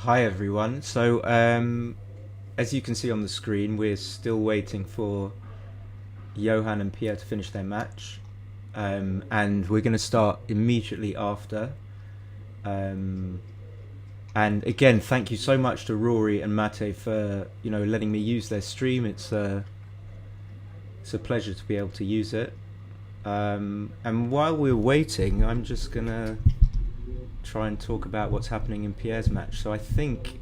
Hi everyone. As you can see on the screen, we're still waiting for Johan and Pierre to finish their match, and we're going to start immediately after. Um, and again, thank you so much to Rory and Mate for letting me use their stream. It's a pleasure to be able to use it. And while we're waiting, I'm just gonna try and talk about what's happening in Pierre's match. So I think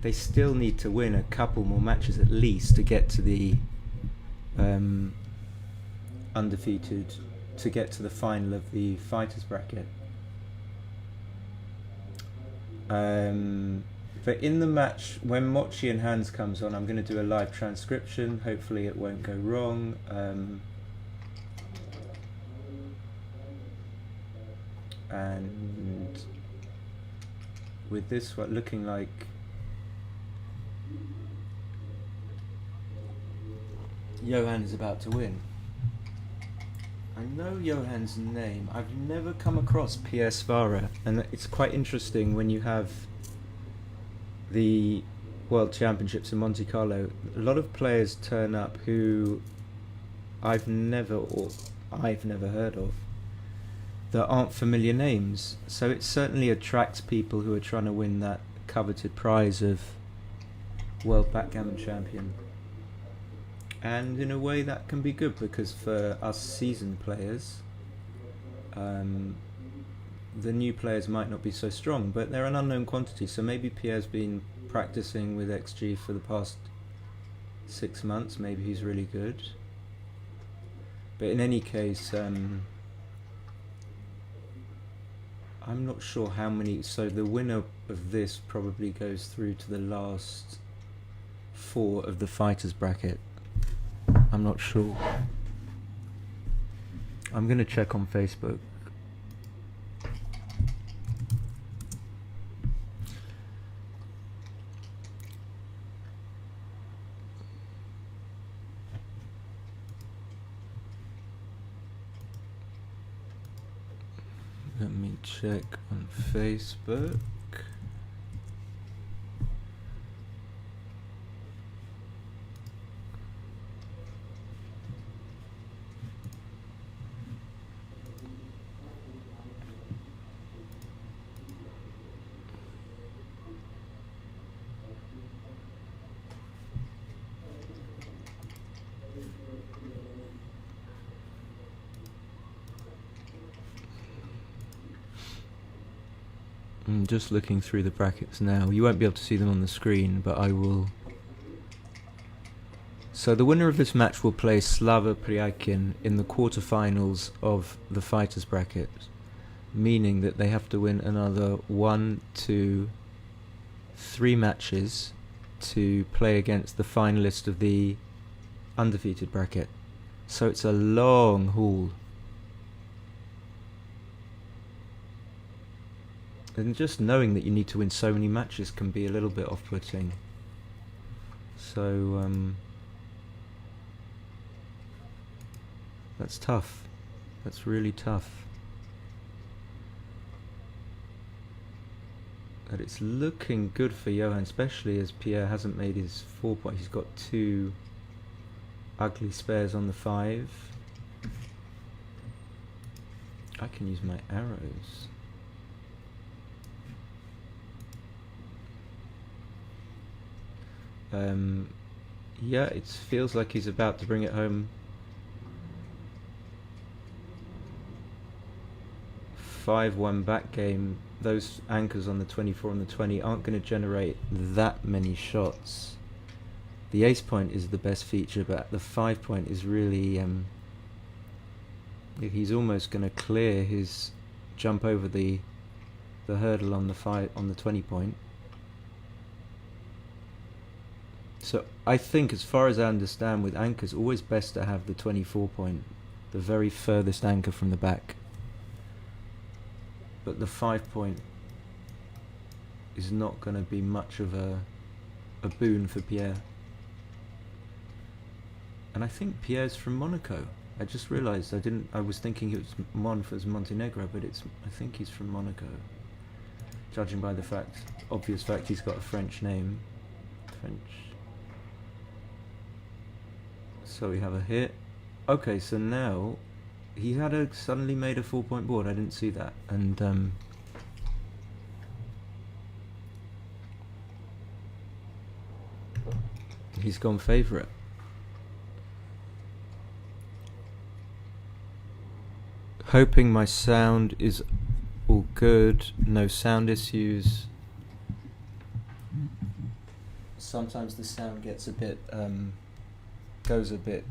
they still need to win a couple more matches at least to get to the undefeated, to get to the final of the fighters bracket. But in the match, when Mochy and Hans comes on, I'm going to do a live transcription. Hopefully it won't go wrong. And with this one looking like Johan is about to win. I know Johan's name. I've never come across Pierre Svara, and it's quite interesting when you have the World Championships in Monte Carlo. A lot of players turn up who I've never heard of, that aren't familiar names. So it certainly attracts people who are trying to win that coveted prize of World Backgammon Champion. And in a way that can be good, because for us seasoned players, the new players might not be so strong, but they're an unknown quantity. So maybe Pierre's been practicing with XG for the past 6 months. Maybe he's really good. But in any case, I'm not sure how many. So the winner of this probably goes through to the last 4 of the fighters bracket. I'm not sure. I'm going to check on Facebook. Let me check on Facebook. I'm just looking through the brackets now. You won't be able to see them on the screen, but I will. So the winner of this match will play Slava Pryakin in the quarterfinals of the fighters bracket, meaning that they have to win another 1, 2, 3 matches to play against the finalist of the undefeated bracket. So it's a long haul. And just knowing that you need to win so many matches can be a little bit off-putting. So that's tough. That's really tough. But it's looking good for Johan, especially as Pierre hasn't made his 4 point. He's got 2 ugly spares on the 5. I can use my arrows. Yeah, it feels like he's about to bring it home. 5-1 back game. Those anchors on the 24 and the 20 aren't going to generate that many shots. The ace point is the best feature, but the 5 point is really he's almost going to clear his jump over the hurdle on the 20 point. So I think, as far as I understand, with anchors, always best to have the 24 point, the very furthest anchor from the back. But the 5 point is not going to be much of a boon for Pierre. And I think Pierre's from Monaco. I just realised I was thinking it was Montenegro, but I think he's from Monaco. judging by the obvious fact he's got a French name. French. So we have a hit. Okay, so now he had suddenly made a 4-point board. I didn't see that, and he's gone favourite. Hoping my sound is all good, no sound issues. Sometimes the sound gets a bit, goes a bit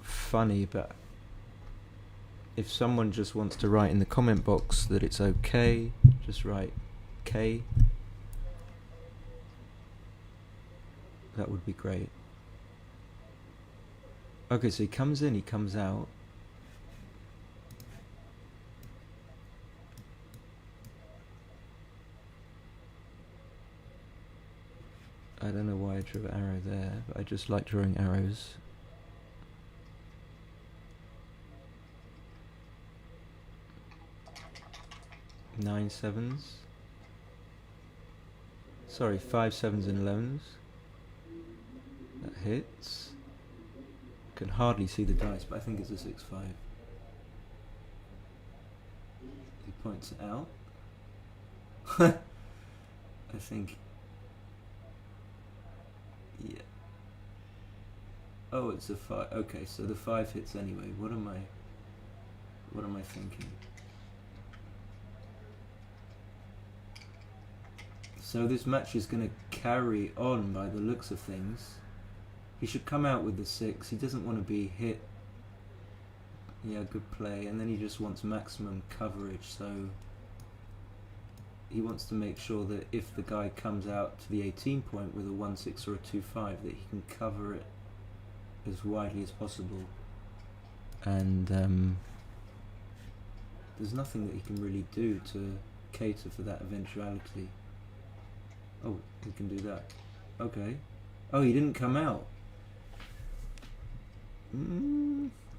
funny, but if someone just wants to write in the comment box that it's okay, just write K. That would be great. Okay, so he comes in, he comes out. I don't know why I drew an arrow there, but I just like drawing arrows. Nine sevens. Sorry, 5 7s and 11s. That hits. Can hardly see the dice, but I think it's a 6-5. He points it out. I think. Yeah. Oh, it's a 5. Okay, so the 5 hits anyway. What am I thinking? So this match is going to carry on by the looks of things. He should come out with the 6. He doesn't want to be hit. Yeah, good play. And then he just wants maximum coverage. So he wants to make sure that if the guy comes out to the 18 point with a 1-6 or a 2-5, that he can cover it as widely as possible. And there's nothing that he can really do to cater for that eventuality. Oh, he can do that. Okay. Oh, he didn't come out.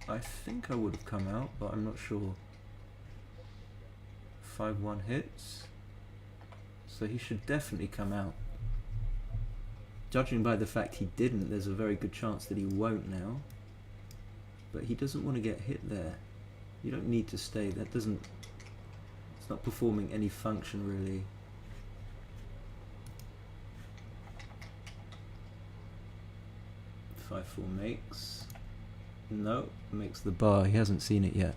I think I would have come out, but I'm not sure. 5-1 hits. So he should definitely come out. Judging by the fact he didn't, there's a very good chance that he won't now. But he doesn't want to get hit there. You don't need to stay. That doesn't... It's not performing any function really. 5-4 makes. No, makes the bar. He hasn't seen it yet.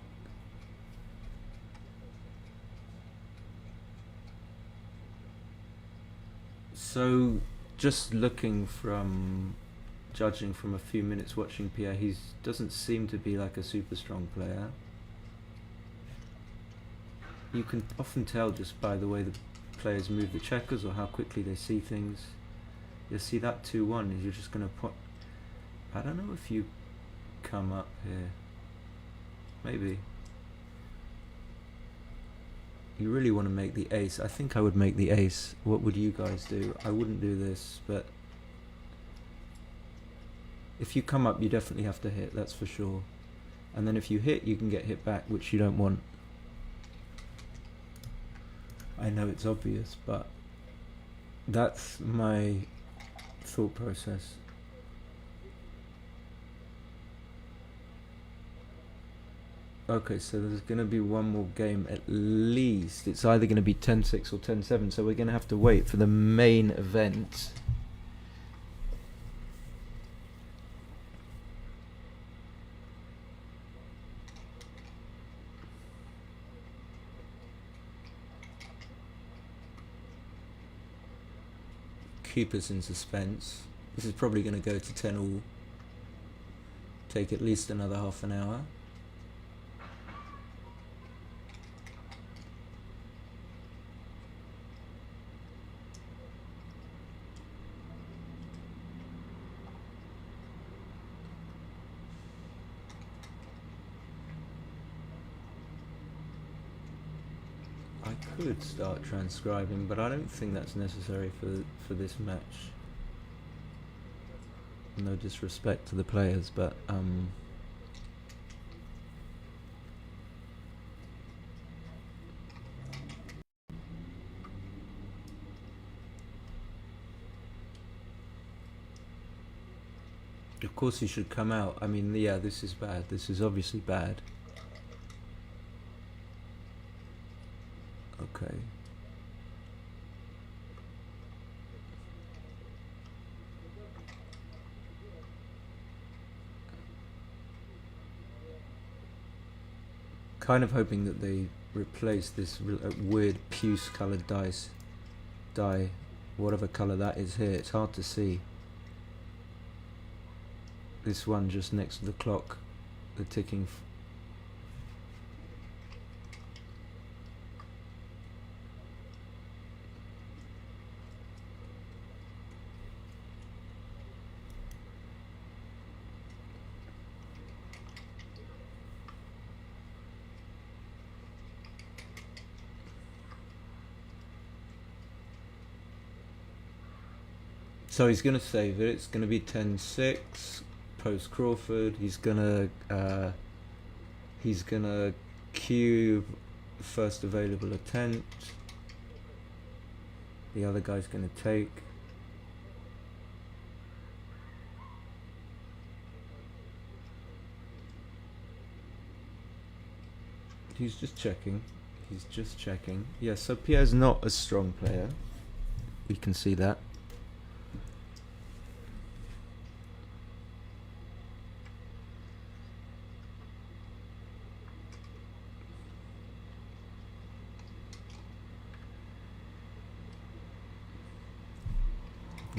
So, just judging from a few minutes watching Pierre, he doesn't seem to be like a super strong player. You can often tell just by the way the players move the checkers or how quickly they see things. You'll see that 2-1 is you're just going to put... I don't know if you come up here. Maybe. You really want to make the ace. I think I would make the ace. What would you guys do? I wouldn't do this, but if you come up, you definitely have to hit, that's for sure. And then if you hit, you can get hit back, which you don't want. I know it's obvious, but that's my thought process. Okay, so there's going to be one more game at least. It's either going to be 10-6 or 10-7, so we're going to have to wait for the main event. Keep us in suspense. This is probably going to go to 10 all. Take at least another half an hour. I could start transcribing, but I don't think that's necessary for this match. No disrespect to the players, but Of course he should come out. I mean, yeah, this is bad. This is obviously bad. Okay. Kind of hoping that they replace this weird puce coloured dye, whatever colour that is here. It's hard to see. This one just next to the clock, the ticking. So he's gonna save it. It's gonna be 10-6 post Crawford. He's gonna cube first available attempt. The other guy's gonna take. He's just checking. He's just checking. Yeah, so Pierre's not a strong player. We can see that.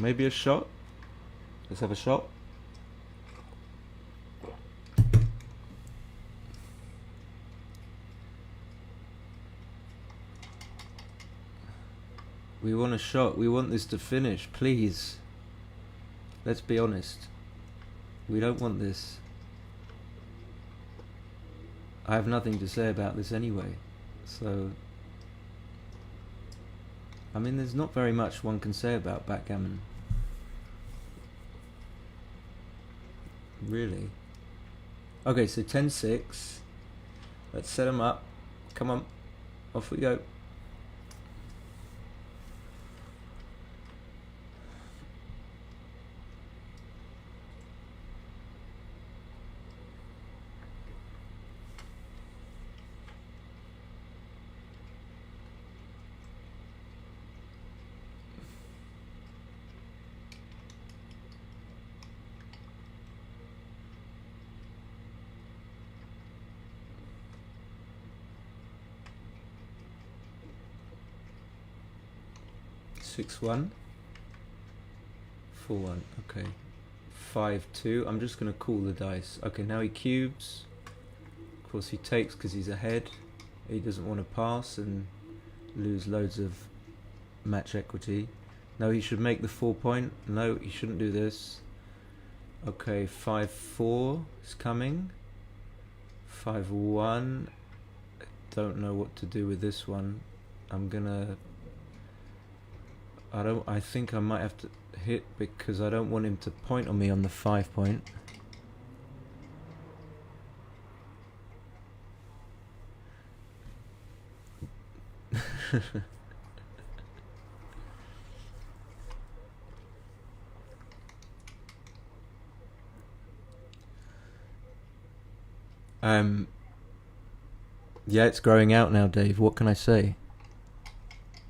Maybe a shot. Let's have a shot. We want a shot. We want this to finish, please. Let's be honest. We don't want this. I have nothing to say about this anyway. So, I mean, there's not very much one can say about backgammon. Really. Okay, so 10-6. Let's set them up. Come on. Off we go. Six one, 4-1. Okay, 5-2. I'm just gonna call the dice. Okay, now he cubes. Of course, he takes because he's ahead. He doesn't want to pass and lose loads of match equity. No, he should make the 4 point. No, he shouldn't do this. Okay, 5-4 is coming. 5-1. Don't know what to do with this one. I'm gonna. I think I might have to hit because I don't want him to point on me on the 5 point. Yeah, it's growing out now, Dave. What can I say?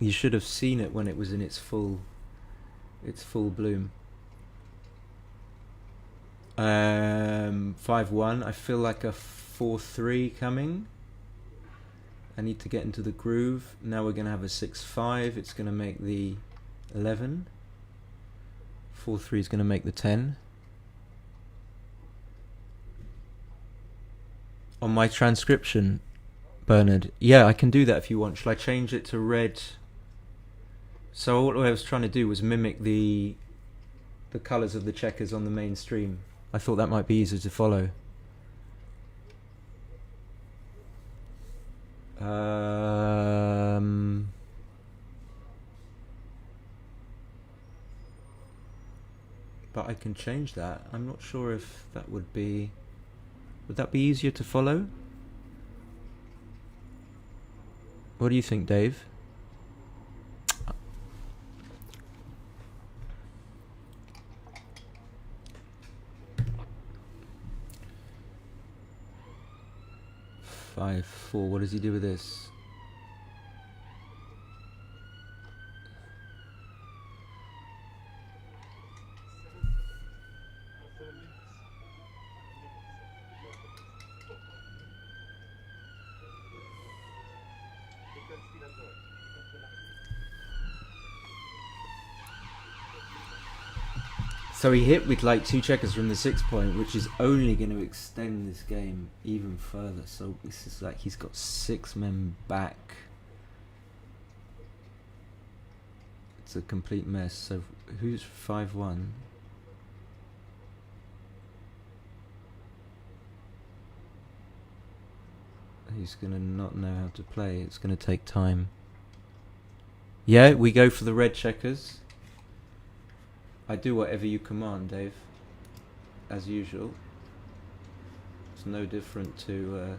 You should have seen it when it was in its full bloom. 5-1. I feel like a 4-3 coming. I need to get into the groove. Now we're going to have a 6-5. It's going to make the 11. 4-3 is going to make the 10. On my transcription, Bernard. Yeah, I can do that if you want. Shall I change it to red? So what I was trying to do was mimic the colours of the checkers on the main stream. I thought that might be easier to follow. But I can change that. I'm not sure if that would be... Would that be easier to follow? What do you think, Dave? 5-4. What does he do with this? So he hit with like 2 checkers from the 6 point, which is only going to extend this game even further. So this is like he's got 6 men back. It's a complete mess. So who's 5-1? He's going to not know how to play. It's going to take time. Yeah, we go for the red checkers. I do whatever you command, Dave. As usual. It's no different to...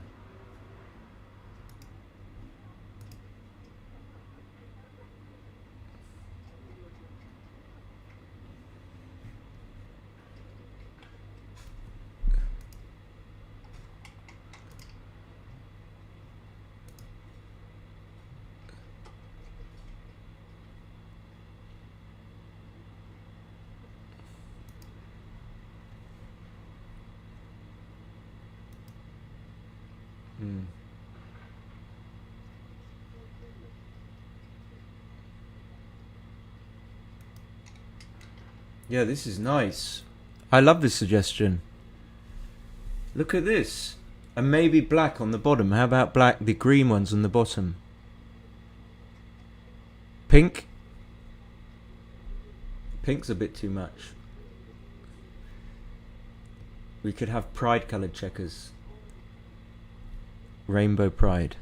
Yeah, this is nice. I love this suggestion. Look at this. And maybe black on the bottom. How about black, the green ones on the bottom? Pink? Pink's a bit too much. We could have pride coloured checkers. Rainbow pride.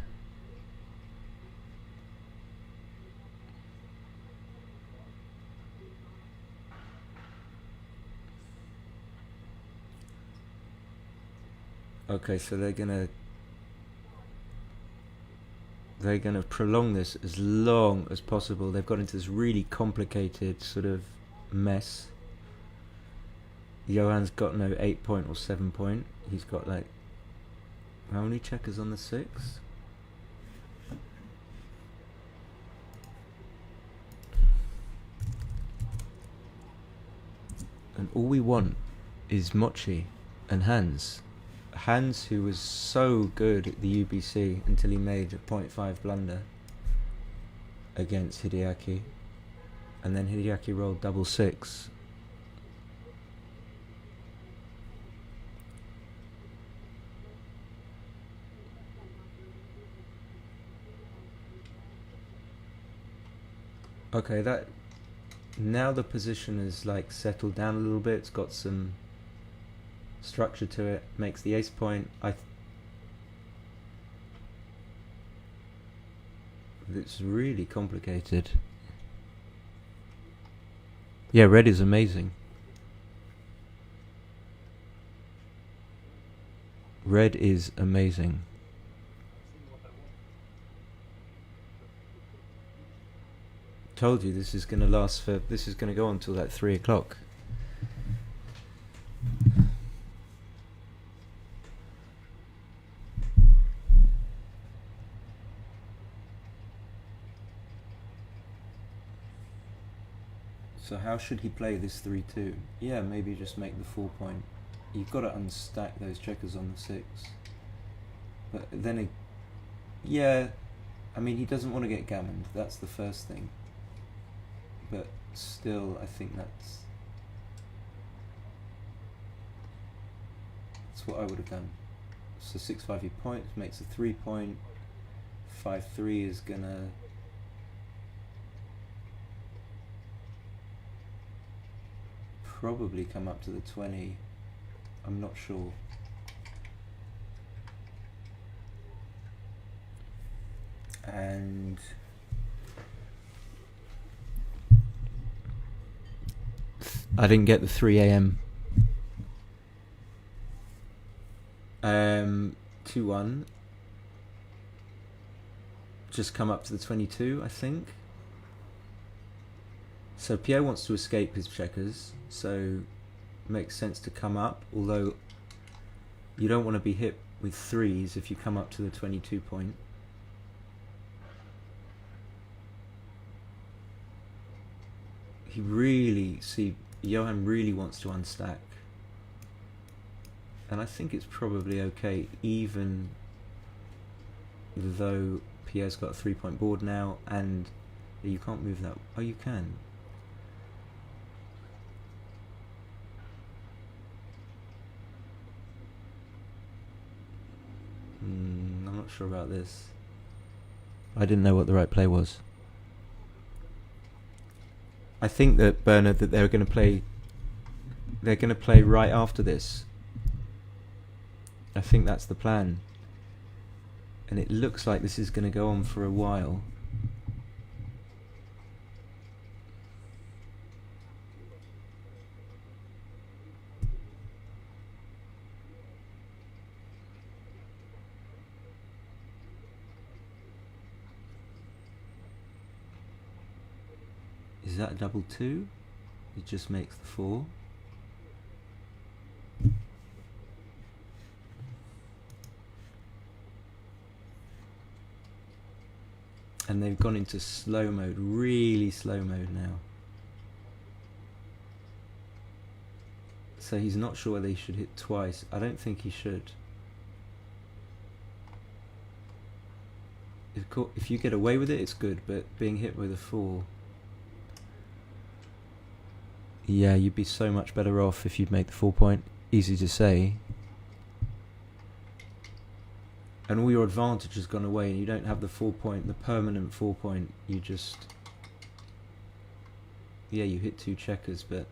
Okay, so they're gonna prolong this as long as possible. They've got into this really complicated sort of mess. Johann's got no 8 point or 7 point. He's got like how many checkers on the 6? And all we want is Mochy and Hans. Hans, who was so good at the UBC until he made a 0.5 blunder against Hideaki, and then Hideaki rolled double 6. Okay, that now the position is like settled down a little bit. It's got some structure to it, makes the ace point. It's really complicated. Yeah, red is amazing. Red is amazing. Told you this is going to last for, this is going to go on until like 3 o'clock. So how should he play this 3-2? Yeah, maybe just make the 4 point. You've got to unstack those checkers on the 6. But then, yeah, I mean, he doesn't want to get gammoned. That's the first thing. But still, I think that's what I would have done. So 6-5 he points, makes a 3 point. 5-3 is gonna probably come up to the 20. I'm not sure. And I didn't get the 3 a.m. 2-1. Just come up to the 22, I think. So Pierre wants to escape his checkers, so makes sense to come up, although you don't want to be hit with threes if you come up to the 22 point. Johan really wants to unstack. And I think it's probably okay, even though Pierre's got a 3-point board now, and you can't move that. Oh, you can. I'm not sure about this. I didn't know what the right play was. I think that Bernard, that they're going to play. They're going to play right after this. I think that's the plan. And it looks like this is going to go on for a while. Is that a double 2? It just makes the 4. And they've gone into slow mode, really slow mode now. So he's not sure whether he should hit twice. I don't think he should. If you get away with it, it's good, but being hit with a 4... Yeah, you'd be so much better off if you'd make the 4-point. Easy to say. And all your advantage has gone away, and you don't have the 4-point, the permanent 4-point. You just... Yeah, you hit 2 checkers, but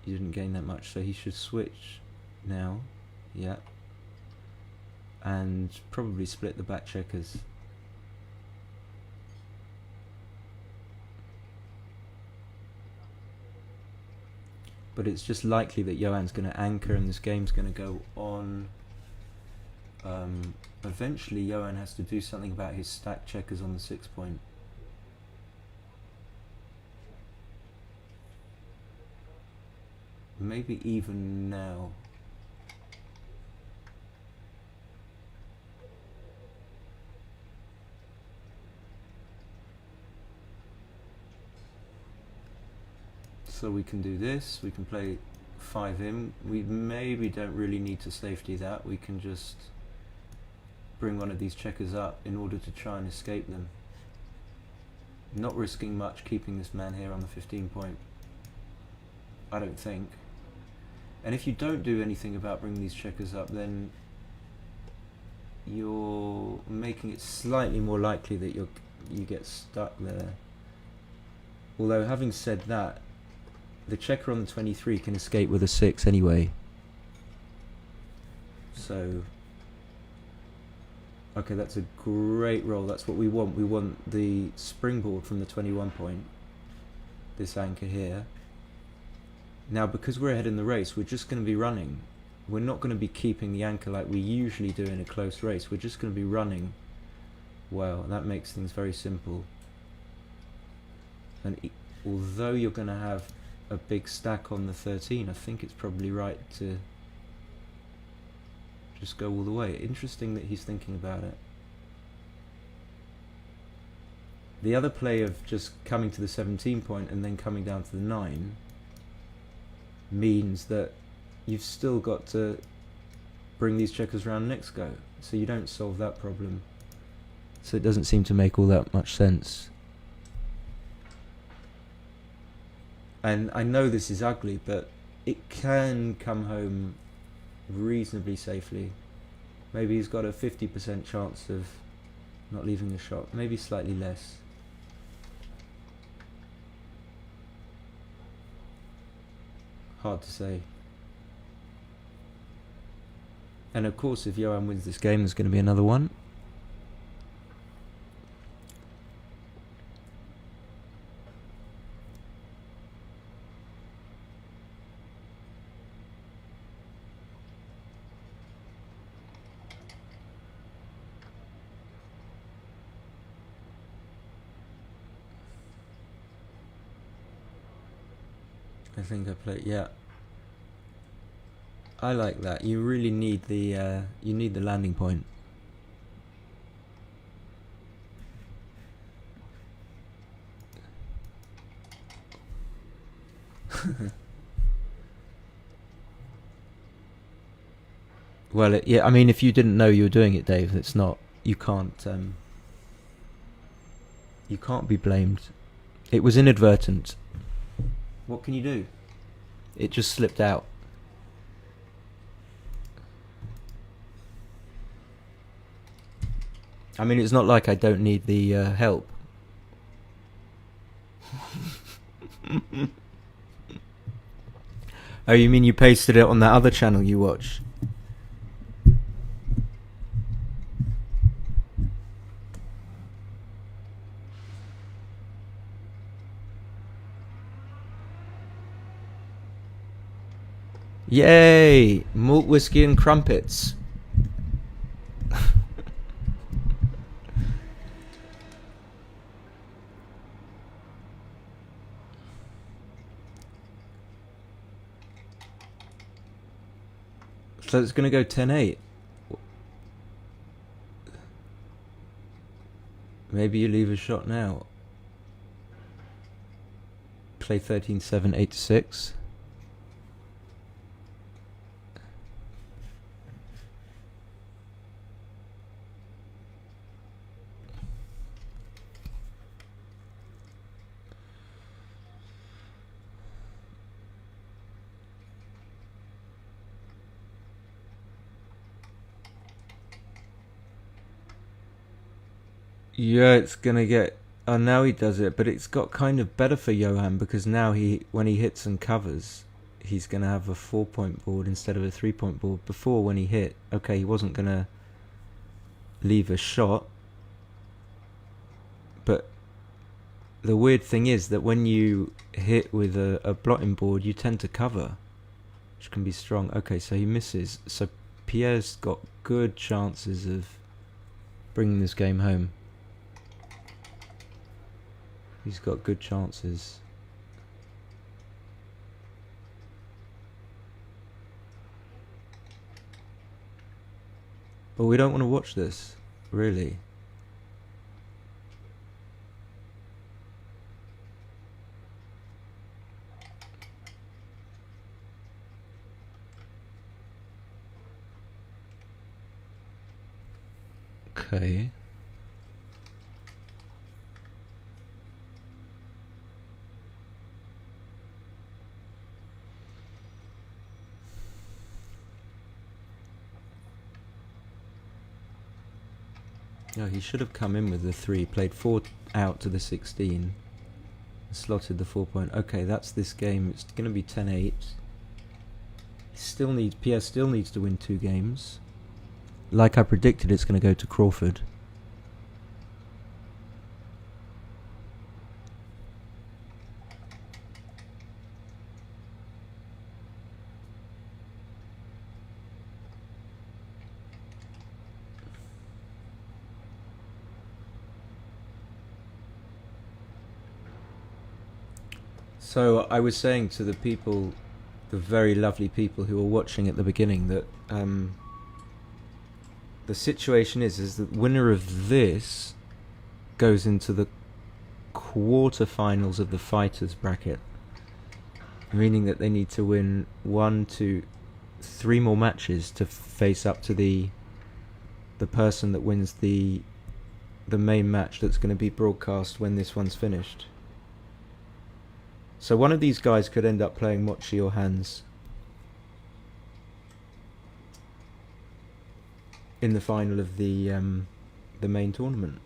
you didn't gain that much, so he should switch now. Yeah. And probably split the back checkers. But it's just likely that Johan's going to anchor and this game's going to go on. Eventually Johan has to do something about his stack checkers on the 6-point. Maybe even now. So we can do this, we can play 5 in. We maybe don't really need to safety that, we can just bring one of these checkers up in order to try and escape them. Not risking much keeping this man here on the 15-point, I don't think. And if you don't do anything about bringing these checkers up, then you're making it slightly more likely that you get stuck there. Although having said that, the checker on the 23 can escape with a 6 anyway. So, okay, that's a great roll. That's what we want. We want the springboard from the 21-point. This anchor here. Now, because we're ahead in the race, we're just going to be running. We're not going to be keeping the anchor like we usually do in a close race. We're just going to be running. Well, that makes things very simple. And although you're going to have a big stack on the 13, I think it's probably right to just go all the way. Interesting that he's thinking about it. The other play of just coming to the 17-point and then coming down to the 9 means that you've still got to bring these checkers round next go, so you don't solve that problem. So it doesn't seem to make all that much sense. And I know this is ugly, but it can come home reasonably safely. Maybe he's got a 50% chance of not leaving the shot, maybe slightly less. Hard to say. And of course, if Johan wins this game, there's going to be another one. I think I played, yeah. I like that. You really need the landing point. Well, yeah. I mean, if you didn't know you were doing it, Dave, it's not. You can't. You can't be blamed. It was inadvertent. What can you do? It just slipped out. I mean, it's not like I don't need the help. Oh, you mean you pasted it on that other channel you watch? Yay! Malt whiskey and crumpets. So it's going to go 10-8. Maybe you leave a shot now. Play 13-7, 8-6. Yeah, it's gonna get. Oh, now he does it, but it's got kind of better for Johan because now when he hits and covers, he's gonna have a 4-point board instead of a 3-point board. Before, when he hit, okay, he wasn't gonna leave a shot, but the weird thing is that when you hit with a blotting board, you tend to cover, which can be strong. Okay, so he misses. So Pierre's got good chances of bringing this game home. He's got good chances. But we don't want to watch this, really. Okay. No, he should have come in with the 3, played 4 out to the 16, slotted the 4-point. Okay, that's this game. It's going to be 10-8. Pierre still needs to win 2 games. Like I predicted, it's going to go to Crawford. So I was saying to the people, the very lovely people who were watching at the beginning, that the situation is that the winner of this goes into the quarterfinals of the fighters bracket, meaning that they need to win 1, 2, 3 more matches to face up to the person that wins the main match that's going to be broadcast when this one's finished. So one of these guys could end up playing Mochy or Hans in the final of the main tournament.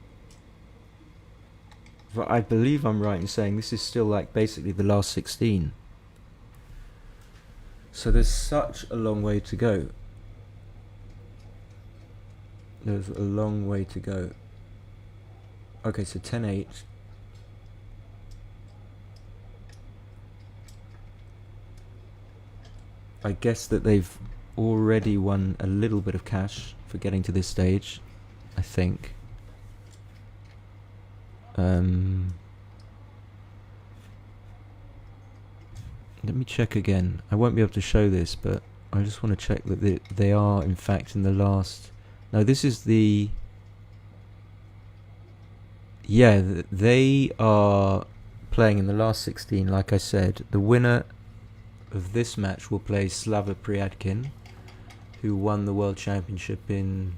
But I believe I'm right in saying this is still like basically the last 16. So there's such a long way to go. There's a long way to go. Okay, so 10-8. I guess that they've already won a little bit of cash for getting to this stage, I think. Let me check again. I won't be able to show this, but I just want to check that they are in fact in the last. No, this is the. Yeah, they are playing in the last 16. Like I said, the winner of this match will play Slava Priadkin, who won the World Championship in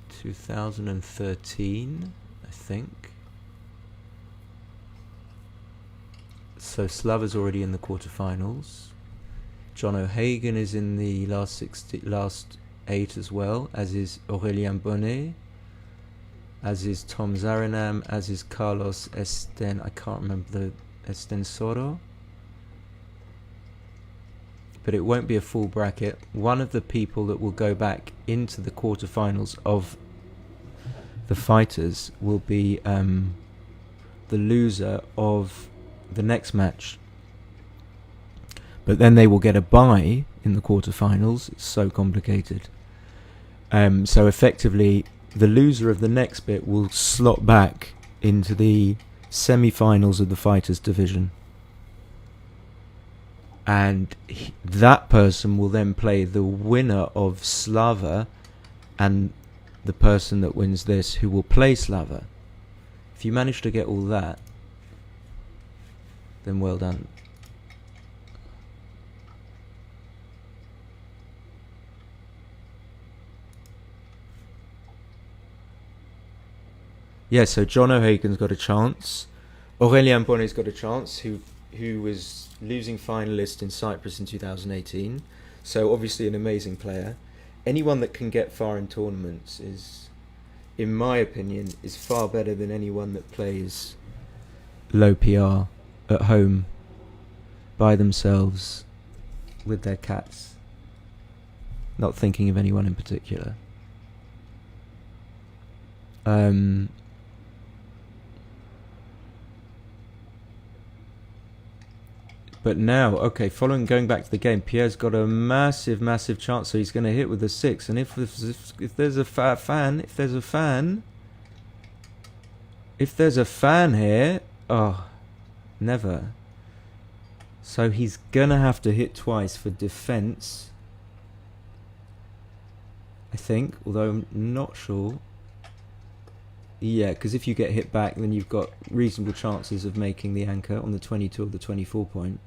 2013, I think. So Slava's already in the quarterfinals. John O'Hagan is in the last 8 as well, as is Aurélien Bonnet, as is Tom Zarinam, as is Carlos Esten. I can't remember the Estensoro. But it won't be a full bracket. One of the people that will go back into the quarterfinals of the fighters will be the loser of the next match. But then they will get a bye in the quarterfinals. It's so complicated. So effectively, the loser of the next bit will slot back into the semi-finals of the fighters division. And that person will then play the winner of Slava and the person that wins this who will play Slava. If you manage to get all that, then well done. Yeah, so John O'Hagan's got a chance. Aurélien Bonnet's got a chance, who was losing finalist in Cyprus in 2018. So obviously an amazing player. Anyone that can get far in tournaments is, in my opinion, is far better than anyone that plays low PR at home by themselves with their cats. Not thinking of anyone in particular. But now, okay, going back to the game, Pierre's got a massive chance, so he's going to hit with a 6. And if there's a fan here, oh, never. So he's going to have to hit twice for defense, I think, although I'm not sure. Yeah, because if you get hit back, then you've got reasonable chances of making the anchor on the 22 or the 24 point.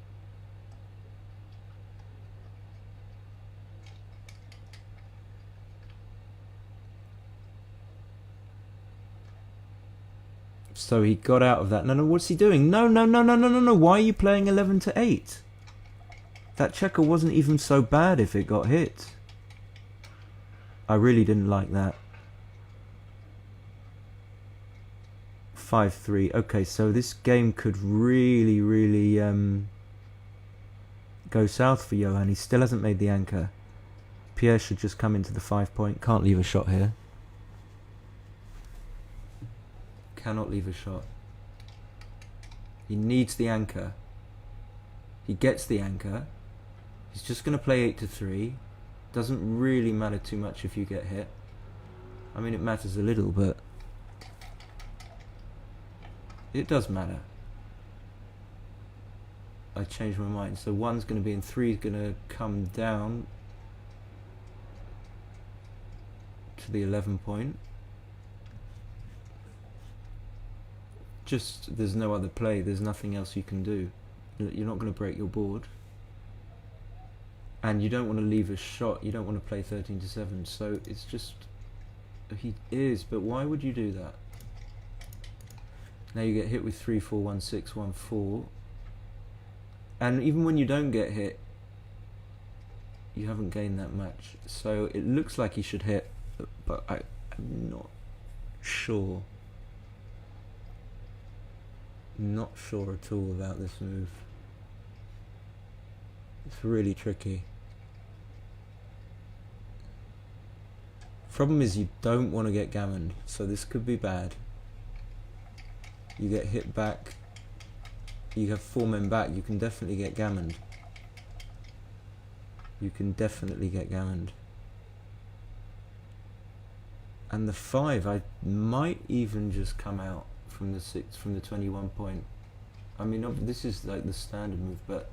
So he got out of that. No, what's he doing? No. Why are you playing 11-8? That checker wasn't even so bad if it got hit. I really didn't like that. 5-3. Okay, so this game could really go south for Johan. He still hasn't made the anchor. Pierre should just come into the 5 point. Can't leave a shot here. Cannot leave a shot. He needs the anchor. He gets the anchor. He's just going to play 8-3. Doesn't really matter too much if you get hit. I mean, it matters a little, but it does matter. I changed my mind. So 1's going to be in 3 is going to come down to the 11 point. Just, there's no other play. There's nothing else you can do. You're not going to break your board. And you don't want to leave a shot. You don't want to play 13-7. So it's just, he is, but why would you do that? Now you get hit with 3-4, 1-6, 1-4. And even when you don't get hit, you haven't gained that much. So it looks like he should hit, but I'm not sure. Not sure at all about this move. It's really tricky. Problem is you don't want to get gammoned, so this could be bad. You get hit back, you have 4 men back, you can definitely get gammoned. You can definitely get gammoned. And the 5, I might even just come out from the 6, from the 21 point. I mean, this is like the standard move, but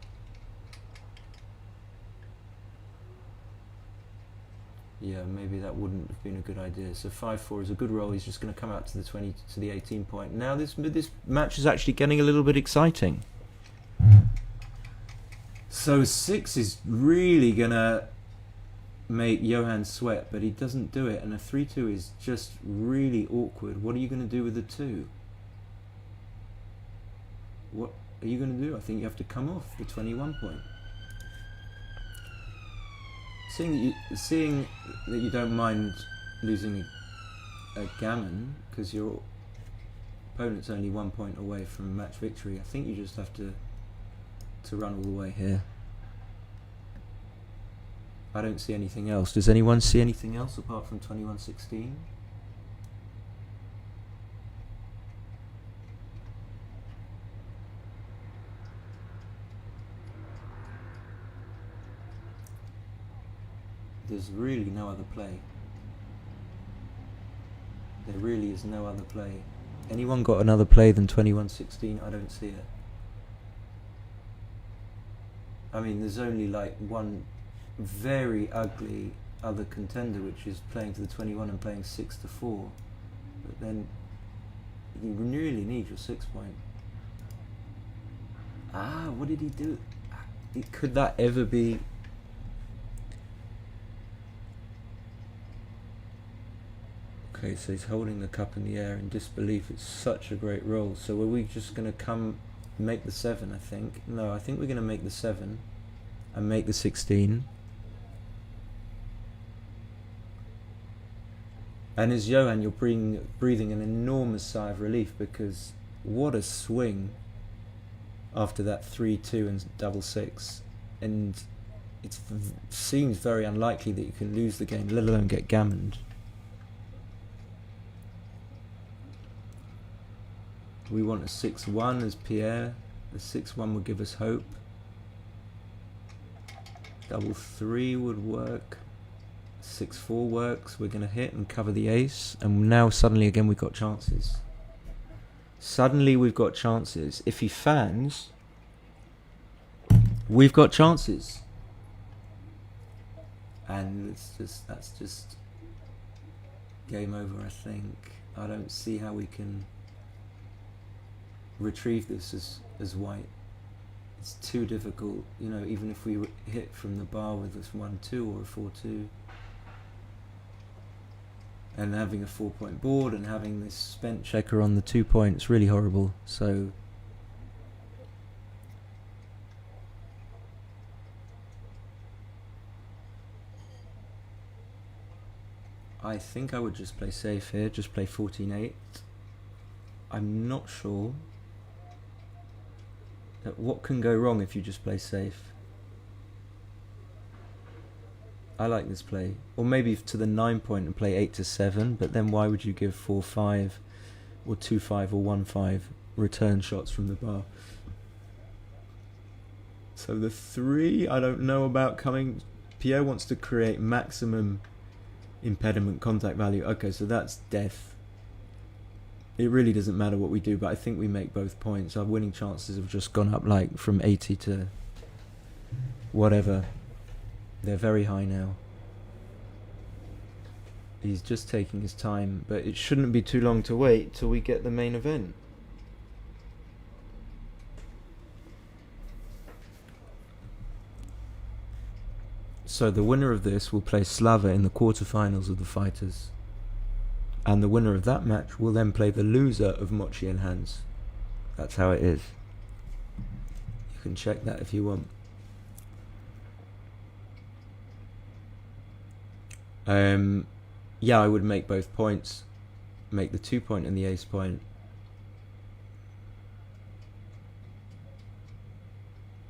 yeah, maybe that wouldn't have been a good idea. So 5-4 is a good roll. He's just going to come out to the 20 to the 18 point. Now this match is actually getting a little bit exciting. So 6 is really going to make Johan sweat, but he doesn't do it, and a 3-2 is just really awkward. What are you going to do with the 2? What are you going to do? I think you have to come off the 21 point. Seeing that you don't mind losing a gammon because your opponent's only 1 point away from match victory, I think you just have to run all the way here. I don't see anything else. Does anyone see anything else apart from 21-16? There's really no other play. There really is no other play. Anyone got another play than 21-16? I don't see it. I mean, there's only like one very ugly other contender, which is playing to the 21 and playing 6-4. But then you really need your 6 point. Ah, what did he do? Could that ever be? Okay, so he's holding the cup in the air in disbelief. It's such a great roll. So are we just going to make the 7, I think? No, I think we're going to make the 7 and make the 16. And as Johan, you're breathing an enormous sigh of relief, because what a swing after that 3-2 and double 6. And it seems very unlikely that you can lose the game, let alone get gammoned. We want a 6-1 as Pierre. The 6-1 would give us hope. Double 3 would work. 6-4 works. We're going to hit and cover the ace. And now suddenly again we've got chances. Suddenly we've got chances. If he fans, we've got chances. And that's just game over, I think. I don't see how we can retrieve this as white. It's too difficult, you know, even if we hit from the bar with this 1-2 or a 4-2, and having a 4 point board and having this spent checker on the 2 point, it's really horrible. So I think I would just play safe here, just play 14-8. I'm not sure what can go wrong if you just play safe. I like this play. Or maybe to the 9 point and play 8-7, but then why would you give 4-5 or 2-5 or 1-5 return shots from the bar? So the 3, I don't know about coming. Pierre wants to create maximum impediment contact value. Okay, so that's death. It really doesn't matter what we do, but I think we make both points. Our winning chances have just gone up like from 80 to whatever. They're very high now. He's just taking his time, but it shouldn't be too long to wait till we get the main event. So the winner of this will play Slava in the quarterfinals of the Fighters. And the winner of that match will then play the loser of Mochy and Hans. That's how it is. You can check that if you want. Yeah, I would make both points. Make the 2 point and the ace point.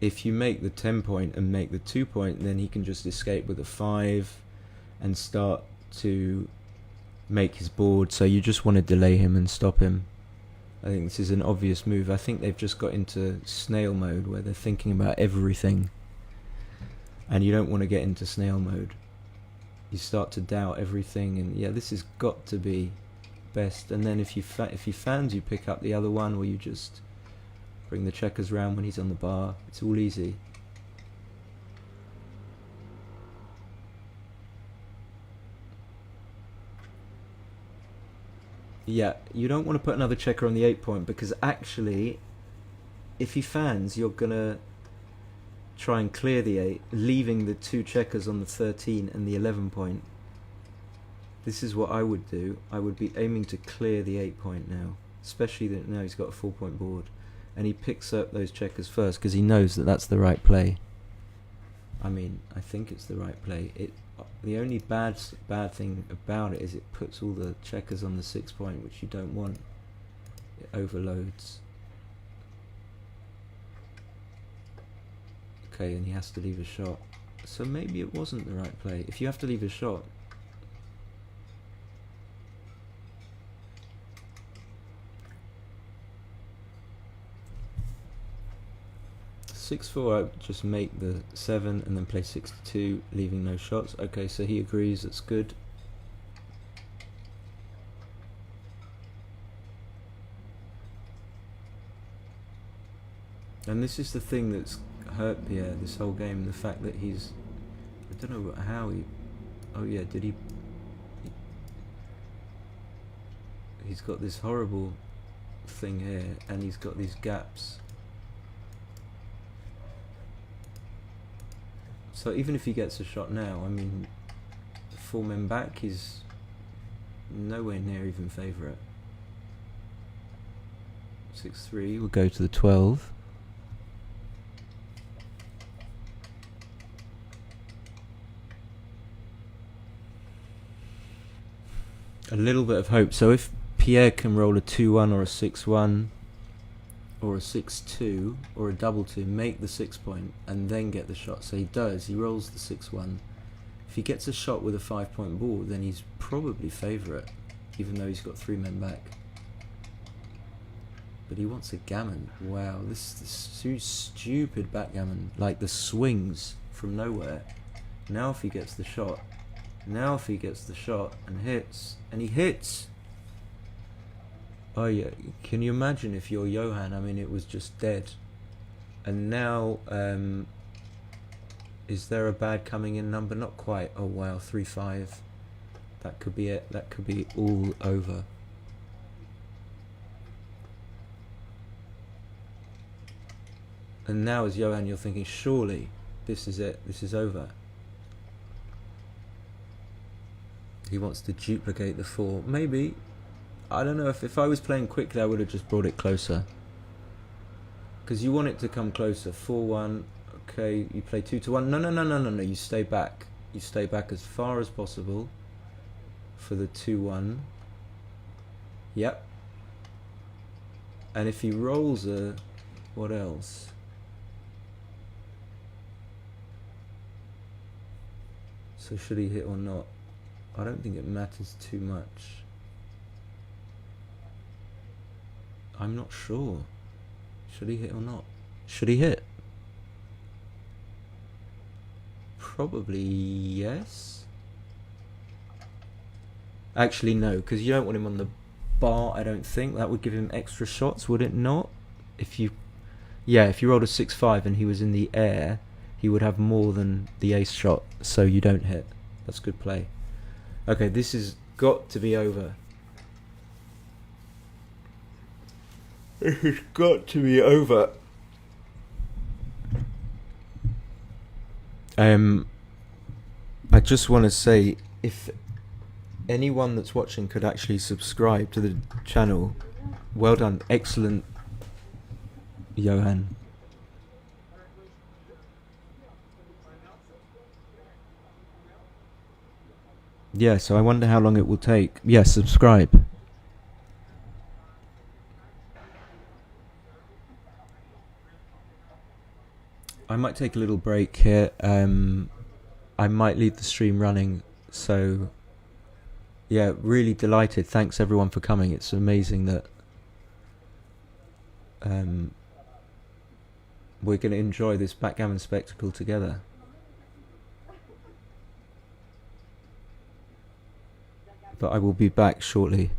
If you make the 10 point and make the 2 point, then he can just escape with a 5 and start to make his board. So you just want to delay him and stop him. I think this is an obvious move. I think they've just got into snail mode where they're thinking about everything, and you don't want to get into snail mode. You start to doubt everything, and yeah, this has got to be best. And then if he fans, you pick up the other one, or you just bring the checkers round when he's on the bar. It's all easy. Yeah, you don't want to put another checker on the 8 point because actually, if he fans, you're gonna try and clear the 8, leaving the 2 checkers on the 13 and the 11 point. This is what I would do. I would be aiming to clear the 8 point now, especially that now he's got a 4 point board, and he picks up those checkers first because he knows that that's the right play. I mean, I think it's the right play. The only bad thing about it is it puts all the checkers on the 6 point, which you don't want. It overloads. Okay, and he has to leave a shot. So maybe it wasn't the right play. If you have to leave a shot, (6-4), I would just make the 7 and then play 6-2, leaving no shots. Okay, so he agrees, that's good. And this is the thing that's hurt Pierre this whole game, the fact that he's, I don't know how he, oh yeah, did he, he's got this horrible thing here, and he's got these gaps. So even if he gets a shot now, I mean, 4 men back, he's nowhere near even favourite. 6-3, we'll go to the 12. A little bit of hope. So if Pierre can roll a 2-1 or a 6-1 or a 6-2 or a double 2, make the 6 point and then get the shot. So he does, he rolls the 6-1. If he gets a shot with a 5 point board, then he's probably favourite, even though he's got 3 men back. But he wants a gammon. Wow, this stupid backgammon, like the swings from nowhere. Now if he gets the shot, now if he gets the shot and hits, and he hits. Oh yeah, can you imagine if you're Johan? I mean, it was just dead. And now, is there a bad coming in number? Not quite. Oh wow, 3-5. That could be it. That could be all over. And now as Johan, you're thinking, surely this is it. This is over. He wants to duplicate the 4. Maybe. I don't know, if I was playing quickly, I would have just brought it closer. Because you want it to come closer. 4-1. Okay, you play 2-1. No. You stay back. You stay back as far as possible for the 2-1. Yep. And if he rolls a... what else? So should he hit or not? I don't think it matters too much. I'm not sure. Should he hit or not? Should he hit? Probably yes. Actually no, because you don't want him on the bar, I don't think. That would give him extra shots, would it not? If you... yeah, if you rolled a 6-5 and he was in the air, he would have more than the ace shot, so you don't hit. That's good play. Okay, this has got to be over. It has got to be over. I just want to say, if anyone that's watching could actually subscribe to the channel, well done. Excellent, Johan. Yeah, so I wonder how long it will take. Yeah, subscribe. I might take a little break here. I might leave the stream running. So, yeah, really delighted. Thanks everyone for coming. It's amazing that we're going to enjoy this backgammon spectacle together. But I will be back shortly.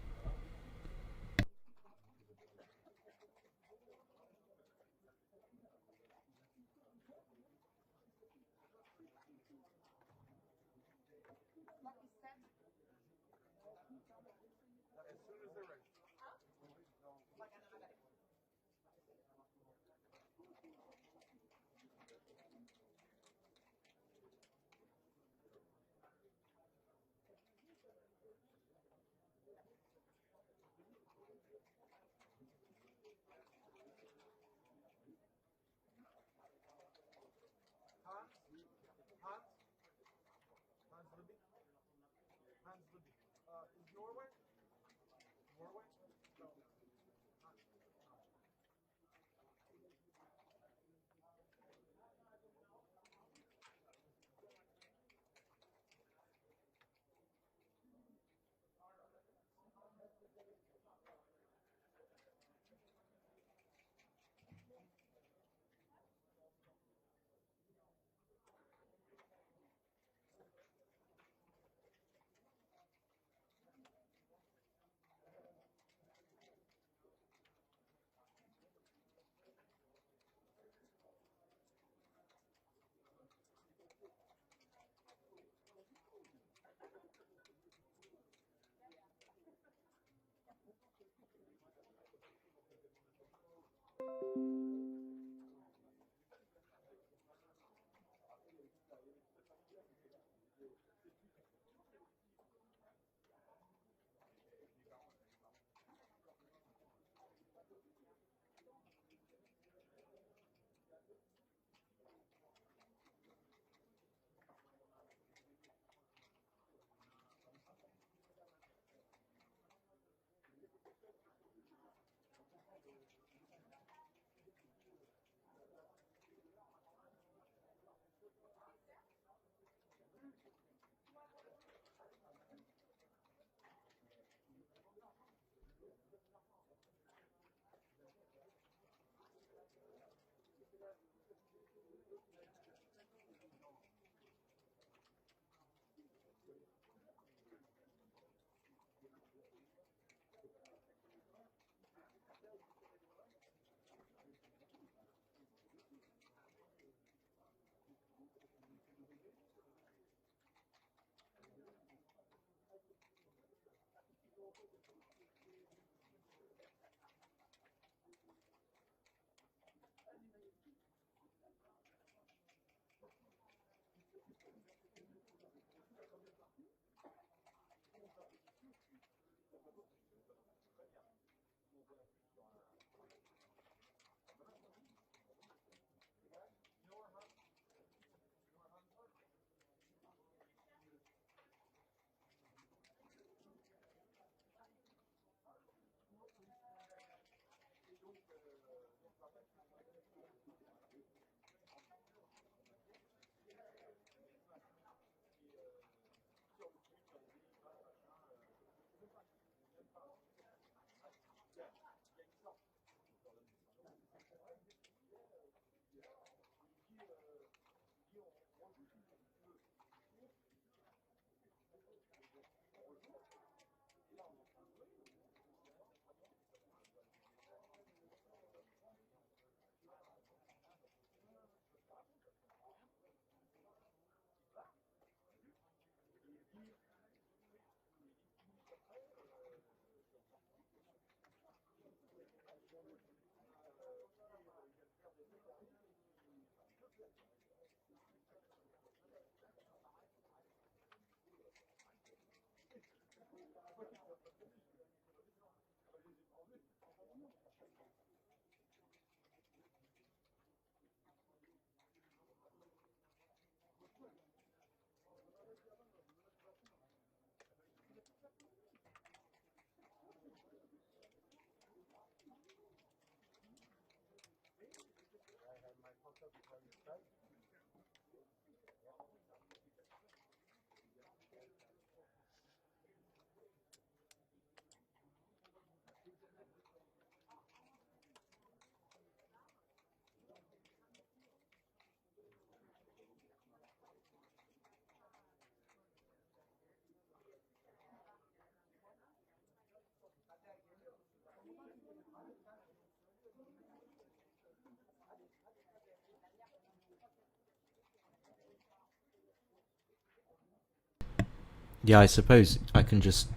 Yeah, I suppose I can just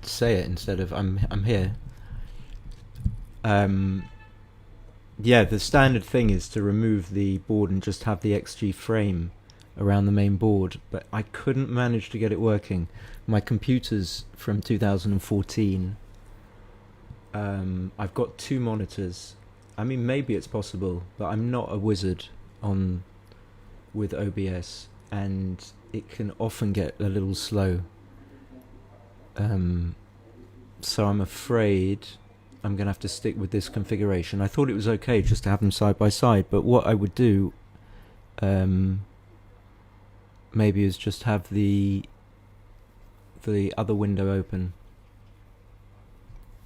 say it instead of I'm here. Um, yeah, the standard thing is to remove the board and just have the XG frame around the main board, but I couldn't manage to get it working. My computer's from 2014. I've got two monitors. I mean, maybe it's possible, but I'm not a wizard on with OBS, and it can often get a little slow. So I'm afraid I'm going to have to stick with this configuration. I thought it was okay just to have them side by side, but what I would do maybe is just have the other window open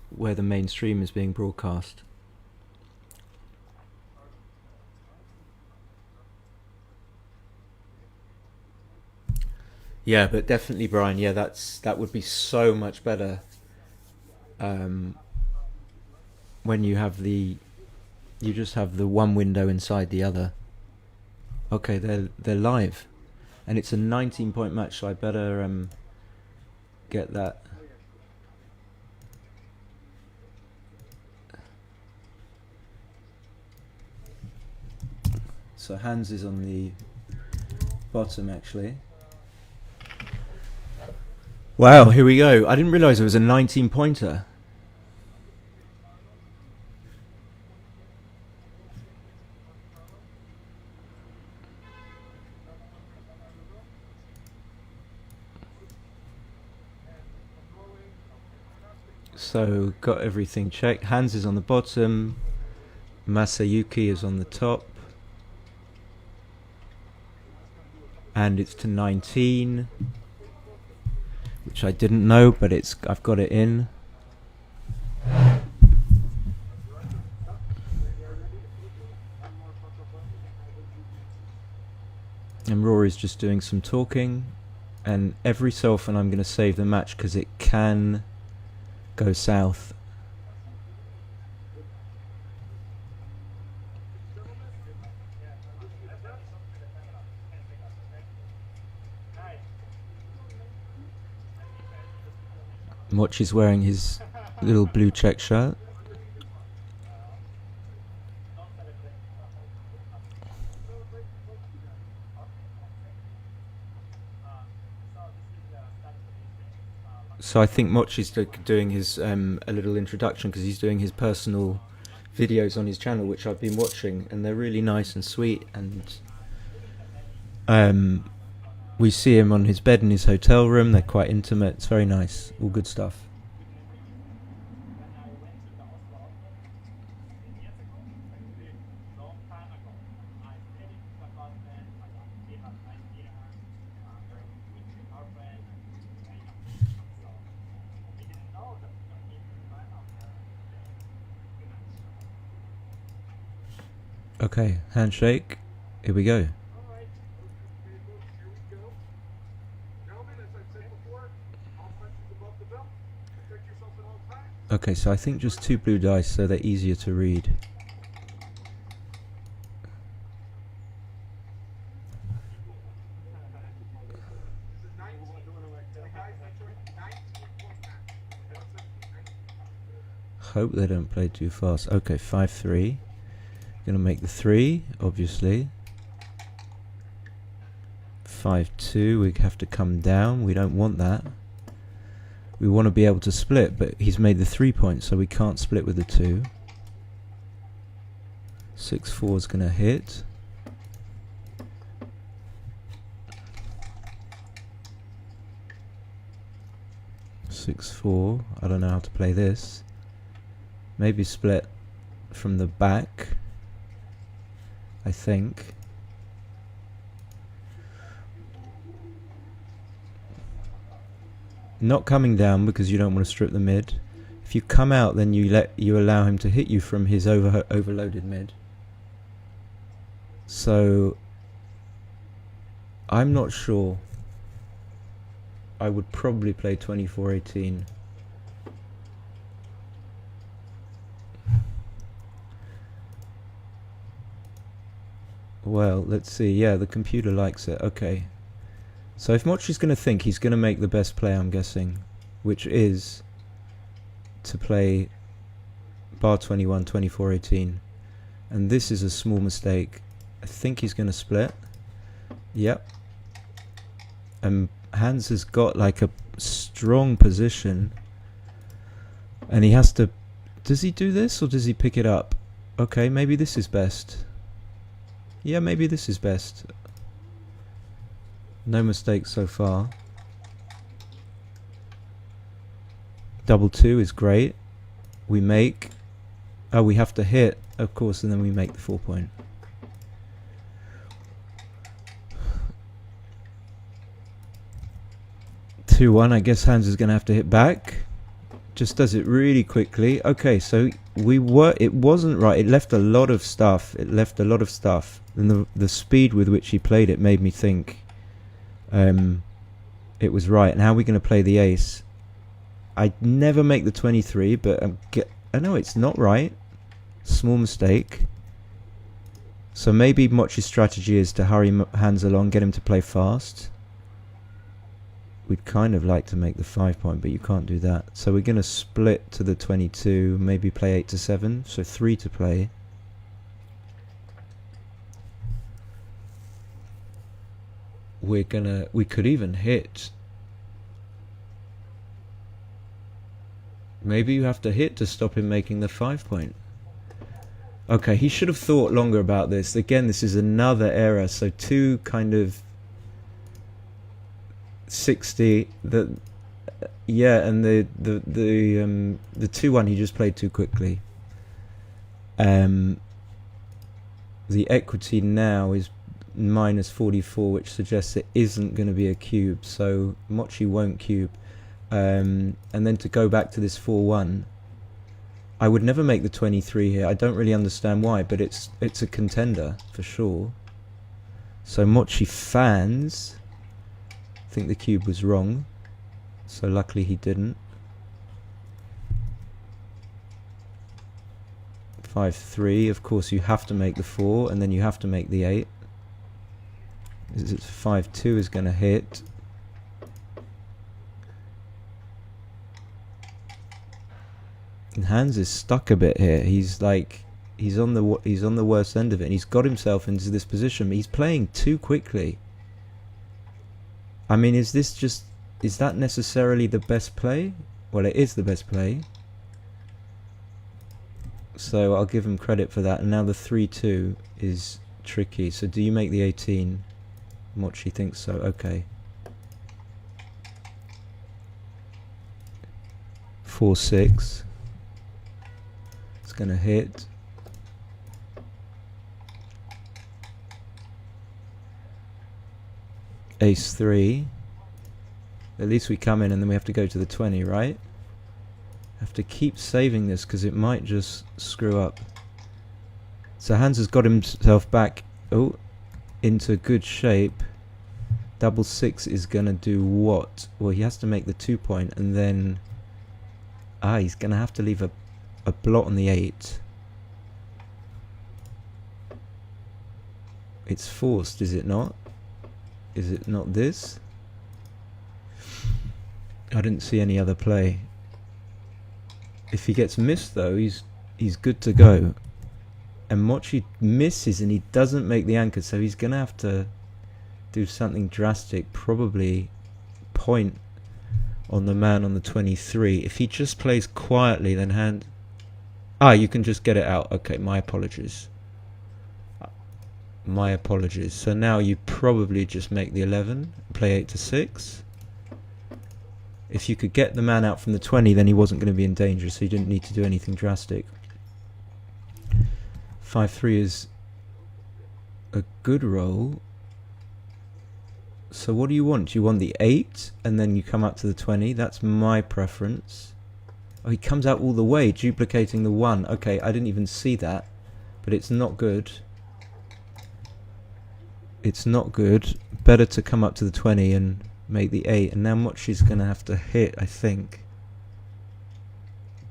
where the main stream is being broadcast. Yeah, but definitely, Brian. Yeah, that would be so much better when you just have the one window inside the other. Okay, they're live, and it's a 19-point match, so I better get that. So Hans is on the bottom, actually. Wow, here we go. I didn't realise it was a 19-pointer. So, got everything checked. Hans is on the bottom. Masayuki is on the top. And it's to 19. Which I didn't know, but I've got it in. And Rory's just doing some talking. And every so often I'm going to save the match because it can go south. Mochy's wearing his little blue check shirt. So I think Mochy's doing his a little introduction because he's doing his personal videos on his channel, which I've been watching, and they're really nice and sweet. And we see him on his bed in his hotel room. They're quite intimate. It's very nice. All good stuff. Okay, handshake. Here we go. Okay, so I think just 2 blue dice, so they're easier to read. Hope they don't play too fast. Okay, 5-3. Gonna make the 3, obviously. 5-2, we have to come down. We don't want that. We want to be able to split, but he's made the 3 points, so we can't split with the 2. 6-4 is gonna hit. (6-4). I don't know how to play this. Maybe split from the back, I think. Not coming down because you don't want to strip the mid. If you come out, then you allow him to hit you from his overloaded mid. So I'm not sure. I would probably play 24-18. Well, let's see. Yeah, the computer likes it. Okay. So if Mochy's going to think, he's going to make the best play, I'm guessing, which is to play bar 21, 24-18. And this is a small mistake. I think he's going to split. Yep. And Hans has got like a strong position. And he has to... Does he do this or does he pick it up? Okay, maybe this is best. Yeah, maybe this is best. No mistakes so far. Double 2 is great. We make... Oh, we have to hit, of course, and then we make the 4 point. Two one. I guess Hans is going to have to hit back. Just does it really quickly. Okay, so it wasn't right. It left a lot of stuff. And the speed with which he played it made me think it was right. And how are we going to play the ace? I'd never make the 23, but I know it's not right. Small mistake. So maybe Mochy's strategy is to hurry Hans along, get him to play fast. We'd kind of like to make the 5 point, but you can't do that. So we're going to split to the 22, maybe play 8 to 7, so 3 to play. We could even hit. Maybe you have to hit to stop him making the 5 point. Okay, he should have thought longer about this. Again, this is another error. So 2 kind of 60. Yeah, and the 2-1 he just played too quickly. The equity now is minus 44, which suggests it isn't going to be a cube. So Mochy won't cube. And then to go back to this 4-1. I would never make the 23 here. I don't really understand why, but it's a contender for sure. So Mochy fans. I think the cube was wrong, so luckily he didn't. 5-3. Of course, you have to make the 4, and then you have to make the 8. 5-2 is going to hit. And Hans is stuck a bit here. He's on the worst end of it, and he's got himself into this position. But he's playing too quickly. I mean, is that necessarily the best play? Well, it is the best play. So I'll give him credit for that. And now the 3-2 is tricky. So do you make the 18? Mochy thinks so. Okay. 4-6. It's going to hit. Ace 3. At least we come in and then we have to go to the 20, right? Have to keep saving this because it might just screw up. So Hans has got himself back into good shape. Double 6 is going to do what? Well, he has to make the 2 point and then... he's going to have to leave a blot on the 8. It's forced, is it not? Is it not this? I didn't see any other play. If he gets missed though, he's good to go. And Mochy misses and he doesn't make the anchor, so he's gonna have to do something drastic, probably point on the man on the 23. If he just plays quietly, then hand... you can just get it out. Okay, my apologies. My apologies. So now you probably just make the 11, play 8 to 6. If you could get the man out from the 20, then he wasn't going to be in danger, so you didn't need to do anything drastic. 5-3 is a good roll. So what do you want? Do you want the 8 and then you come up to the 20? That's my preference. Oh, he comes out all the way, duplicating the 1. Okay, I didn't even see that, but it's not good. It's not good. Better to come up to the 20 and make the 8. And now Mochy's going to have to hit, I think.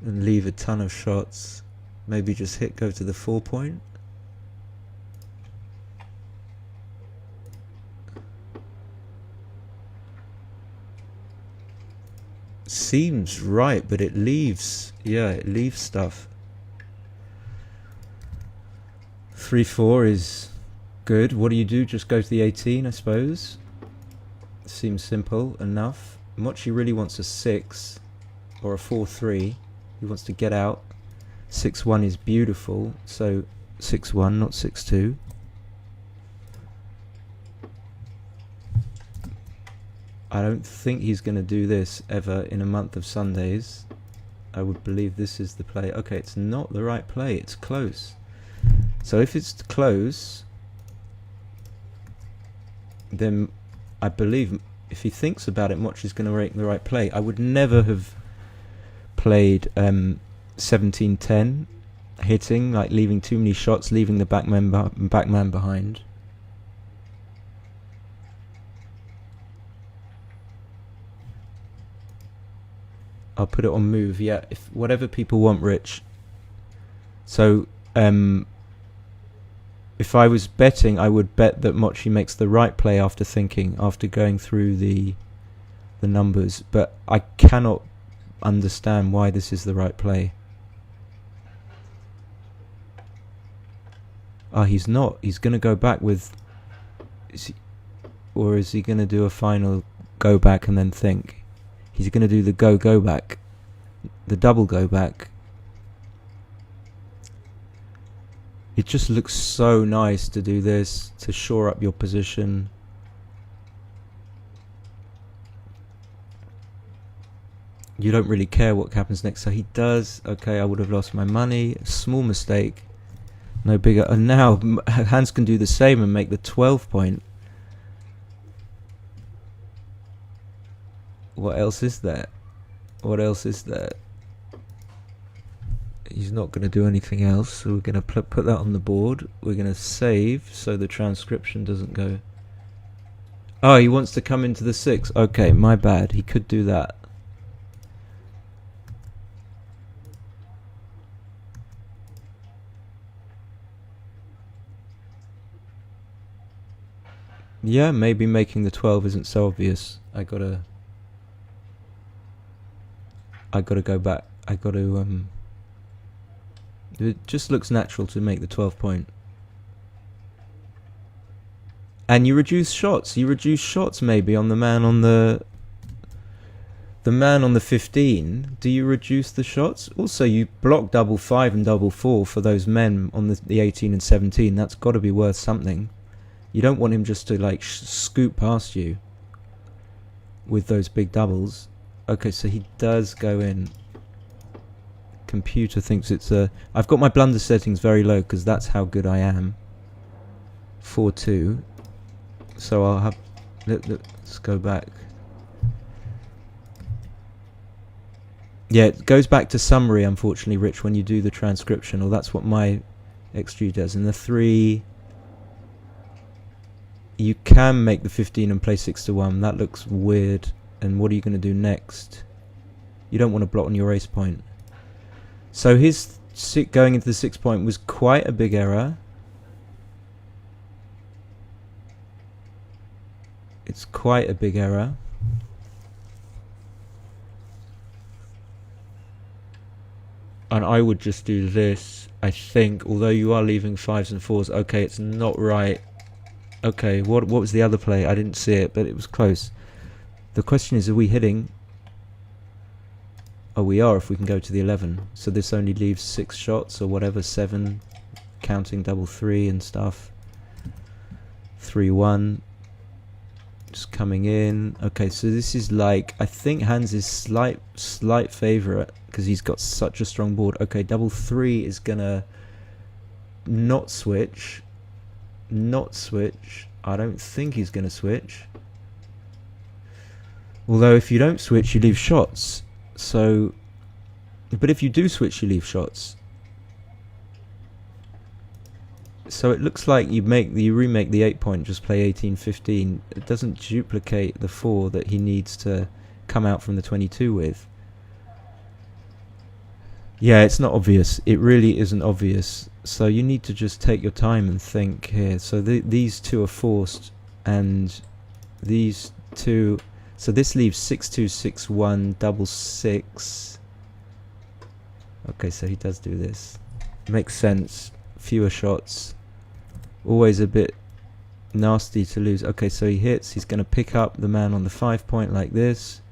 And leave a ton of shots. Maybe just hit, go to the 4 point. Seems right, but it leaves... Yeah, it leaves stuff. 3-4 is... good. What do you do? Just go to the 18, I suppose. Seems simple enough. Mochy really wants a 6 or a 4-3. He wants to get out. 6-1 is beautiful. So 6-1, not 6-2. I don't think he's going to do this ever in a month of Sundays. I would believe this is the play. Okay, it's not the right play. It's close. So if it's close, then I believe if he thinks about it, Mochy's going to make the right play. I would never have played 17-10 hitting, like leaving too many shots, leaving the back man behind. I'll put it on move. Yeah, if whatever people want, Rich. So if I was betting, I would bet that Mochy makes the right play after thinking, after going through the numbers. But I cannot understand why this is the right play. Ah, he's not. He's going to go back with... or is he going to do a final go back and then think? He's going to do the go back. The double go back. It just looks so nice to do this, to shore up your position. You don't really care what happens next. So he does. Okay, I would have lost my money. Small mistake. No bigger. And now Hans can do the same and make the 12 point. What else is there? What else is there? He's not going to do anything else, so we're going to put that on the board. We're going to save so the transcription doesn't go. Oh, he wants to come into the 6. Okay, my bad. He could do that. Yeah, maybe making the 12 isn't so obvious. I gotta go back. It just looks natural to make the 12 point. And you reduce shots. You reduce shots maybe on the man on the man on the 15. Do you reduce the shots? Also, you block double 5 and double 4 for those men on the 18 and 17. That's got to be worth something. You don't want him just to like scoop past you with those big doubles. Okay, so he does go in. Computer thinks it's a... I've got my blunder settings very low because that's how good I am. 4-2. So I'll have... Let's go back. Yeah, it goes back to summary, unfortunately, Rich, when you do the transcription, or that's what my XG does. In the 3... You can make the 15 and play 6-1. That looks weird. And what are you going to do next? You don't want to block on your ace point. So his going into the 6 point was quite a big error. It's quite a big error. And I would just do this, I think, although you are leaving 5s and 4s. Okay, it's not right. Okay, what was the other play? I didn't see it, but it was close. The question is, are we hitting? Oh, we are if we can go to the 11. So this only leaves 6 shots or whatever, 7, counting double 3 and stuff. 3-1. Just coming in. Okay, so this is like, I think Hans is slight favourite because he's got such a strong board. Okay, double 3 is gonna not switch. Not switch. I don't think he's gonna switch. Although if you don't switch, you leave shots. So, but if you do switch, you leave shots. So it looks like you remake the 8 point, just play 18-15. It doesn't duplicate the 4 that he needs to come out from the 22 with. Yeah, it's not obvious. It really isn't obvious. So you need to just take your time and think here. So these two are forced, and these two... So this leaves 6-2, 6-1, double 6. Okay, so he does do this. Makes sense. Fewer shots. Always a bit nasty to lose. Okay, so he hits. He's going to pick up the man on the 5 point like this.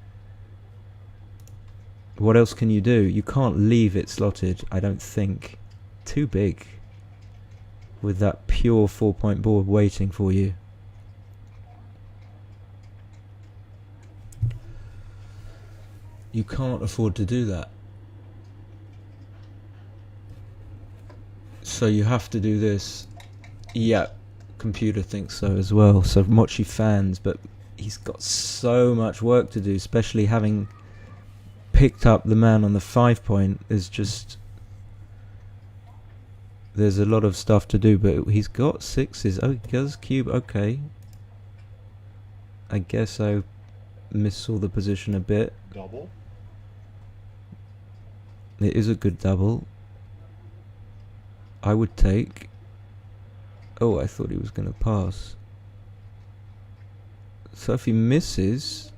What else can you do? You can't leave it slotted, I don't think. Too big. With that pure 4 point board waiting for you. You can't afford to do that. So you have to do this. Yeah, computer thinks so as well. So Mochy fans, but he's got so much work to do, especially having picked up the man on the 5 point. There's a lot of stuff to do, but he's got sixes. Oh, he does cube. Okay. I guess I missaw the position a bit. Double. It is a good double. I would take. Oh, I thought he was going to pass. So if he misses,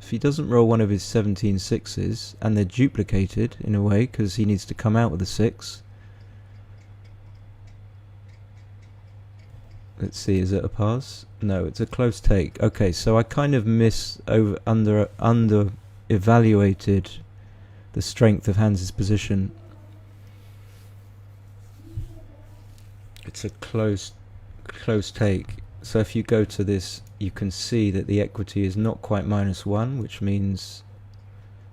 if he doesn't roll one of his 17 sixes, and they're duplicated in a way because he needs to come out with a 6. Let's see, is it a pass? No, it's a close take. Okay, so I kind of under evaluated the strength of Hans's position. It's a close take. So if you go to this, you can see that the equity is not quite -1, which means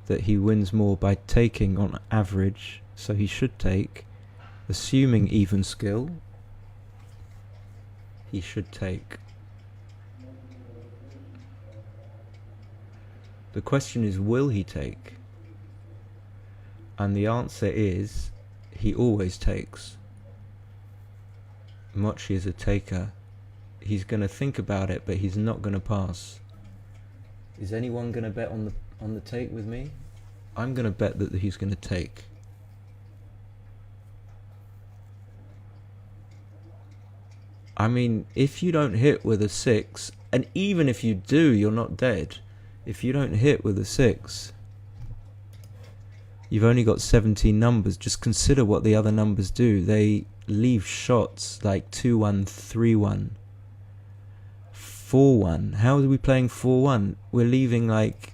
that he wins more by taking on average. So he should take, assuming even skill, he should take. The question is, will he take? And the answer is, he always takes. Mochy is a taker. He's going to think about it, but he's not going to pass. Is anyone going to bet on the take with me? I'm going to bet that he's going to take. I mean, if you don't hit with a 6, and even if you do, you're not dead. If you don't hit with a 6, you've only got 17 numbers. Just consider what the other numbers do. They leave shots like 2-1, 3-1, 4-1. How are we playing 4-1? We're leaving like...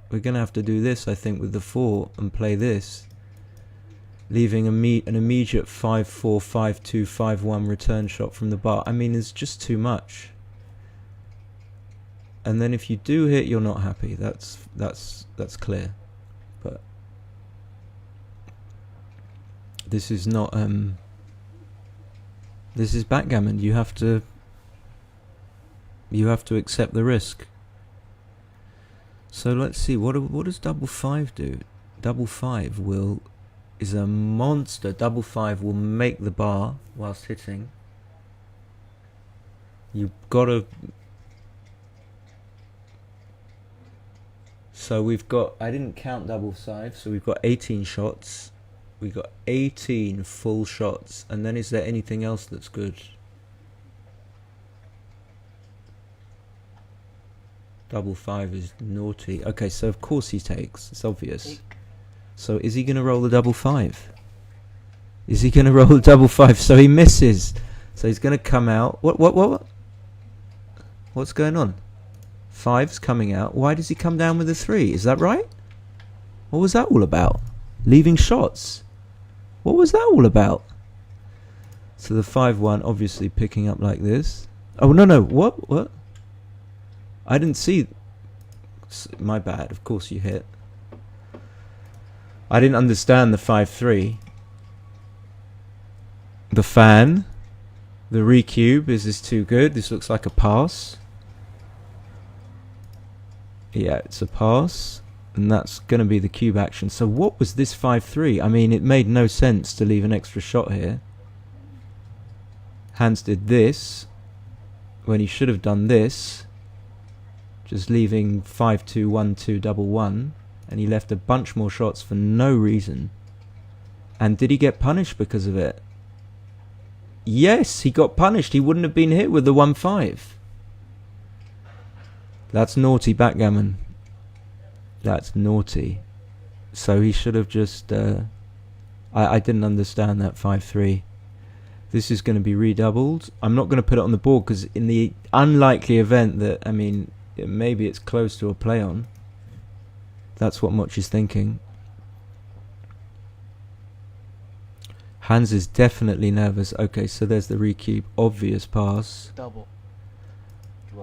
We're going to have to do this, I think, with the 4 and play this. Leaving an immediate 5-4, 5-2, 5-1 return shot from the bar. I mean, it's just too much. And then if you do hit, you're not happy. That's clear. But this is not this is backgammon. You have to accept the risk. So let's see, what does double 5 do? Double 5 is a monster. Double 5 will make the bar whilst hitting. You've got to... So we've got... I didn't count double 5, so we've got 18 shots. We've got 18 full shots. And then is there anything else that's good? Double 5 is naughty. Okay, so of course he takes. It's obvious. So is he going to roll the double 5? Is he going to roll the double 5? So he misses. So he's going to come out. What? What's going on? 5's coming out. Why does he come down with a 3? Is that right? What was that all about? Leaving shots. What was that all about? So the 5-1 obviously picking up like this. Oh, no. What? I didn't see. My bad. Of course you hit. I didn't understand the 5-3. The fan. The recube. Is this too good? This looks like a pass. Yeah, it's a pass. And that's going to be the cube action. So what was this 5-3? I mean, it made no sense to leave an extra shot here. Hans did this when he should have done this. Just leaving 5-2, 1-2, double 1. And he left a bunch more shots for no reason. And did he get punished because of it? Yes, he got punished. He wouldn't have been hit with the 1-5. That's naughty backgammon. That's naughty. So he should have just... I didn't understand that 5-3. This is going to be redoubled. I'm not going to put it on the board because in the unlikely event that, I mean, maybe it's close to a play on. That's what Mochy's thinking. Hans is definitely nervous. Okay, so there's the recube. Obvious pass. Double.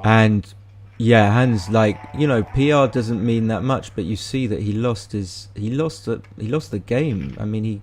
And yeah, Hans, like, you know, PR doesn't mean that much, but you see that he lost the game. I mean,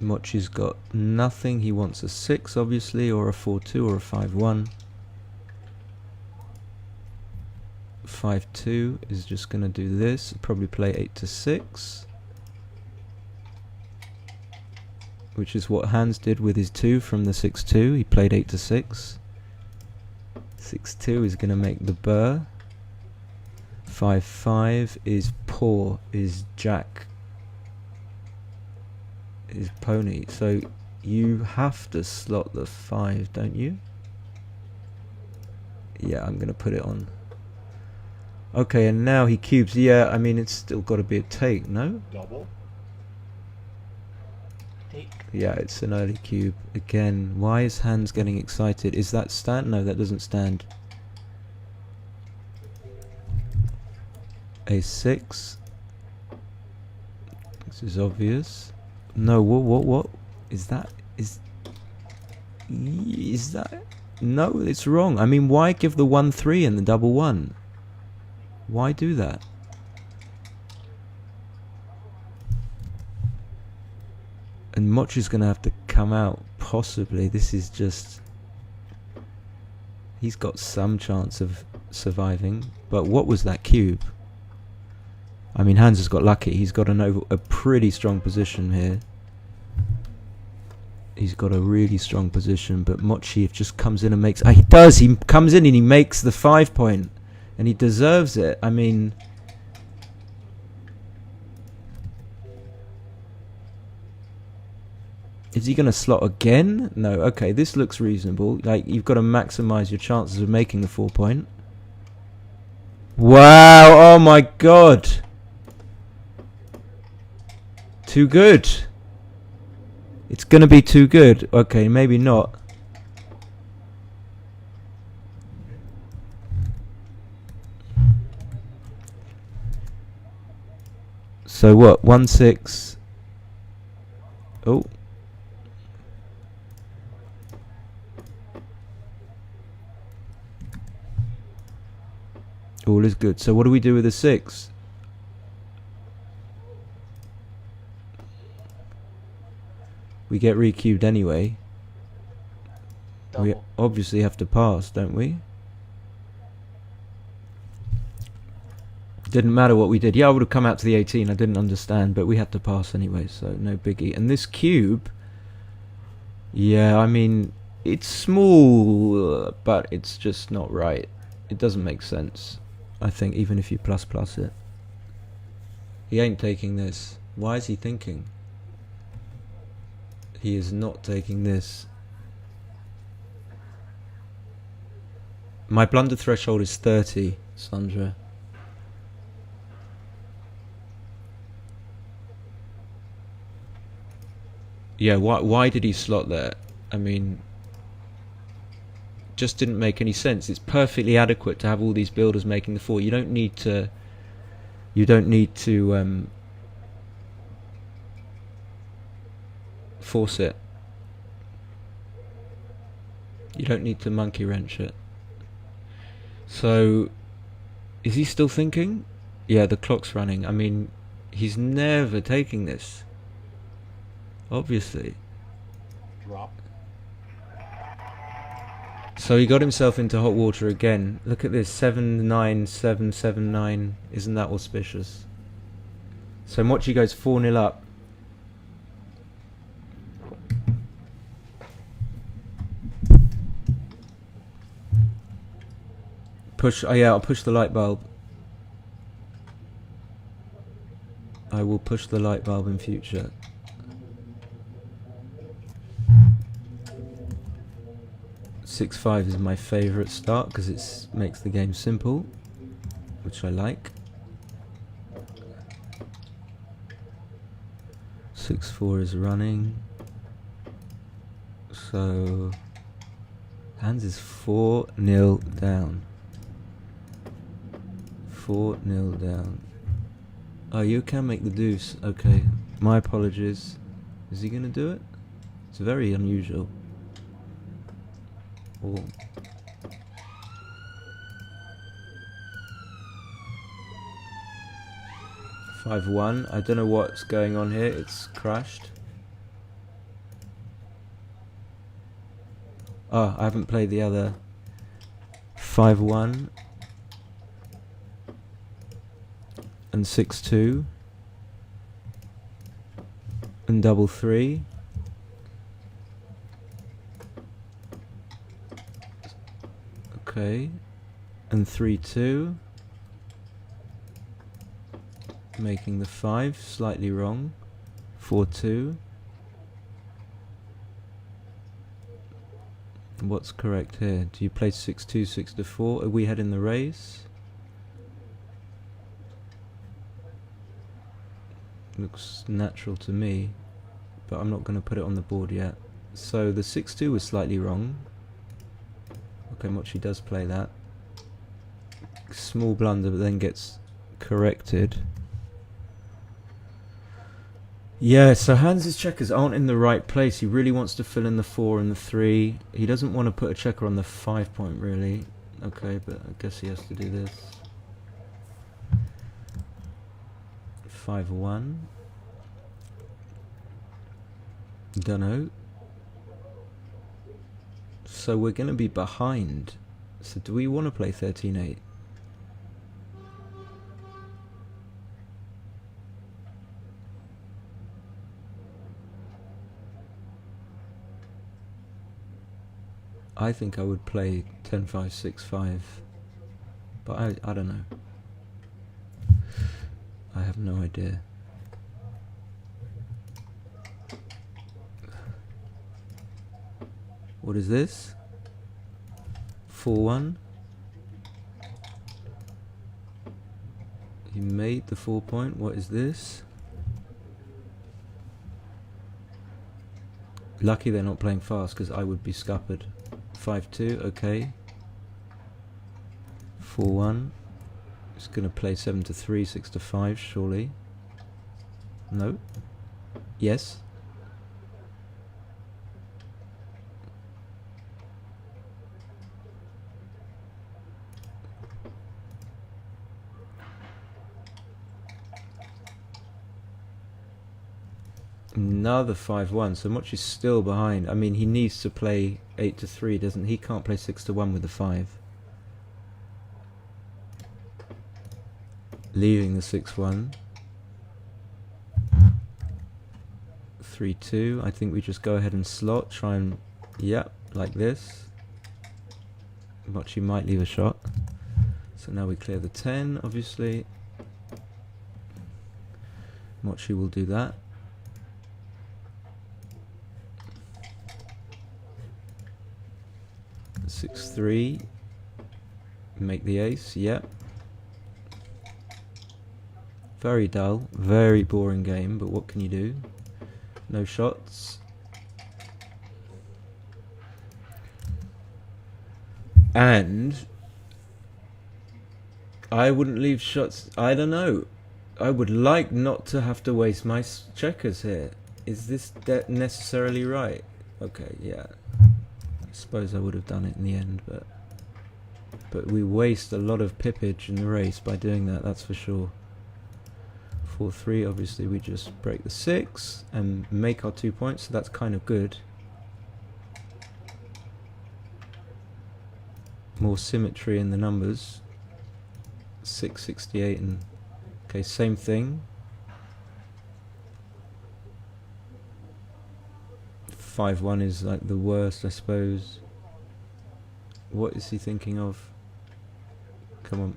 Mochy's got nothing. He wants a 6, obviously, or a 4-2, or a 5-1. 5-2 is just going to do this. Probably play 8-6, which is what Hans did with his 2 from the 6-2. He played 8-6. 6-2 is going to make the burr. 5-5 is poor, is jack, is pony. So you have to slot the 5, don't you? Yeah, I'm going to put it on. Okay, and now he cubes. Yeah, I mean, it's still got to be a take, no? Double. Take. Yeah, it's an early cube. Again, why is Hans getting excited? Is that stand? No, that doesn't stand. A6. This is obvious. No, what? Is that? Is that? No, it's wrong. I mean, why give the 1-3 and the double 1? Why do that? And Mochy's going to have to come out, possibly. This is just... He's got some chance of surviving. But what was that cube? I mean, Hans has got lucky. He's got a pretty strong position here. He's got a really strong position. But Mochy just comes in and makes... he does! He comes in and he makes the 5 point. And he deserves it. I mean... Is he going to slot again? No. Okay, this looks reasonable. Like, you've got to maximize your chances of making the 4 point. Wow! Oh my god! Too good. It's going to be too good. Okay, maybe not. So what? 1-6. Oh. All is good. So what do we do with the 6? We get recubed anyway. Double. We obviously have to pass, don't we? Didn't matter what we did. Yeah, I would have come out to the 18. I didn't understand, but we had to pass anyway, so no biggie. And this cube, yeah, I mean, it's small, but it's just not right. It doesn't make sense, I think, even if you plus it. He ain't taking this. Why is he thinking? He is not taking this. My blunder threshold is 30, Sandra. Yeah, why did he slot there? I mean, just didn't make any sense. It's perfectly adequate to have all these builders making the 4. You don't need to force it. You don't need to monkey wrench it. So, is he still thinking? Yeah, the clock's running. I mean, he's never taking this. Obviously. Drop. So he got himself into hot water again. Look at this, 7-9, 7-7-9. Isn't that auspicious? So Mochy goes 4-0 up. Push. Oh yeah, I'll push the light bulb. I will push the light bulb in future. (6-5) is my favourite start because it makes the game simple, which I like. 6-4 is running. So Hans is 4-0 down. 4-0 down. Oh, you can make the deuce. Okay, my apologies. Is he gonna do it? It's very unusual. Oh. (5-1). I don't know what's going on here. It's crashed. Oh, I haven't played the other 5-1 and 6-2 and double 3. Okay, and 3-2, making the 5 slightly wrong. 4-2. What's correct here? Do you play 6-2, 6-4? Are we head in the race? Looks natural to me, but I'm not going to put it on the board yet. So the 6-2 was slightly wrong. Okay, Mochy does play that. Small blunder, but then gets corrected. Yeah, so Hans's checkers aren't in the right place. He really wants to fill in the 4 and the 3. He doesn't want to put a checker on the 5 point, really. Okay, but I guess he has to do this. 5-1. Dunno. So we're going to be behind. So do we want to play 13-8? I think I would play 10-5, 6-5, but I don't know. I have no idea. What is this? 4-1. He made the 4 point. What is this? Lucky they're not playing fast, because I would be scuppered. 5-2, okay. 4-1. It's gonna play 7-3, 6-5, surely. No. Yes. Another 5-1, so Mochy is still behind. I mean, he needs to play 8-3, doesn't he? Can't play 6-1 with the 5. Leaving the 6-1. 3-2. I think we just go ahead and slot, try and, yep, like this. Mochy might leave a shot. So now we clear the 10, obviously. Mochy will do that. 6-3, make the ace, yep. Very dull, very boring game, but what can you do? No shots. And I wouldn't leave shots, I don't know. I would like not to have to waste my checkers here. Is this necessarily right? Okay, yeah. I suppose I would have done it in the end, but we waste a lot of pippage in the race by doing that, that's for sure. 4-3, obviously we just break the 6 and make our 2 points, so that's kind of good. More symmetry in the numbers. 668 and okay, same thing. 5-1 is like the worst, I suppose. What is he thinking of? Come on.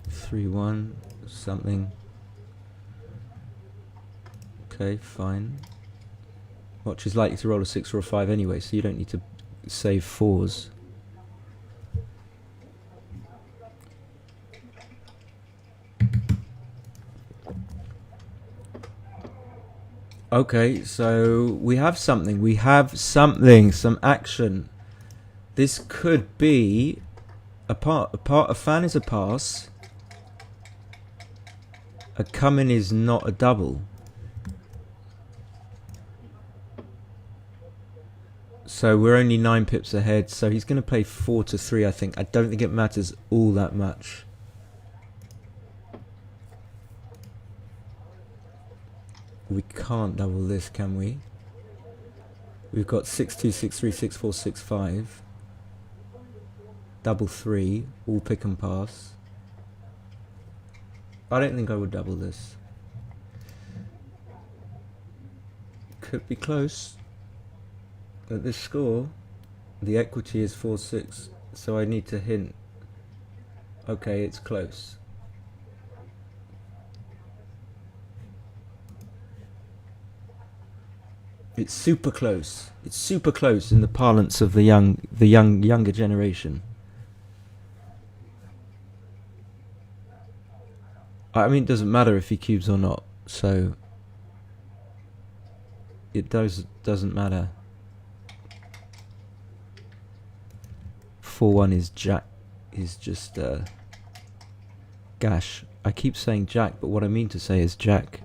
3-1, something. Okay, fine. Watch is likely to roll a 6 or a 5 anyway, so you don't need to save 4s. Okay, so we have something. We have something, some action. This could be a fan is a pass. A come in is not a double. So we're only 9 pips ahead. So he's going to play 4-3, I think. I don't think it matters all that much. We can't double this, can we? We've got 6-2, 6-3, 6-4, 6-5. Double 3, all pick and pass. I don't think I would double this. Could be close. At this score, the equity is 4-6, so I need to hint. Okay, it's close. It's super close. It's super close in the parlance of the younger generation. I mean, it doesn't matter if he cubes or not, so it doesn't matter. 4-1 is jack, is just gash. I keep saying jack, but what I mean to say is jack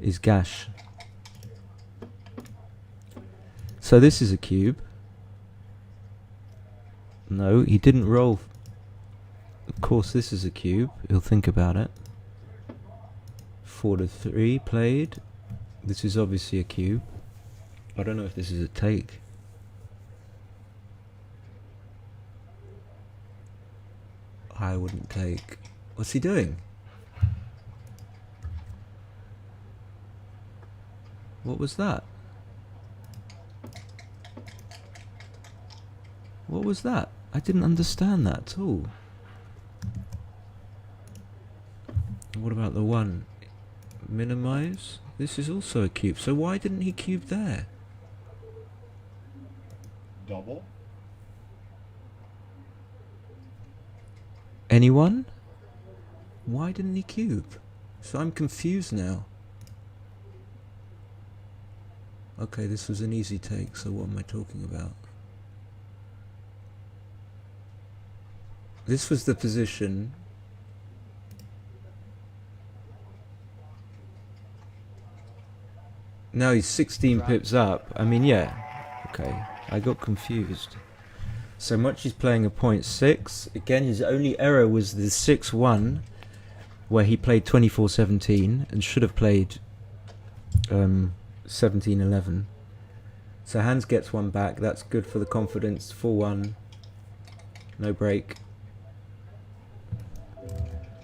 is gash. So this is a cube. No, he didn't roll. Of course this is a cube. He'll think about it. 4-3 played. This is obviously a cube. I don't know if this is a take. I wouldn't take. What's he doing? What was that? What was that? I didn't understand that at all. What about the 1? Minimize? This is also a cube. So why didn't he cube there? Double? Anyone? Why didn't he cube? So I'm confused now. Okay, this was an easy take, so what am I talking about? This was the position. Now he's 16 pips up. I mean, yeah. Okay, I got confused. So Mochy's playing a 0.6. Again, his only error was the 6-1, where he played 24-17 and should have played 17-11. So Hans gets one back. That's good for the confidence. 4-1. No break.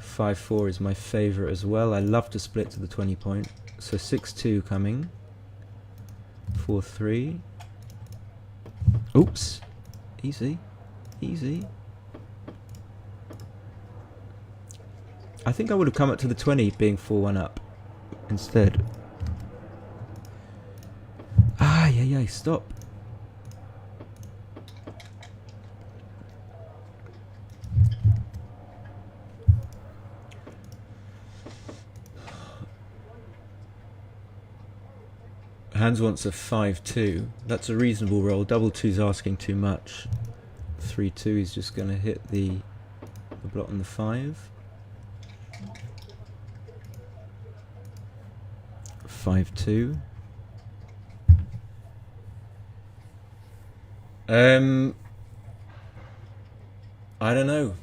5-4 is my favourite as well. I love to split to the 20 point. So 6-2 coming. 4-3. Oops. Easy. Easy. I think I would have come up to the 20 being 4-1 up instead. Ah, yeah, stop. Hans wants a 5-2. That's a reasonable roll. Double 2's asking too much. 3-2 is just going to hit the block on the 5. 5-2. I don't know.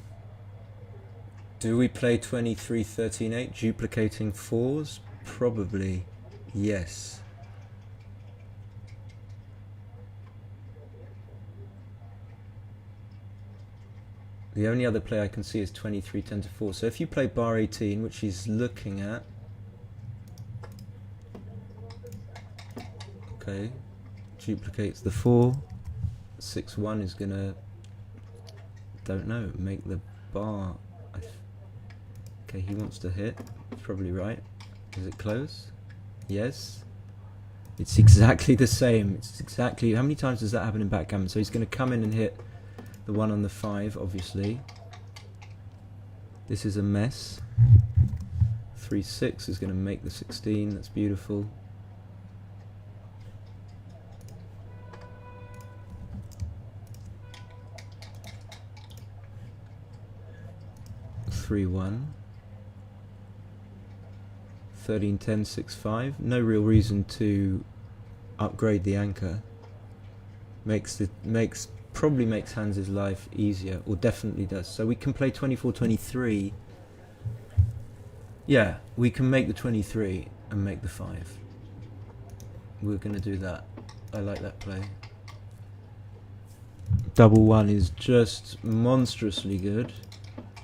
Do we play 23-13-8, duplicating 4s? Probably yes. The only other play I can see is 23-10-4. So if you play bar 18, which he's looking at. Okay. Duplicates the 4. 6-1 is going to, don't know, make the bar. Okay, he wants to hit. Probably right. Is it close? Yes. It's exactly the same. It's exactly, how many times does that happen in backgammon? So he's going to come in and hit the 1 on the 5, obviously. This is a mess. 3-6 is going to make the 16. That's beautiful. (3-1). 13-10, 6-5. No real reason to upgrade the anchor. Probably makes Hans's life easier, or definitely does. So we can play 24-23. Yeah, we can make the 23. and make the 5. We're going to do that. I like that play. Double 1 is just monstrously good.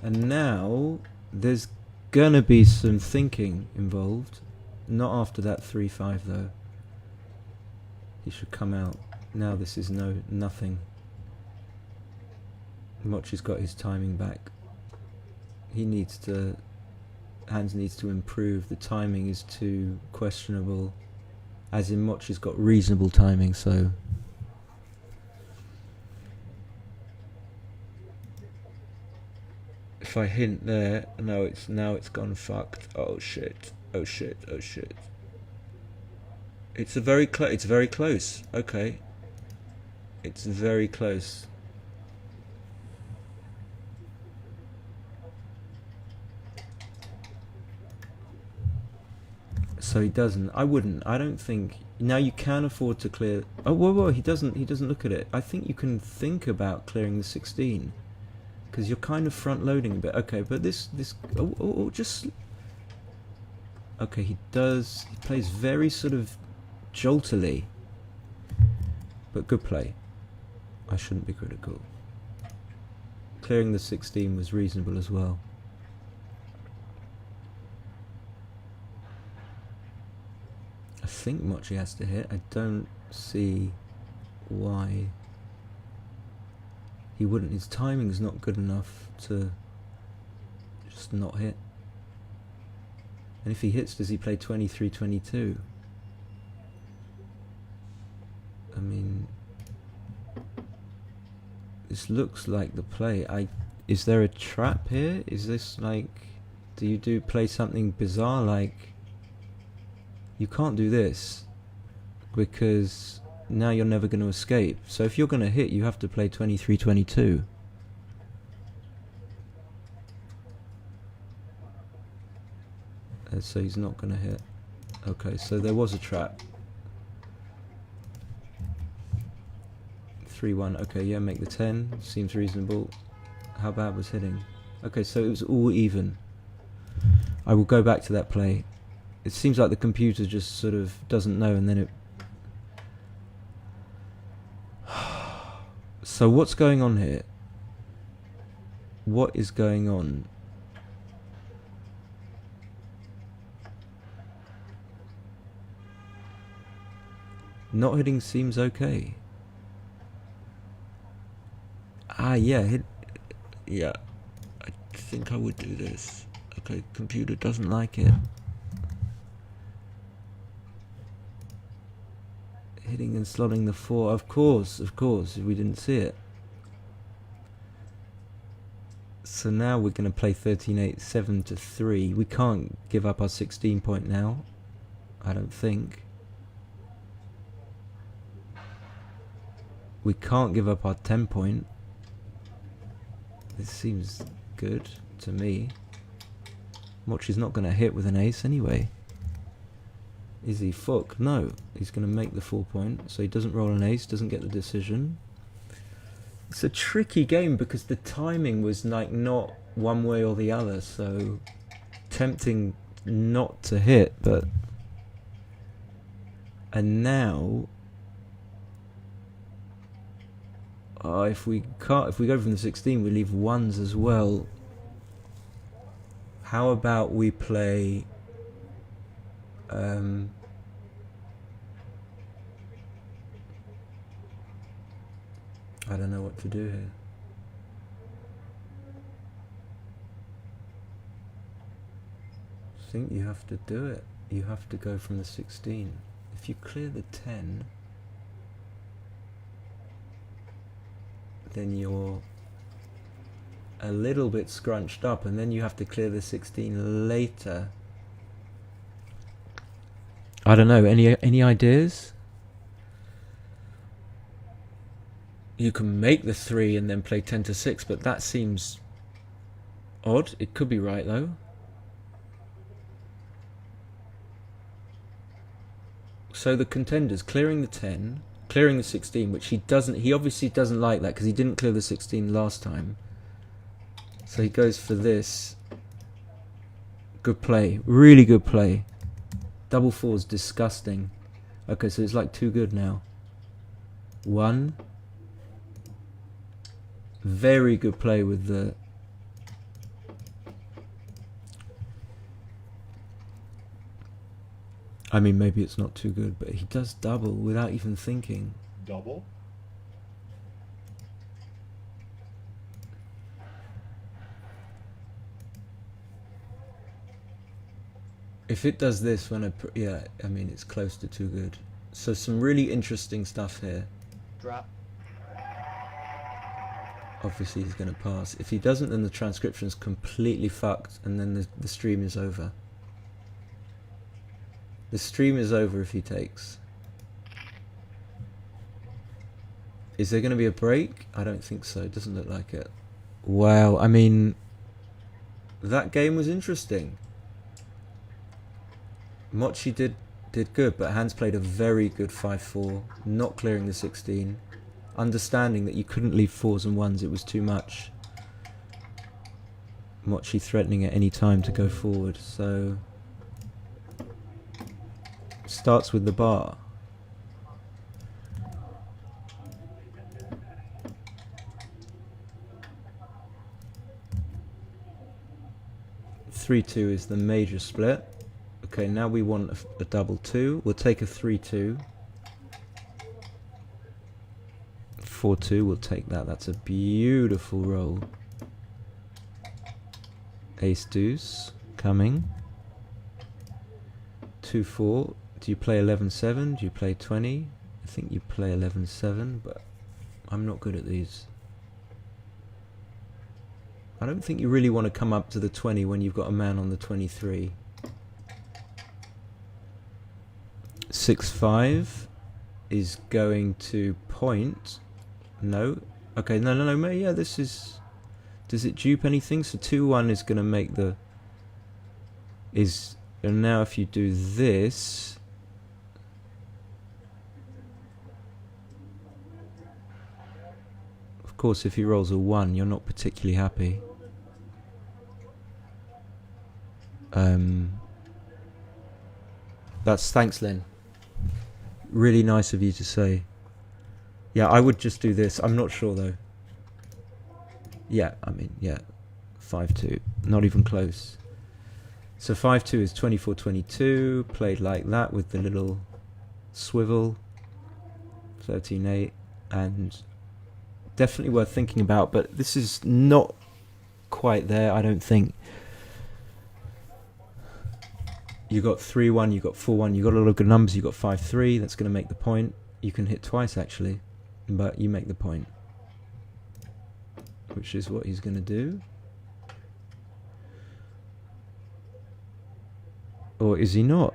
And now there's going to be some thinking involved. Not after that 3-5 though. He should come out. Now this is nothing. Mochy's got his timing back. He needs to... Hans needs to improve. The timing is too questionable. As in Mochy's got reasonable timing, so... If I hint there... No, now it's gone fucked. Oh shit. Oh shit. Oh shit. It's very close. Okay. It's very close. So he doesn't. I wouldn't. I don't think. Now you can afford to clear. Oh, whoa! He doesn't. He doesn't look at it. I think you can think about clearing the 16, because you're kind of front loading a bit. Okay, but this. Just. Okay, he does. He plays very sort of joltily, but good play. I shouldn't be critical. Clearing the 16 was reasonable as well. I think Mochy has to hit. I don't see why he wouldn't. His timing's not good enough to just not hit. And if he hits, does he play 23-22? I mean, this looks like the play. Is there a trap here? Is this like, do you play something bizarre like? You can't do this because now you're never going to escape. So if you're going to hit, you have to play 23-22. So he's not going to hit. Okay, so there was a trap. 3-1. Okay, yeah, make the 10. Seems reasonable. How bad was hitting? Okay, so it was all even. I will go back to that play. It seems like the computer just sort of doesn't know, and then it... So what's going on here? What is going on? Not hitting seems okay. Ah, yeah, yeah. I think I would do this. Okay, computer doesn't like it. Hitting and slotting the 4, of course, we didn't see it. So now we're going to play 13-8, 7-3. We can't give up our 16 point now, I don't think. We can't give up our 10 point. This seems good to me. Mochy's not going to hit with an ace anyway. Is he? Fuck. No. He's going to make the 4 point. So he doesn't roll an ace, doesn't get the decision. It's a tricky game because the timing was like not one way or the other. So tempting not to hit, but... And now... if we go from the 16, we leave 1s as well. How about we play... I don't know what to do here. I think you have to do it. You have to go from the 16. If you clear the 10, then you're a little bit scrunched up, and then you have to clear the 16 later. I don't know, any ideas? You can make the 3 and then play 10-6, but that seems odd. It could be right though. So the contenders clearing the 10, clearing the 16, which he obviously doesn't like that because he didn't clear the 16 last time. So he goes for this. Good play, really good play. Double four is disgusting. Okay, so it's like too good now. 1. Very good play with the... I mean, maybe it's not too good, but he does double without even thinking. Double. If it does this when yeah, I mean, it's close to too good. So some really interesting stuff here. Drop. Obviously he's going to pass. If he doesn't, then the transcription's completely fucked, and then the stream is over. The stream is over if he takes. Is there going to be a break? I don't think so. It doesn't look like it. Wow, I mean, that game was interesting. Mochy did good, but Hans played a very good 5-4, not clearing the 16, understanding that you couldn't leave 4s and 1s, it was too much. Mochy threatening at any time to go forward, so... Starts with the bar. (3-2) is the major split. Okay, now we want a double 2. We'll take a 3-2. 4-2, we'll take that. That's a beautiful roll. Ace deuce coming. 2-4. Do you play 11-7? Do you play 20? I think you play 11-7, but I'm not good at these. I don't think you really want to come up to the 20 when you've got a man on the 23. 6-5 is going to point. No. Okay, no. Yeah, this is... Does it dupe anything? So 2-1 is going to make the... And now if you do this... Of course, if he rolls a 1, you're not particularly happy. That's... Thanks, Len. Really nice of you to say. Yeah, I would just do this. I'm not sure, though. Yeah, I mean, yeah. 5-2. Not even close. So 5-2 is 24-22. Played like that with the little swivel. 13-8. And definitely worth thinking about. But this is not quite there, I don't think. You got 3-1, you got 4-1, you got a lot of good numbers, you got 5-3, that's going to make the point. You can hit twice actually, but you make the point. Which is what he's going to do. Or is he not?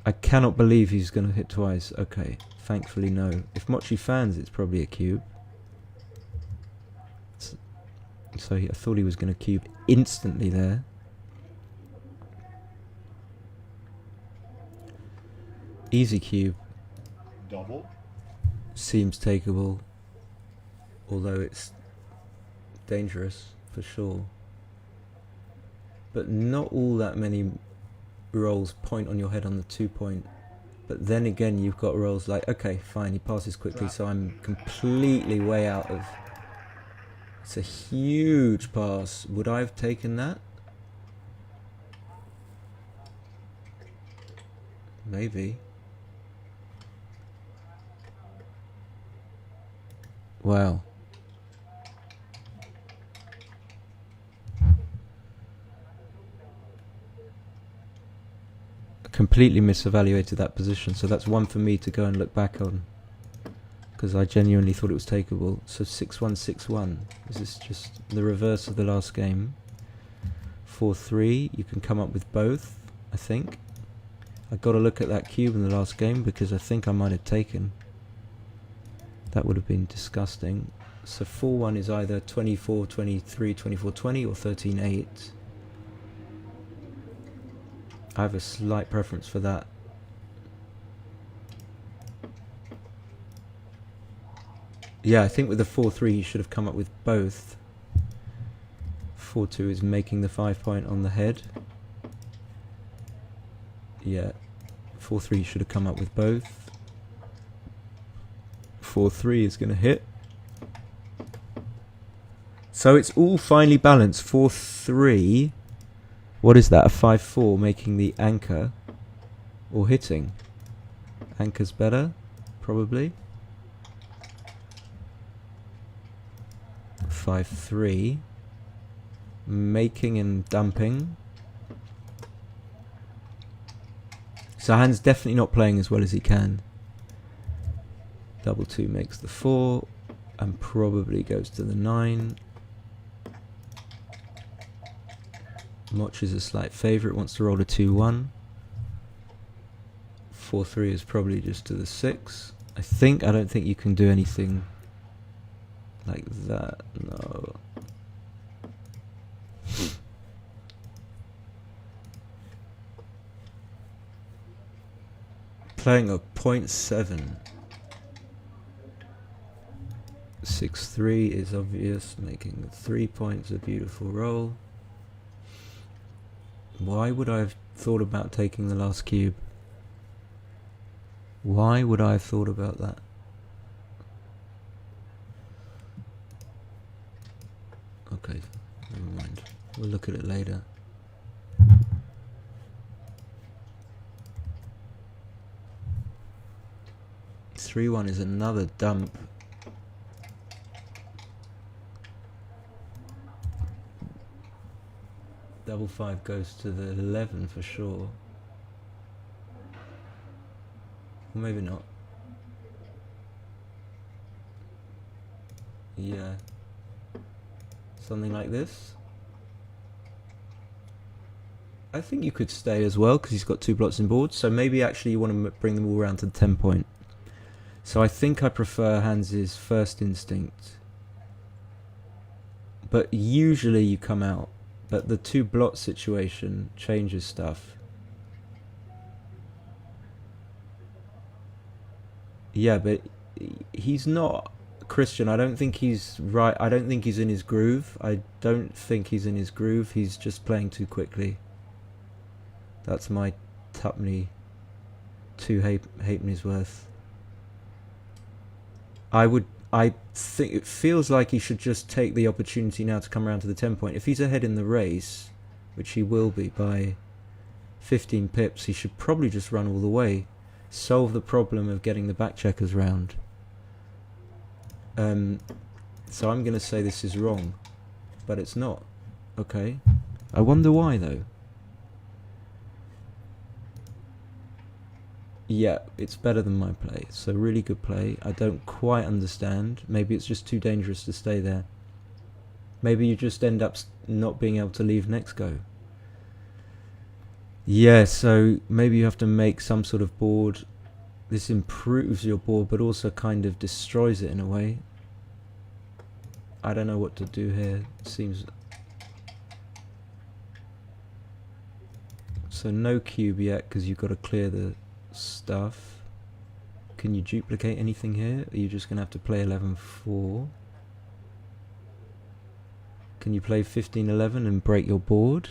I cannot believe he's going to hit twice. Okay, thankfully no. If Mochy fans, it's probably a cube. So I thought he was going to cube instantly there. Easy cube. Double. Seems takeable, although it's dangerous for sure. But not all that many rolls point on your head on the 2 point. But then again, you've got rolls like, okay, fine, he passes quickly, Drop. so I'm completely way out of... It's a huge pass. Would I have taken that? Maybe. Wow. Completely misevaluated that position, so that's one for me to go and look back on, because I genuinely thought it was takeable. So 6-1, 6-1. Is this just the reverse of the last game? 4-3. You can come up with both, I think. I got to look at that cube in the last game because I think I might have taken. That would have been disgusting. So 4-1 is either 24-23, 24-20 or 13-8. I have a slight preference for that. Yeah, I think with the 4-3 you should have come up with both. 4-2 is making the 5 point on the head. Yeah. 4-3 should have come up with both. 4-3 is going to hit. So it's all finely balanced. 4-3. What is that? A 5-4 making the anchor. Or hitting. Anchor's better. Probably. 5-3. Making and dumping. So Han's definitely not playing as well as he can. 2-2 makes the 4. And probably goes to the 9. Mochy is a slight favourite, wants to roll a 2-1. 4-3 is probably just to the 6. I don't think you can do anything like that. No. Playing a 0.7. 6-3 is obvious, making 3 points a beautiful roll. Why would I have thought about taking the last cube? Why would I have thought about that? Okay, never mind. We'll look at it later. Three 3-1 is another dump. Double 5 goes to the 11 for sure. Or maybe not. Yeah. Something like this. I think you could stay as well because he's got 2 blots in board. So maybe actually you want to bring them all around to the 10 point. So I think I prefer Hans's first instinct. But usually you come out. But the 2 blot situation changes stuff. Yeah, but he's not Christian. I don't think he's right. I don't think he's in his groove. He's just playing too quickly. That's my Tupney 2 halfpennies worth. I think it feels like he should just take the opportunity now to come around to the 10 point. If he's ahead in the race, which he will be by 15 pips, he should probably just run all the way. Solve the problem of getting the back checkers round. So I'm going to say this is wrong, but it's not. Okay. I wonder why though. Yeah, it's better than my play. So really good play. I don't quite understand. Maybe it's just too dangerous to stay there. Maybe you just end up not being able to leave next go. Yeah, so maybe you have to make some sort of board. This improves your board, but also kind of destroys it in a way. I don't know what to do here. It seems... So no cube yet, because you've got to clear the stuff. Can you duplicate anything here? Are you just going to have to play 11-4? Can you play 15-11 and break your board?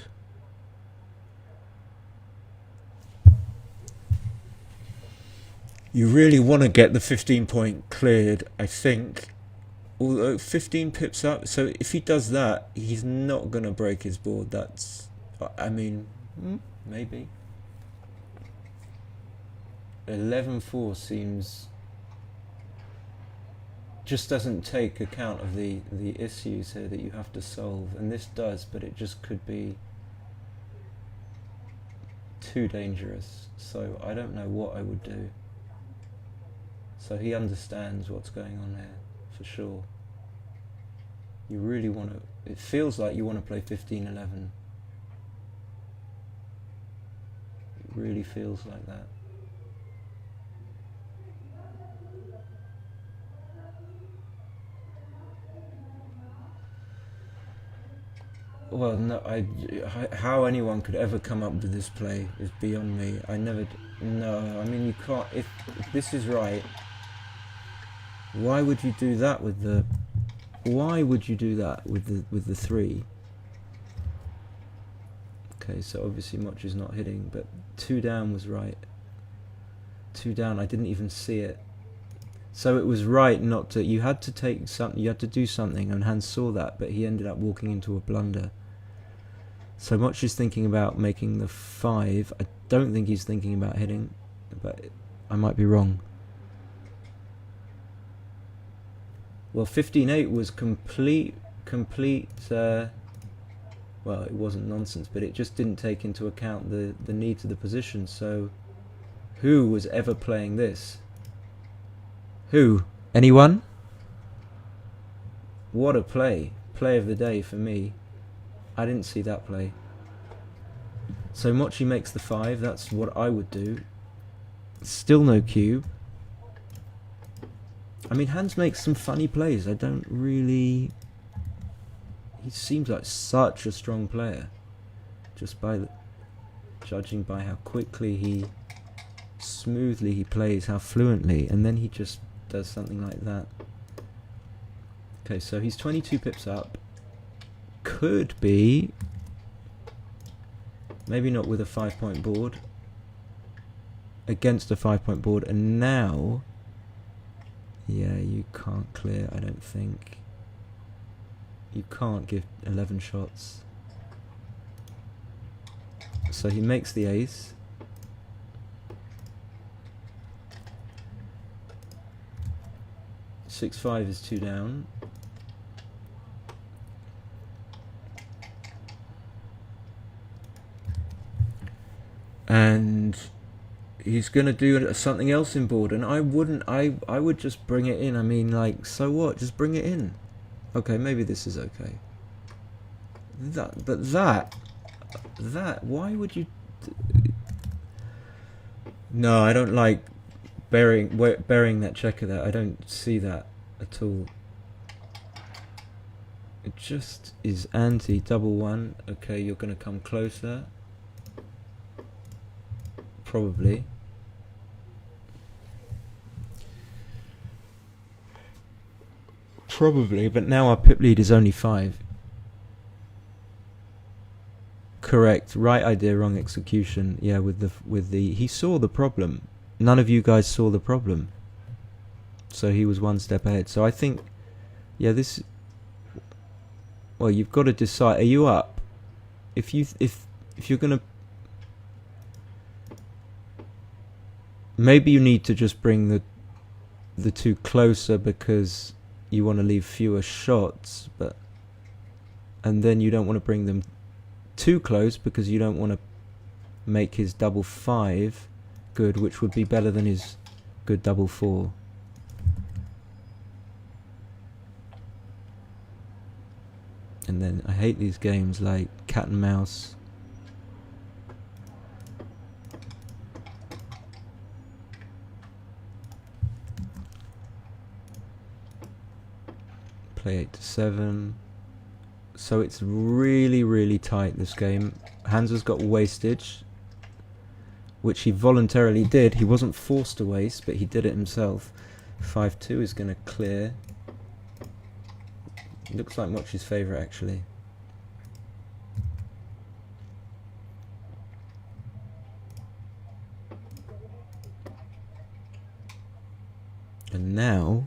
You really want to get the 15 point cleared, I think. Although 15 pips up, so if he does that, he's not going to break his board. That's, I mean, maybe. 11-4 seems... just doesn't take account of the issues here that you have to solve. And this does, but it just could be too dangerous. So I don't know what I would do. So he understands what's going on here, for sure. You really want to... it feels like you want to play 15-11. It really feels like that. Well, no, how anyone could ever come up with this play is beyond me. No, I mean, you can't, if this is right, why would you do that with the, Okay, so obviously Mochy's not hitting, but 2 down was right. 2 down, I didn't even see it. So it was right not to, you had to take something, you had to do something, and Hans saw that, but he ended up walking into a blunder. So Mochy's thinking about making the 5. I don't think he's thinking about hitting, but I might be wrong. Well, 15-8 was complete, well, it wasn't nonsense, but it just didn't take into account the needs of the position. So who was ever playing this? Who? Anyone? What a play. Play of the day for me. I didn't see that play. So Mochy makes the 5. That's what I would do. Still no cube. I mean, Hans makes some funny plays. I don't really... He seems like such a strong player. Just by judging by how quickly smoothly he plays, how fluently, and then he just does something like that. Okay, so he's 22 pips up. Could be, maybe not with a 5-point board, against a 5-point board, and now, yeah, you can't clear, I don't think. You can't give 11 shots. So he makes the ace. Six-5 is 2 down. And he's gonna do something else in board, and I wouldn't. I would just bring it in. I mean, like, so what? Just bring it in. Okay, maybe this is okay. That. Why would you? No, I don't like burying that checker there. I don't see that at all. It just is anti double 1. Okay, you're gonna come closer. Probably. Probably, but now our pip lead is only 5. Correct. Right idea, wrong execution. Yeah, with the he saw the problem. None of you guys saw the problem. So he was 1 step ahead. So I think, yeah, this. Well, you've got to decide. Are you up? If you're gonna. Maybe you need to just bring the 2 closer because you want to leave fewer shots, and then you don't want to bring them too close because you don't want to make his double 5 good, which would be better than his good double 4. And then I hate these games like cat and mouse. Play 8-7. So it's really, really tight, this game. Hans has got wastage, which he voluntarily did. He wasn't forced to waste, but he did it himself. 5-2 is going to clear. Looks like Mochy's favourite, actually. And now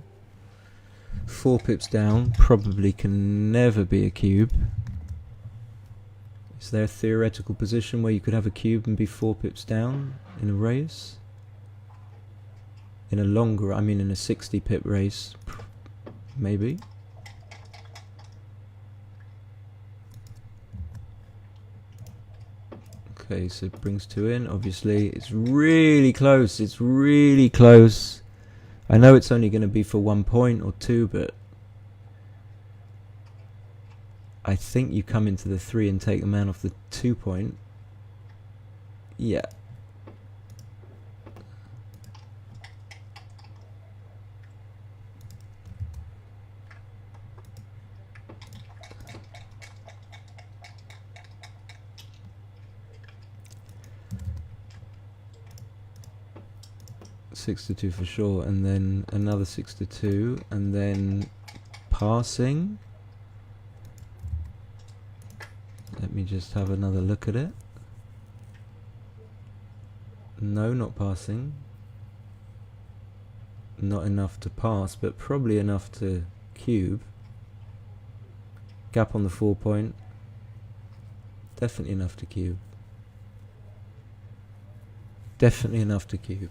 4 pips down, probably can never be a cube. Is there a theoretical position where you could have a cube and be 4 pips down in a race? In a longer, I mean in a 60 pip race, maybe. Okay, so it brings 2 in, obviously. It's really close, it's really close. I know it's only going to be for 1 point or 2, but I think you come into the 3 and take the man off the 2 point. Yeah. Six to 2 for sure, and then another 6-2, and then passing. Let me just have another look at it. No, not passing. Not enough to pass, but probably enough to cube. Gap on the 4 point. Definitely enough to cube. Definitely enough to cube.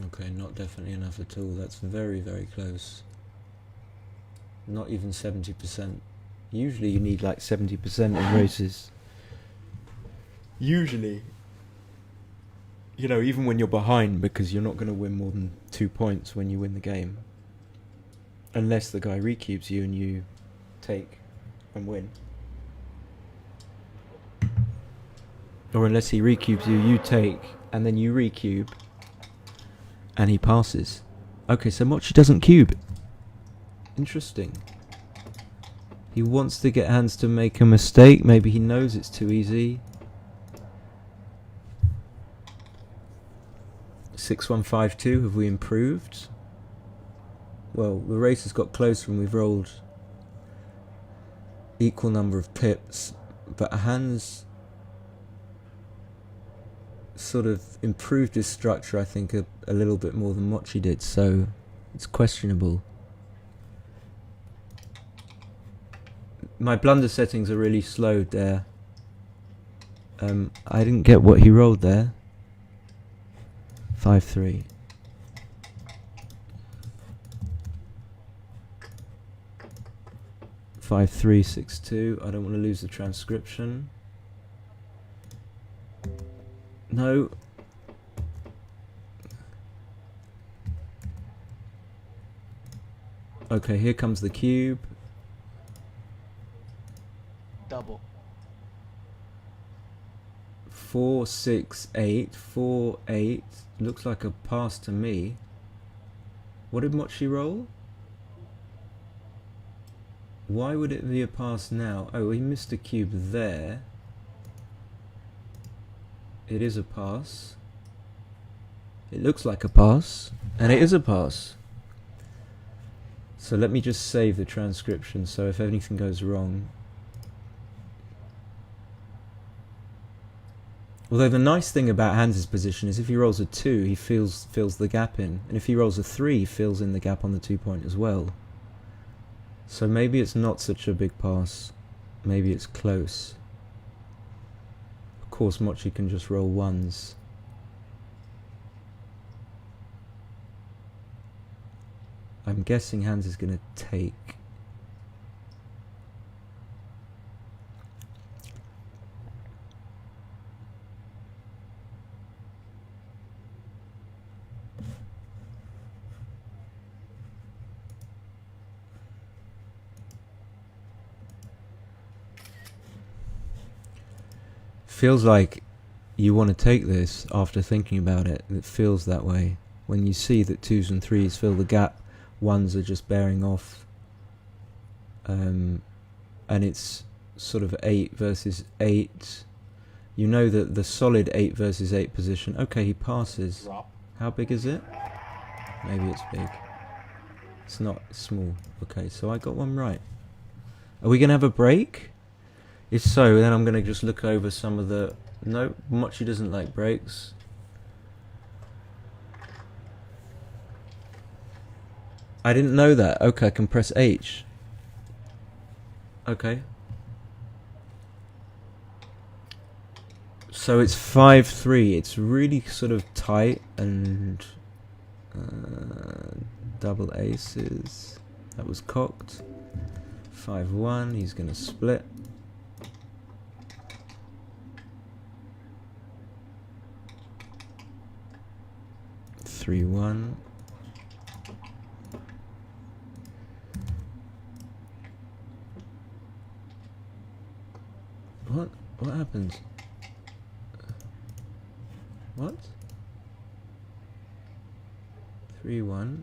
Okay, not definitely enough at all. That's very, very close. Not even 70%. Usually you need like 70% in races. Usually. You know, even when you're behind, because you're not going to win more than 2 points when you win the game. Unless the guy recubes you and you take and win. Or unless he recubes you, you take, and then you recube, and he passes. Okay, so Mochy doesn't cube. Interesting. He wants to get Hans to make a mistake. Maybe he knows it's too easy. 6152, have we improved? Well, the race has got closer and we've rolled equal number of pips, but Hans sort of improved his structure, I think, a little bit more than Mochy did, so it's questionable. My blunder settings are really slowed there. I didn't get what he rolled there. 5-3. Five, 3, 6, 2. I don't want to lose the transcription. No. Okay, here comes the cube. Double. 4, 6, 8. 4, 8. Looks like a pass to me. What did Mochy roll? Why would it be a pass now? Oh, he missed a cube there. It is a pass. It looks like a pass. And it is a pass. So let me just save the transcription, so if anything goes wrong. Although the nice thing about Hans's position is if he rolls a 2, he fills the gap in. And if he rolls a 3, he fills in the gap on the 2 point as well. So maybe it's not such a big pass. Maybe it's close. Of course, Mochy can just roll 1s. I'm guessing Hans is going to take. Feels like you want to take this after thinking about it. It feels that way. When you see that 2s and 3s fill the gap, 1s are just bearing off. And it's sort of 8 versus 8. You know that the solid 8 versus 8 position. Okay, he passes. Drop. How big is it? Maybe it's big. It's not small. Okay, so I got one right. Are we going to have a break? If so, then I'm going to just look over some of the... No, Mochy doesn't like breaks. I didn't know that. Okay, I can press H. Okay. So it's 5-3. It's really sort of tight and... double aces. That was cocked. 5-1. He's going to split. 3-1. What happened? What? 3-1.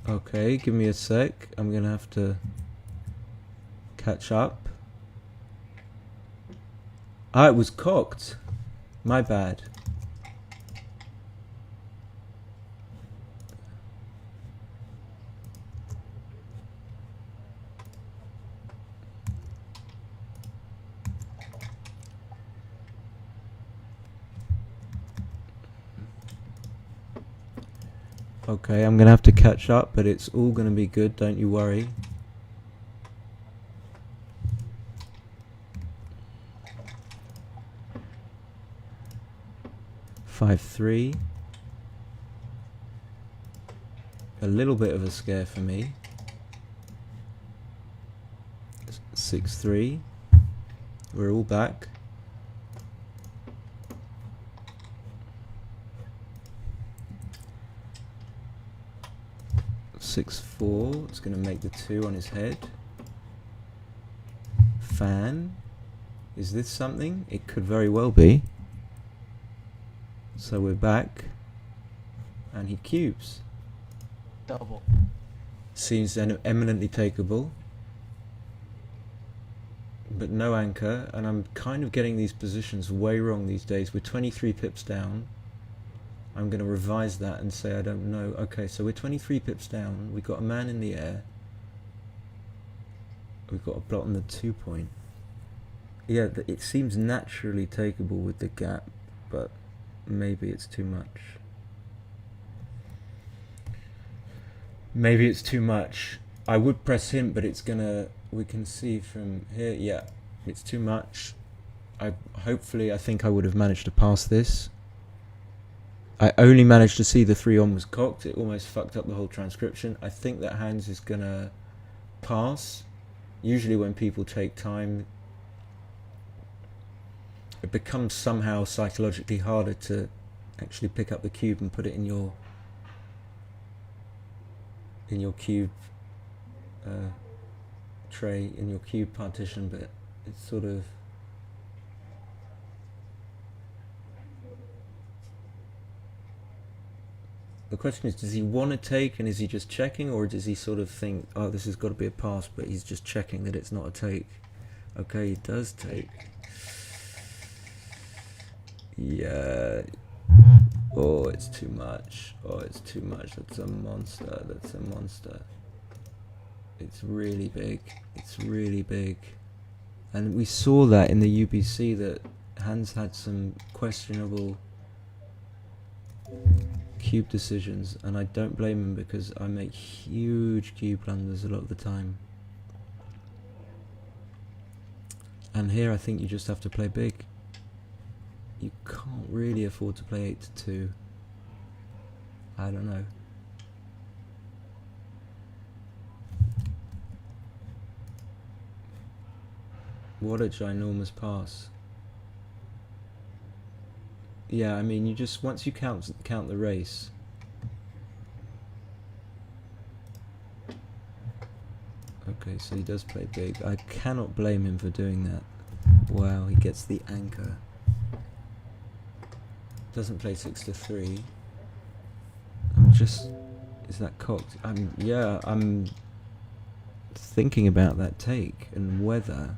Okay, give me a sec. I'm gonna have to catch up. Ah, it was cocked. My bad. Okay, I'm gonna have to catch up, but it's all gonna be good, don't you worry. Five, 3. A little bit of a scare for me. 6, 3. We're all back. Six, 4. It's going to make the 2 on his head. Fan. Is this something? It could very well be. So we're back. And he cubes. Double. Seems eminently takeable. But no anchor. And I'm kind of getting these positions way wrong these days. We're 23 pips down. I'm going to revise that and say I don't know. Okay, so we're 23 pips down. We've got a man in the air. We've got a blot on the 2 point. Yeah, it seems naturally takeable with the gap, but maybe it's too much. Maybe it's too much. I would press him, but it's gonna... We can see from here. Yeah, it's too much. Hopefully, I think I would have managed to pass this. I only managed to see the 3 on was cocked. It almost fucked up the whole transcription. I think that hands is gonna pass. Usually when people take time, it becomes somehow psychologically harder to actually pick up the cube and put it in your cube tray, in your cube partition, but it's sort of... The question is, does he want to take, and is he just checking, or does he sort of think, oh, this has got to be a pass, but he's just checking that it's not a take? Okay, he does take. Yeah. Oh, it's too much. Oh, it's too much. That's a monster. That's a monster. It's really big. It's really big. And we saw that in the UBC, that Hans had some questionable cube decisions, and I don't blame him because I make huge cube blunders a lot of the time. And here I think you just have to play big. You can't really afford to play 8 to 2. I don't know. What a ginormous pass. Yeah, I mean, you just, once you count the race. Okay, so he does play big. I cannot blame him for doing that. Wow, he gets the anchor. Doesn't play 6 to 3. I'm just... Is that cocked? Yeah, I'm thinking about that take and whether...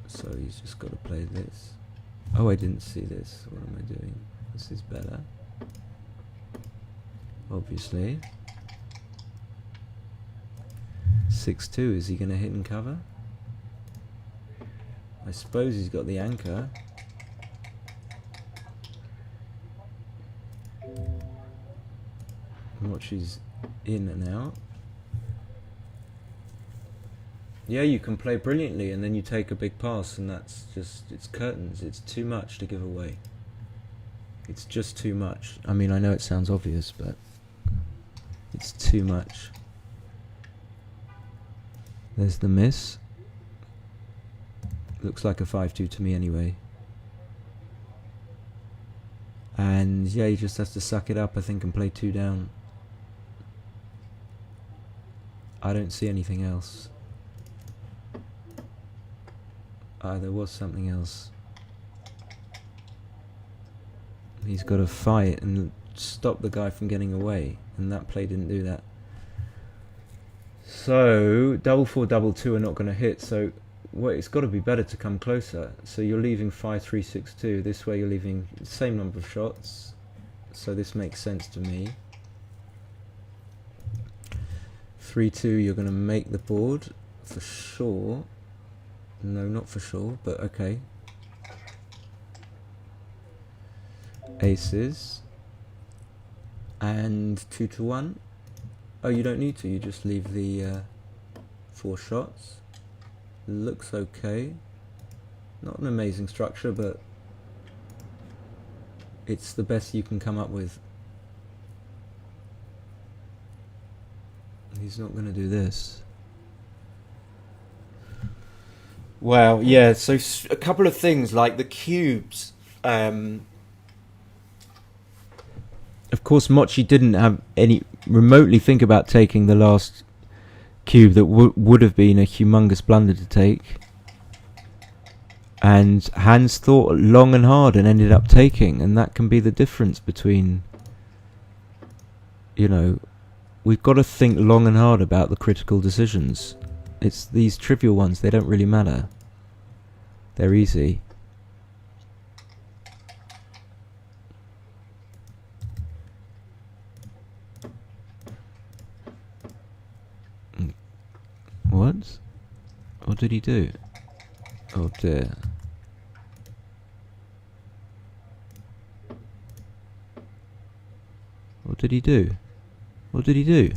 So he's just got to play this. Oh, I didn't see this. What am I doing? This is better. Obviously. 6-2. Is he going to hit and cover? I suppose he's got the anchor. Mochy's in and out. Yeah, you can play brilliantly and then you take a big pass and that's just, it's curtains. It's too much to give away. It's just too much. I mean, I know it sounds obvious, but it's too much. There's the miss. Looks like a 5-2 to me anyway. And yeah, he just has to suck it up, I think, and play 2 down. I don't see anything else. There was something else. He's got to fight and stop the guy from getting away, and that play didn't do that. So double 4, double 2 are not going to hit. So well, it's got to be better to come closer. So you're leaving 5-3-6-2. This way you're leaving the same number of shots. So this makes sense to me. 3-2, you're going to make the board for sure. No, not for sure, but okay. Aces. And 2-1. Oh, you don't need to. You just leave the 4 shots. Looks okay. Not an amazing structure, but it's the best you can come up with. He's not going to do this. Wow, yeah, so a couple of things, like the cubes. Of course, Mochy didn't have any remotely think about taking the last cube that would have been a humongous blunder to take. And Hans thought long and hard and ended up taking, and that can be the difference between, you know, we've got to think long and hard about the critical decisions. It's these trivial ones, they don't really matter. They're easy. What? What did he do? Oh dear. What did he do? What did he do?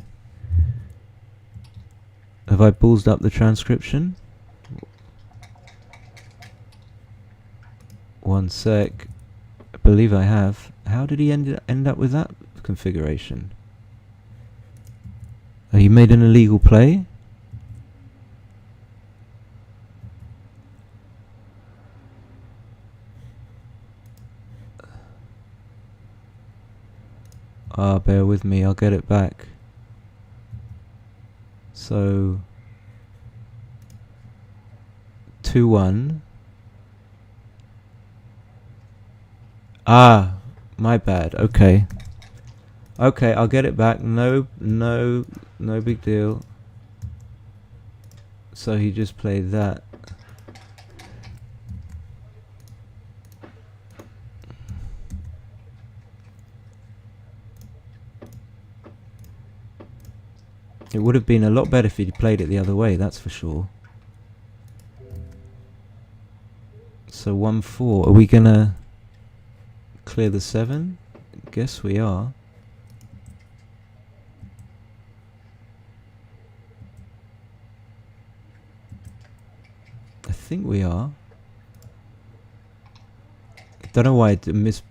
Have I ballsed up the transcription? One sec. I believe I have. How did he end up with that configuration? Oh, he made an illegal play? Ah, bear with me, I'll get it back. So 2-1. Ah, my bad. Okay. Okay, I'll get it back. No big deal. So he just played that. It would have been a lot better if he'd played it the other way, that's for sure. So 1-4. Are we gonna clear the 7? Guess we are. I think we are. Don't know why I missed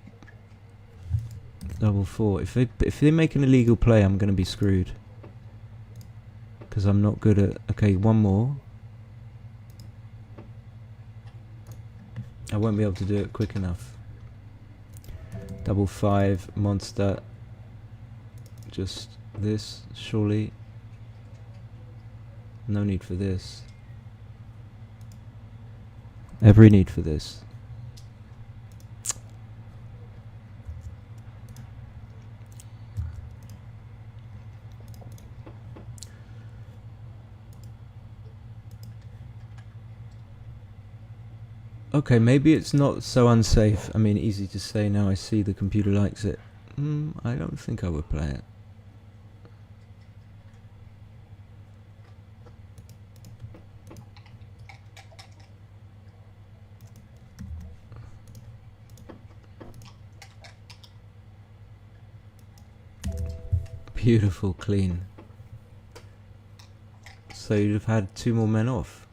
double 4. If they make an illegal play, I'm gonna be screwed. Because I'm not good at... Okay, one more. I won't be able to do it quick enough. Double 5, monster. Just this, surely. No need for this. Every need for this. Okay, maybe it's not so unsafe. I mean, easy to say now I see the computer likes it. I don't think I would play it. Beautiful, clean. So you'd have had 2 more men off.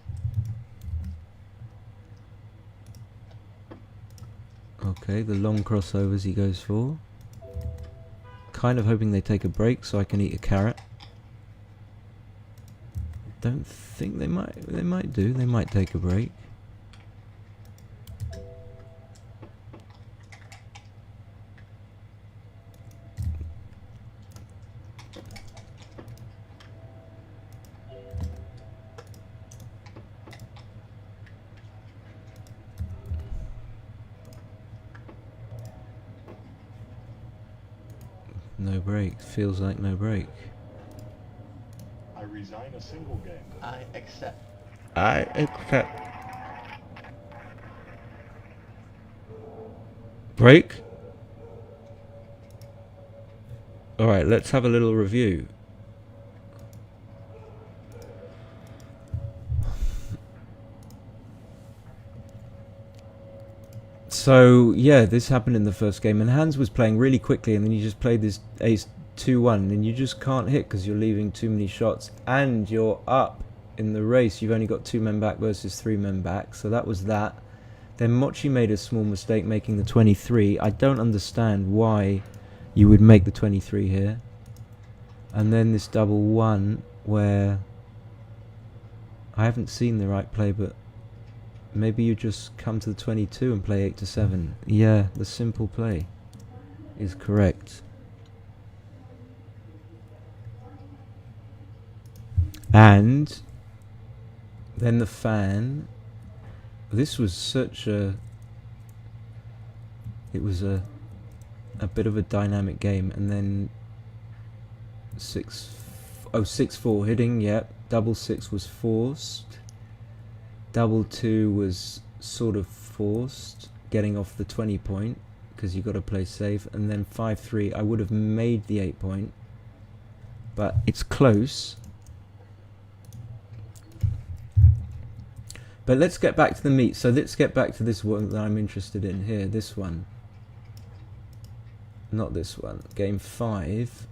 Okay, the long crossovers he goes for. Kind of hoping they take a break so I can eat a carrot. Don't think they might. They might do. They might take a break. No break. Feels like no break. I resign a single game. I accept. I accept. Break. Alright, let's have a little review. So, yeah, this happened in the first game, and Hans was playing really quickly, and then you just played this ace 2-1, and you just can't hit because you're leaving too many shots, and you're up in the race. You've only got 2 men back versus 3 men back, so that was that. Then Mochy made a small mistake making the 23. I don't understand why you would make the 23 here. And then this double 1 where I haven't seen the right play, but maybe you just come to the 22 and play 8 to 7. Yeah, the simple play is correct. And then the fan. This was such a... It was a bit of a dynamic game. And then 6-4 hitting, yep. Double 6 was forced. Double 2 was sort of forced, getting off the 20 point because you got to play safe. And then 5-3, I would have made the 8 point, but it's close. But let's get back to the meat. So let's get back to this one that I'm interested in here. This one, not this one. Game 5.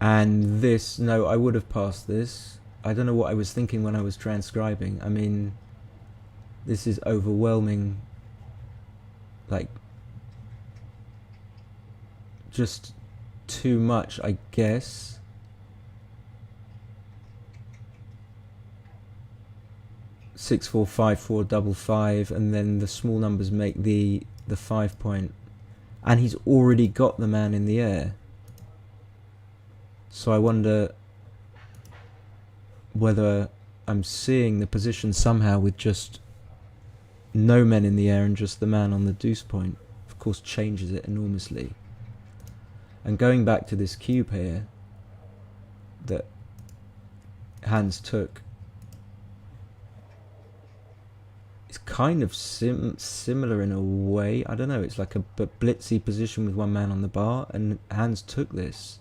And this, no, I would have passed this. I don't know what I was thinking when I was transcribing. I mean, this is overwhelming. Like, just too much, I guess. Six, 4, 5, 4, double 5, and then the small numbers make the 5 point. And he's already got the man in the air. So I wonder whether I'm seeing the position somehow with just no men in the air and just the man on the deuce point. Of course, changes it enormously. And going back to this cube here that Hans took, it's kind of similar in a way. I don't know, it's like a blitzy position with one man on the bar, and Hans took this.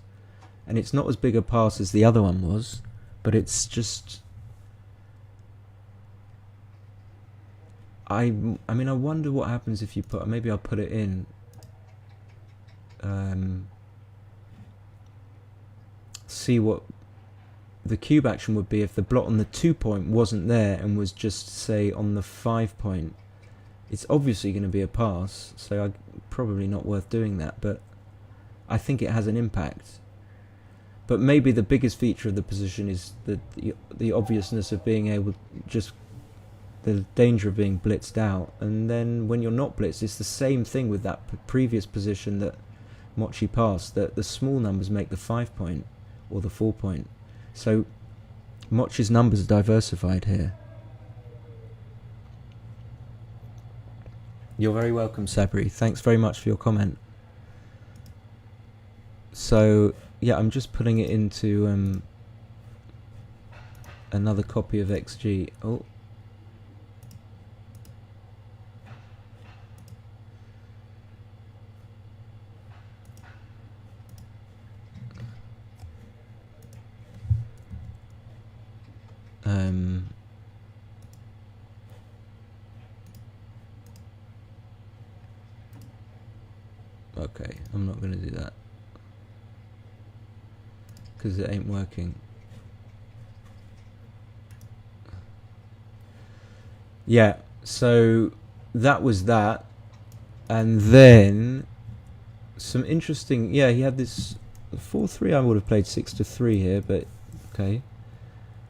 And it's not as big a pass as the other one was, but it's just... I mean, I wonder what happens if you put... Maybe I'll put it in. See what the cube action would be if the blot on the 2 point wasn't there and was just, say, on the 5 point. It's obviously going to be a pass, so probably not worth doing that, but I think it has an impact. But maybe the biggest feature of the position is the obviousness of being able just the danger of being blitzed out. And then when you're not blitzed, it's the same thing with that previous position that Mochy passed, that the small numbers make the 5 point or the 4 point. So Mochy's numbers are diversified here. You're very welcome, Sabri. Thanks very much for your comment. So yeah, I'm just putting it into another copy of XG. Oh. Okay, I'm not going to do that because it ain't working. Yeah, so that was that. And then some interesting... Yeah, he had this 4-3. I would have played 6-3 here, but okay.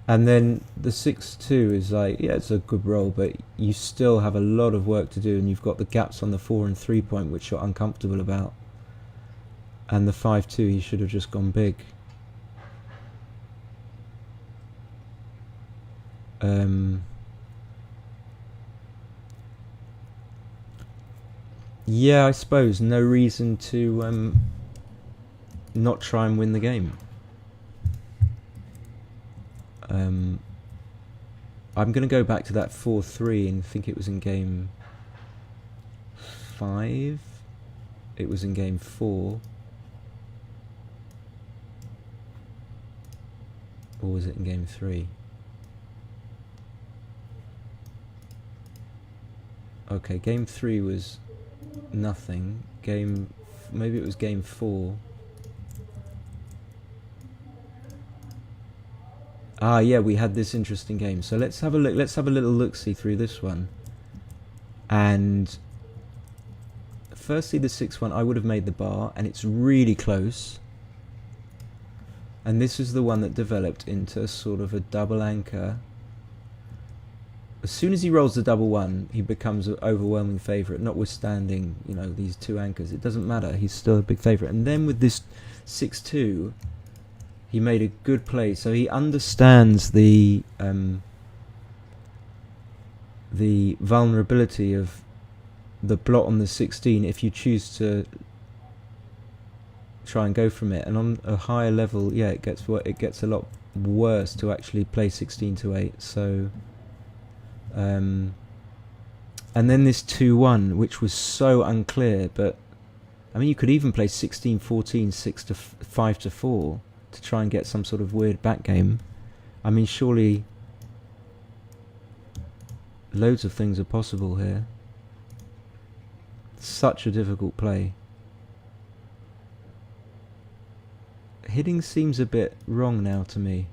And then the 6-2 is like, yeah, it's a good roll, but you still have a lot of work to do, and you've got the gaps on the 4 and 3 point, which you're uncomfortable about. And the 5-2, he should have just gone big. Yeah, I suppose no reason to not try and win the game. I'm going to go back to that 4-3 and think it was in game 5. It was in game 4. Or was it in game 3? Okay, game 3 was nothing. Maybe it was game 4. Ah, yeah, we had this interesting game. So let's have a look. Let's have a little look-see through this one. And firstly, the 6-1, I would have made the bar, and it's really close. And this is the one that developed into sort of a double anchor. As soon as he rolls the double 1, he becomes an overwhelming favourite, notwithstanding, you know, these 2 anchors. It doesn't matter, he's still a big favourite. And then with this 6-2, he made a good play. So he understands the vulnerability of the blot on the 16 if you choose to try and go from it. And on a higher level, yeah, it gets a lot worse to actually play 16-8. So and then this 2-1, which was so unclear, but I mean, you could even play 16-14, 5-4 to try and get some sort of weird back game. I mean, surely loads of things are possible here. Such a difficult play. Hitting seems a bit wrong now to me.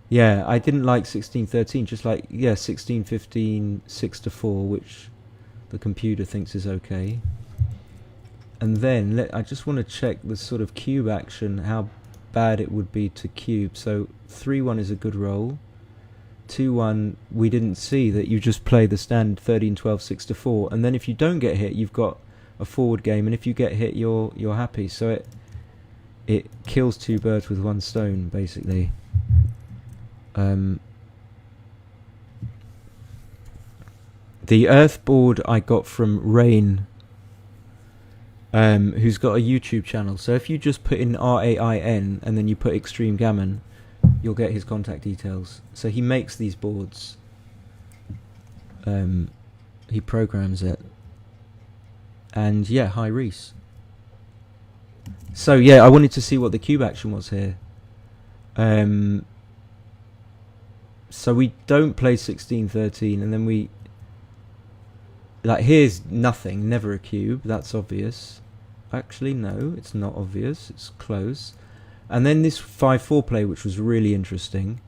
Yeah, I didn't like 16-13, just like, yeah, 16-15, 6-4, which the computer thinks is okay. And then, I just want to check the sort of cube action, how bad it would be to cube. So 3-1 is a good roll. 2-1, we didn't see that you just play the standard 13-12, 6-4. And then if you don't get hit, you've got a forward game. And if you get hit, you're happy. So it kills 2 birds with 1 stone, basically. The earth board I got from Rain, who's got a YouTube channel. So if you just put in RAIN and then you put Extreme Gammon, you'll get his contact details. So he makes these boards. He programs it. And yeah, hi Reese. So yeah, I wanted to see what the cube action was here. So we don't play 16-13, and then we... Like, here's nothing, never a cube, that's obvious. Actually, no, it's not obvious, it's close. And then this 5-4 play, which was really interesting,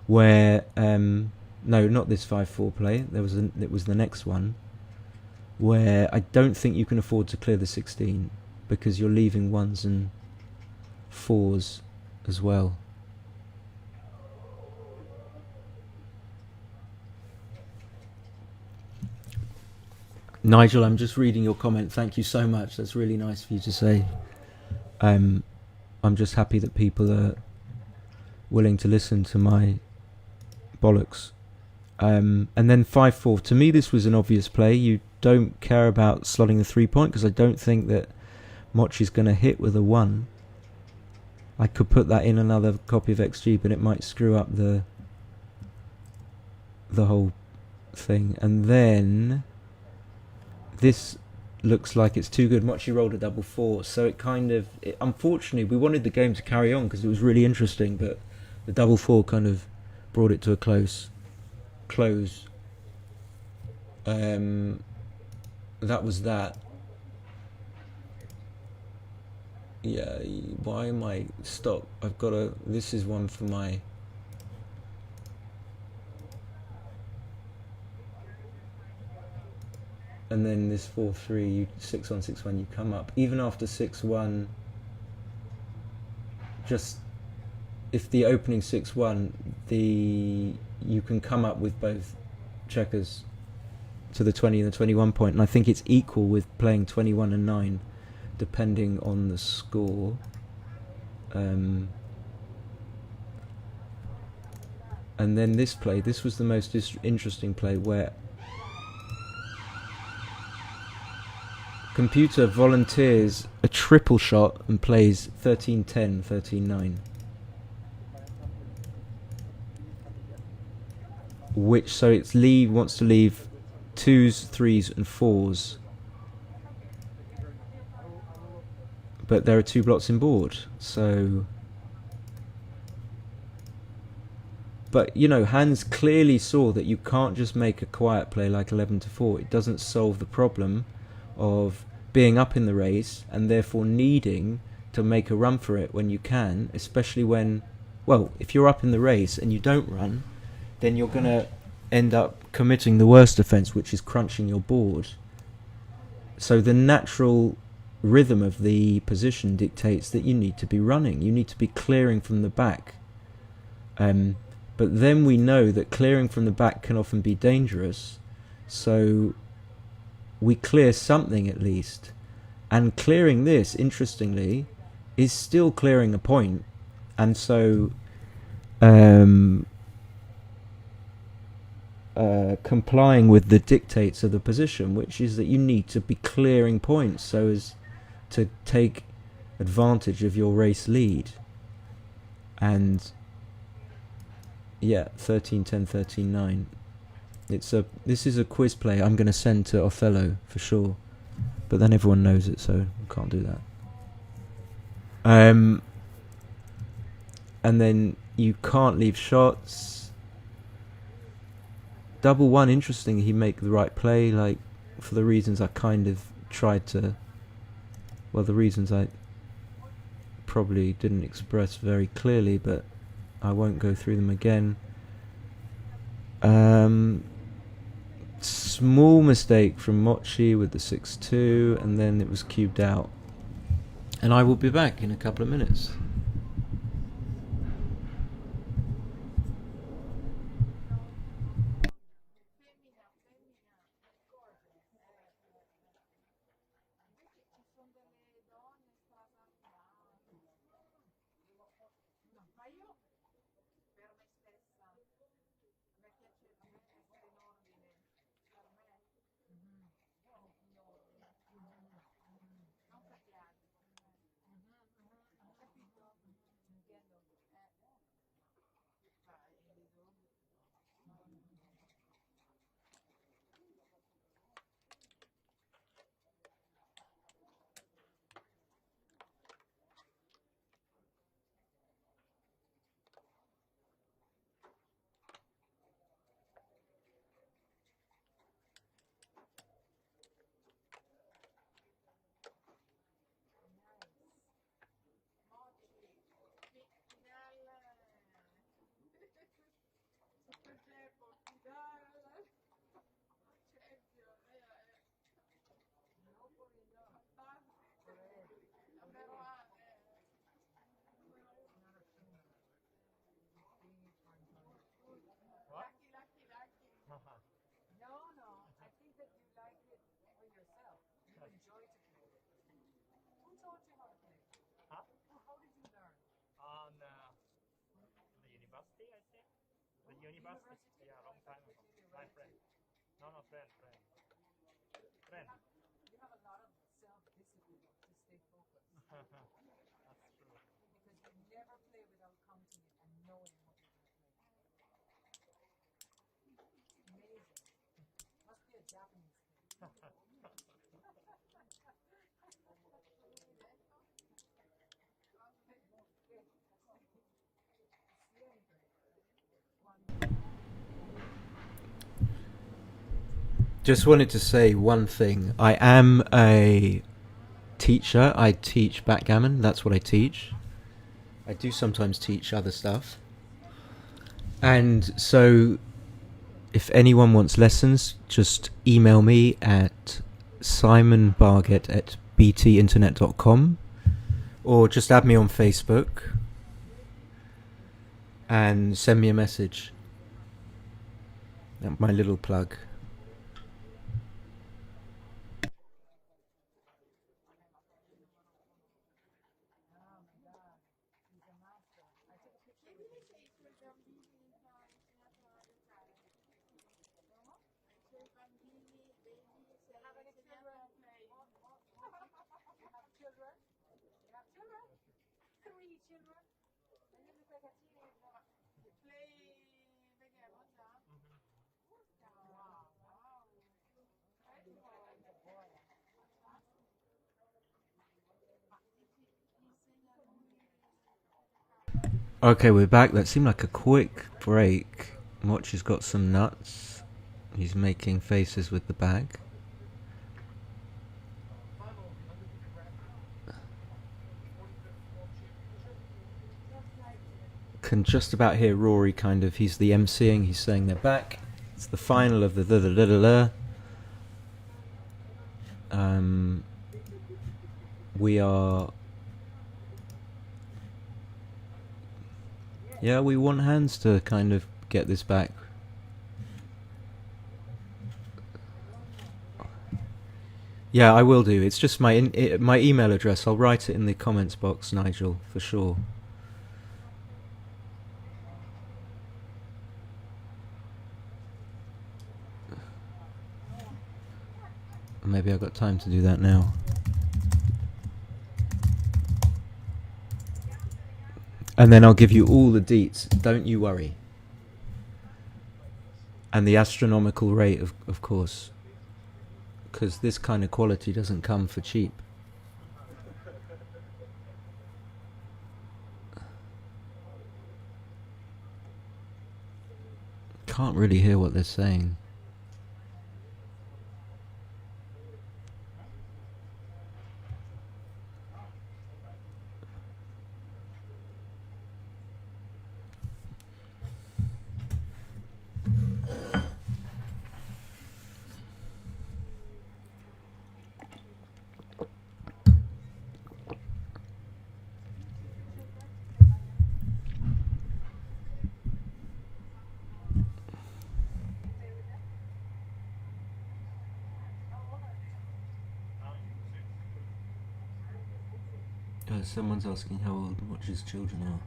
where... no, not this 5-4 play, it was the next one, where I don't think you can afford to clear the 16, because you're leaving 1s and 4s as well. Nigel, I'm just reading your comment. Thank you so much. That's really nice for you to say. I'm just happy that people are willing to listen to my bollocks. And then 5-4. To me, this was an obvious play. You don't care about slotting the 3-point because I don't think that Mochy's going to hit with a 1. I could put that in another copy of XG, but it might screw up the whole thing. And then... this looks like it's too good. Mochy rolled a double 4, so it kind of... unfortunately, we wanted the game to carry on because it was really interesting, but the double 4 kind of brought it to a close. That was that. Yeah, why am I... Stop. I've got to... This is one for my... And then this 4-3, you 6-1, 6-1, you come up. Even after 6-1, just if the opening 6-1, you can come up with both checkers to the 20 and the 21 point, and I think it's equal with playing 21 and 9, depending on the score. And then this play, this was the most interesting play where computer volunteers a triple shot and plays 13-10, 13-9. which so it's wants to leave 2s, 3s, and 4s. But there are 2 blocks in board, so. But you know, Hans clearly saw that you can't just make a quiet play like 11-4. It doesn't solve the problem of being up in the race and therefore needing to make a run for it when you can, especially when, well, if you're up in the race and you don't run, then you're going to end up committing the worst offence, which is crunching your board. So the natural rhythm of the position dictates that you need to be running. You need to be clearing from the back. But then we know that clearing from the back can often be dangerous. So we clear something at least. And clearing this, interestingly, is still clearing a point. And so complying with the dictates of the position, which is that you need to be clearing points so as to take advantage of your race lead. And yeah, 13-10, 13-9. This is a quiz play I'm going to send to Othello for sure, but then everyone knows it, so I can't do that. And then you can't leave shots. Double 1, interesting. He make the right play, like for the reasons I kind of tried to. Well, the reasons I probably didn't express very clearly, but I won't go through them again. Small mistake from Mochy with the 6-2, and then it was cubed out. And I will be back in a couple of minutes. Just wanted to say one thing. I am a teacher. I teach backgammon. That's what I teach. I do sometimes teach other stuff. And so if anyone wants lessons, just email me at simonbargett@btinternet.com, or just add me on Facebook and send me a message. My little plug. Okay, we're back. That seemed like a quick break. Mochy's got some nuts. He's making faces with the bag. Can just about hear Rory kind of, he's the emceeing, he's saying they're back. It's the final of the we are... Yeah, we want Hans to kind of get this back. Yeah, I will do. It's just my my email address. I'll write it in the comments box, Nigel, for sure. Maybe I've got time to do that now. And then I'll give you all the deets. Don't you worry. And the astronomical rate, of course. Because this kind of quality doesn't come for cheap. Can't really hear what they're saying. Someone's asking how old Mochy's children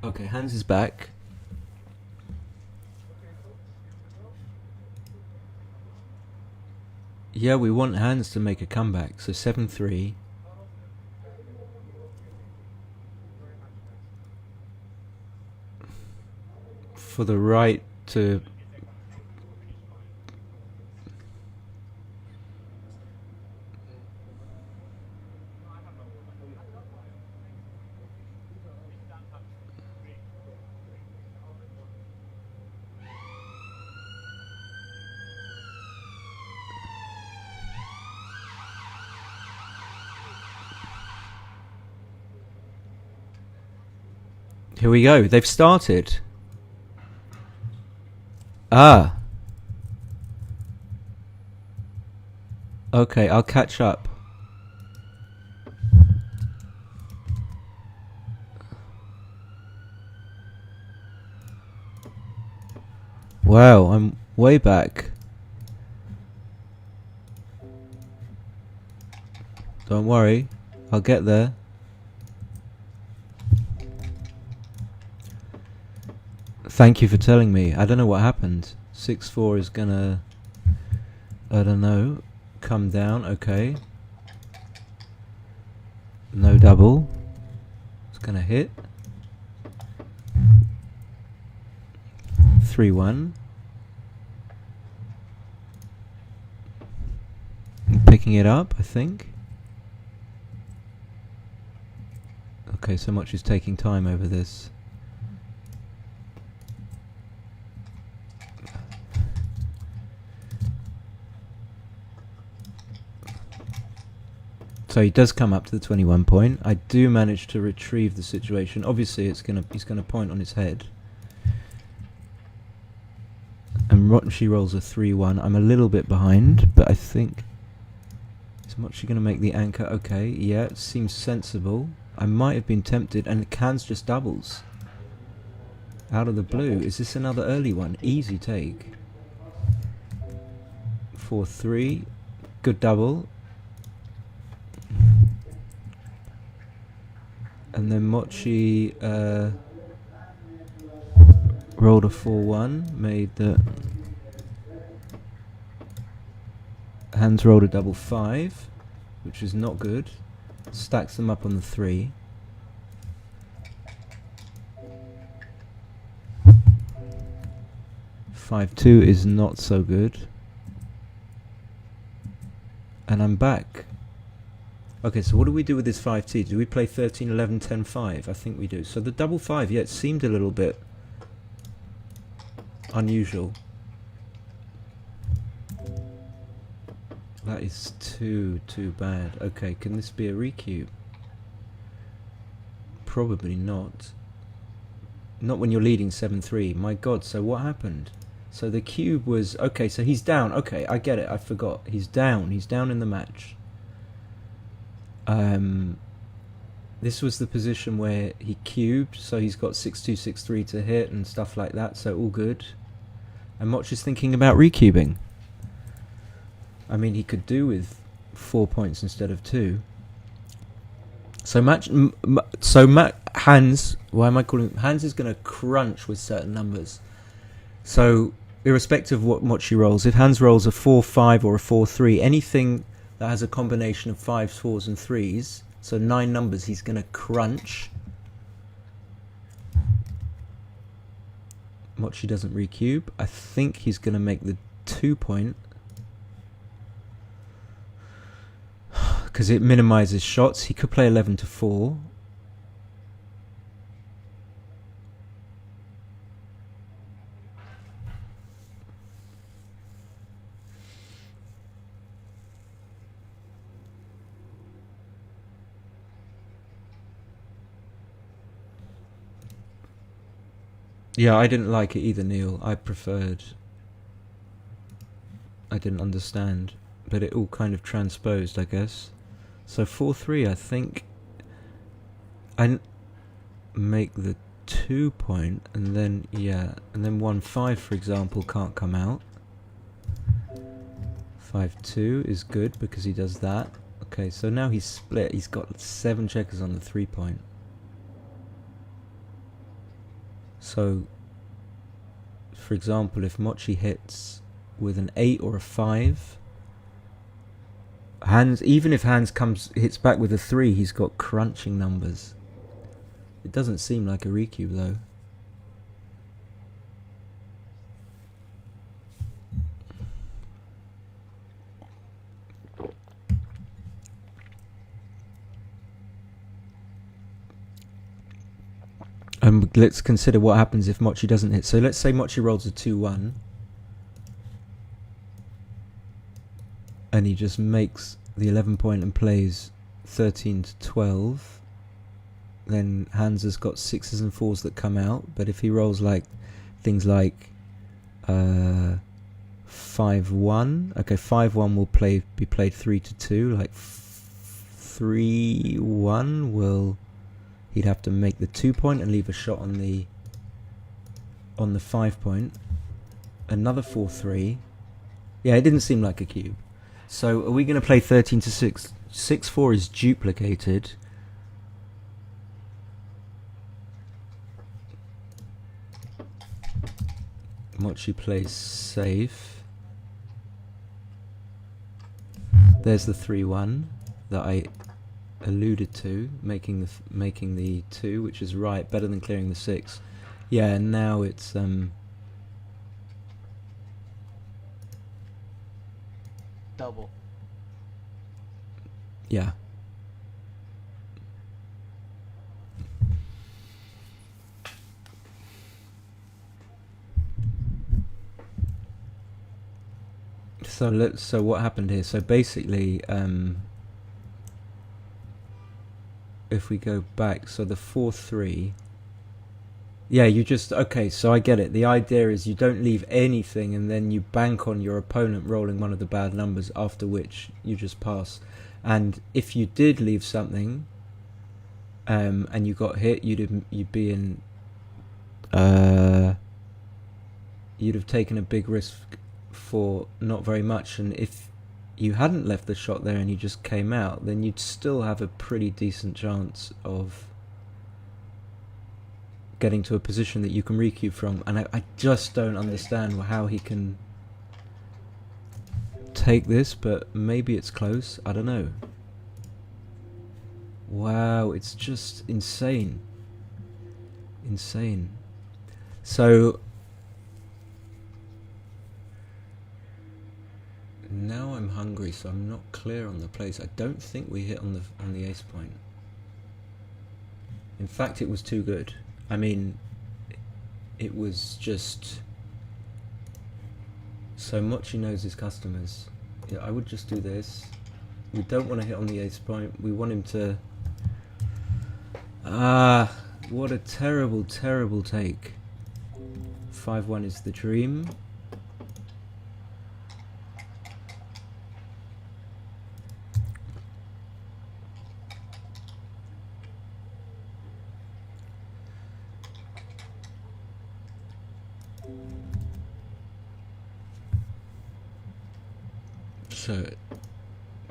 are. Okay, Hans is back. Yeah, we want Hans to make a comeback. So 7-3. For the right to... Here we go. They've started. Ah. Okay, I'll catch up. Wow, I'm way back. Don't worry, I'll get there. Thank you for telling me. I don't know what happened. 6-4 is gonna... I don't know. Come down, okay. No double. It's gonna hit. 3-1. I'm picking it up, I think. Okay, so much is taking time over this. So he does come up to the 21 point. I do manage to retrieve the situation. Obviously, he's gonna point on his head. And Mochy rolls a 3-1. I'm a little bit behind, but I think... Is Mochy gonna make the anchor? Okay, yeah, it seems sensible. I might have been tempted, and Cans just doubles. Out of the blue. Is this another early one? Easy take. 4-3. Good double. And then Mochy rolled a 4-1, made the... Hans rolled a double 5, which is not good. Stacks them up on the 3. (5-2) is not so good. And I'm back. Okay, so what do we do with this 5T? Do we play 13, 11, 10, 5? I think we do. So the double 5, yeah, it seemed a little bit unusual. That is too bad. Okay, can this be a recube? Probably not. Not when you're leading 7-3. My god, so what happened? So the cube was... Okay, so he's down. Okay, I get it. I forgot. He's down. He's down in the match. This was the position where he cubed, so he's got 6-2, 6-3 to hit and stuff like that, so all good. And Mochy is thinking about recubing. I mean, he could do with 4 points instead of 2. So Hans, why am I calling him? Hans is going to crunch with certain numbers. So, irrespective of what Mochy rolls, if Hans rolls a 4-5 or a 4-3, anything that has a combination of 5s, 4s and 3s, so 9 numbers, he's going to crunch. Mochy doesn't recube. I think he's going to make the 2 point. Because it minimises shots. He could play 11 to 4. Yeah, I didn't like it either, Neil. I didn't understand. But it all kind of transposed, I guess. So 4-3, I think I make the 2 point, and then, yeah, and then 1-5, for example, can't come out. 5-2 is good because he does that. Okay, so now he's split. He's got 7 checkers on the 3 point. So, for example, if Mochy hits with an 8 or a 5, Hans, even if Hans hits back with a 3, he's got crunching numbers. It doesn't seem like a recube though. Let's consider what happens if Mochy doesn't hit. So let's say Mochy rolls a 2-1. And he just makes the 11 point and plays 13 to 12. Then Hans has got 6s and 4s that come out. But if he rolls like things like 5-1, okay, 5-1 will be played 3 to 2. Like 3-1 will, he'd have to make the 2 point and leave a shot on the 5 point. Another 4-3. Yeah, it didn't seem like a cube. So are we going to play 13 to 6? 6-4 is duplicated. Mochy plays safe. There's the 3-1 that I alluded to, making the 2, which is right, better than clearing the 6. Yeah, and now it's double. Yeah. So what happened here? So basically, if we go back, so the 4-3. Yeah, you just, okay, so I get it. The idea is you don't leave anything and then you bank on your opponent rolling one of the bad numbers, after which you just pass. And if you did leave something and you got hit, you'd be in you'd have taken a big risk for not very much. And if you hadn't left the shot there and you just came out, then you'd still have a pretty decent chance of getting to a position that you can recube from. And I just don't understand how he can take this, but maybe it's close. I don't know. Wow, it's just insane. Insane. So now I'm hungry, so I'm not clear on the place. I don't think we hit on the ace point. In fact, it was too good. I mean, it was just so Mochy knows his customers. Yeah, I would just do this. We don't want to hit on the ace point. We want him to. Ah, what a terrible, terrible take. 5-1 is the dream. So,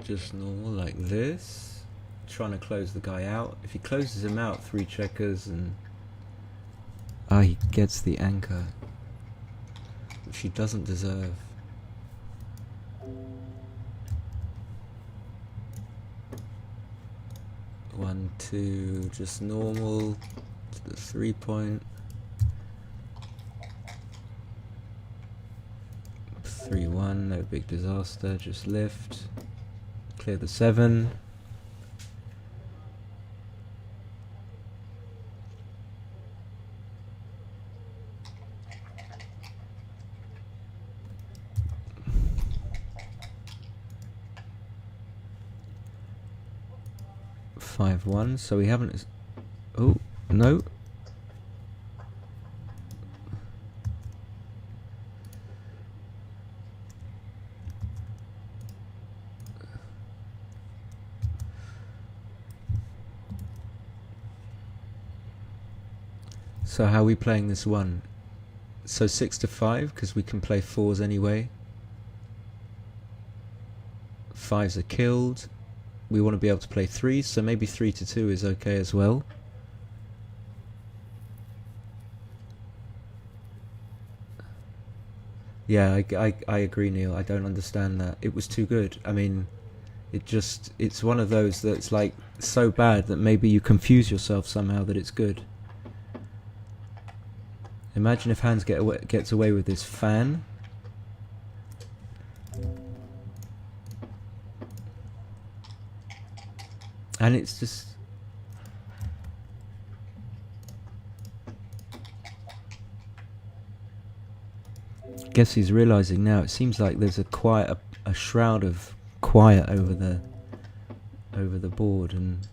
just normal like this. Trying to close the guy out. If he closes him out, 3 checkers and... Ah, he gets the anchor, which he doesn't deserve. One, two, just normal to the 3 point. 3-1, no big disaster, just lift. Clear the 7. (5-1), so we haven't. Oh no. So how are we playing this one? So 6 to 5, because we can play 4s anyway. 5s are killed. We want to be able to play 3s, so maybe 3 to 2 is okay as well. Yeah, I agree, Neil. I don't understand that. It was too good. I mean, it's one of those that's like so bad that maybe you confuse yourself somehow that it's good. Imagine if Hans gets away with this fan. And it's just... Guess he's realising now. It seems like there's a shroud of quiet over the board, and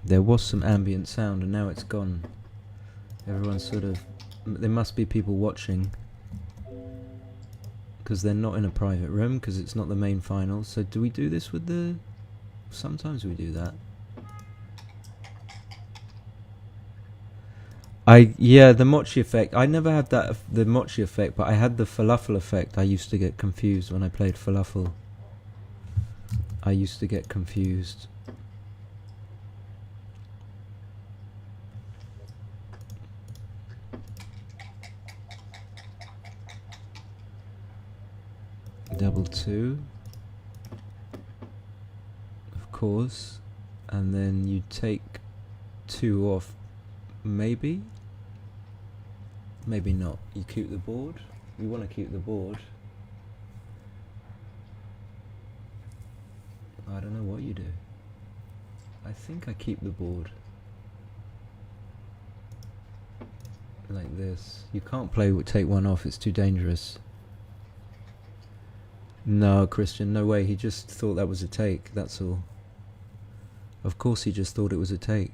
there was some ambient sound, and now it's gone. Everyone's sort of... There must be people watching, because they're not in a private room, because it's not the main final. So do we do this with the... Sometimes we do that. Yeah, the Mochy effect. I never had that, the Mochy effect, but I had the falafel effect. I used to get confused when I played falafel. I used to get confused. Double 2, of course, and then you take 2 off, maybe not. You keep the board. You want to keep the board. I don't know what you do. I think I keep the board like this. You can't play with take 1 off, it's too dangerous. No, Christian, no way. He just thought that was a take, that's all. Of course he just thought it was a take.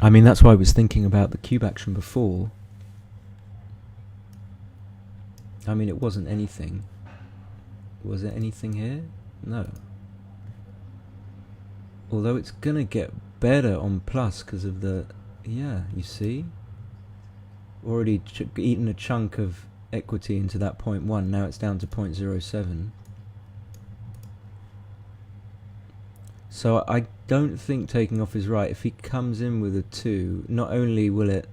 I mean, that's why I was thinking about the cube action before. I mean, it wasn't anything. Was there anything here? No. Although it's gonna get better on plus because of the... Yeah, you see? Already eaten a chunk of equity into that 0.1, now it's down to 0.07. So I don't think taking off is right. If he comes in with a 2, not only will it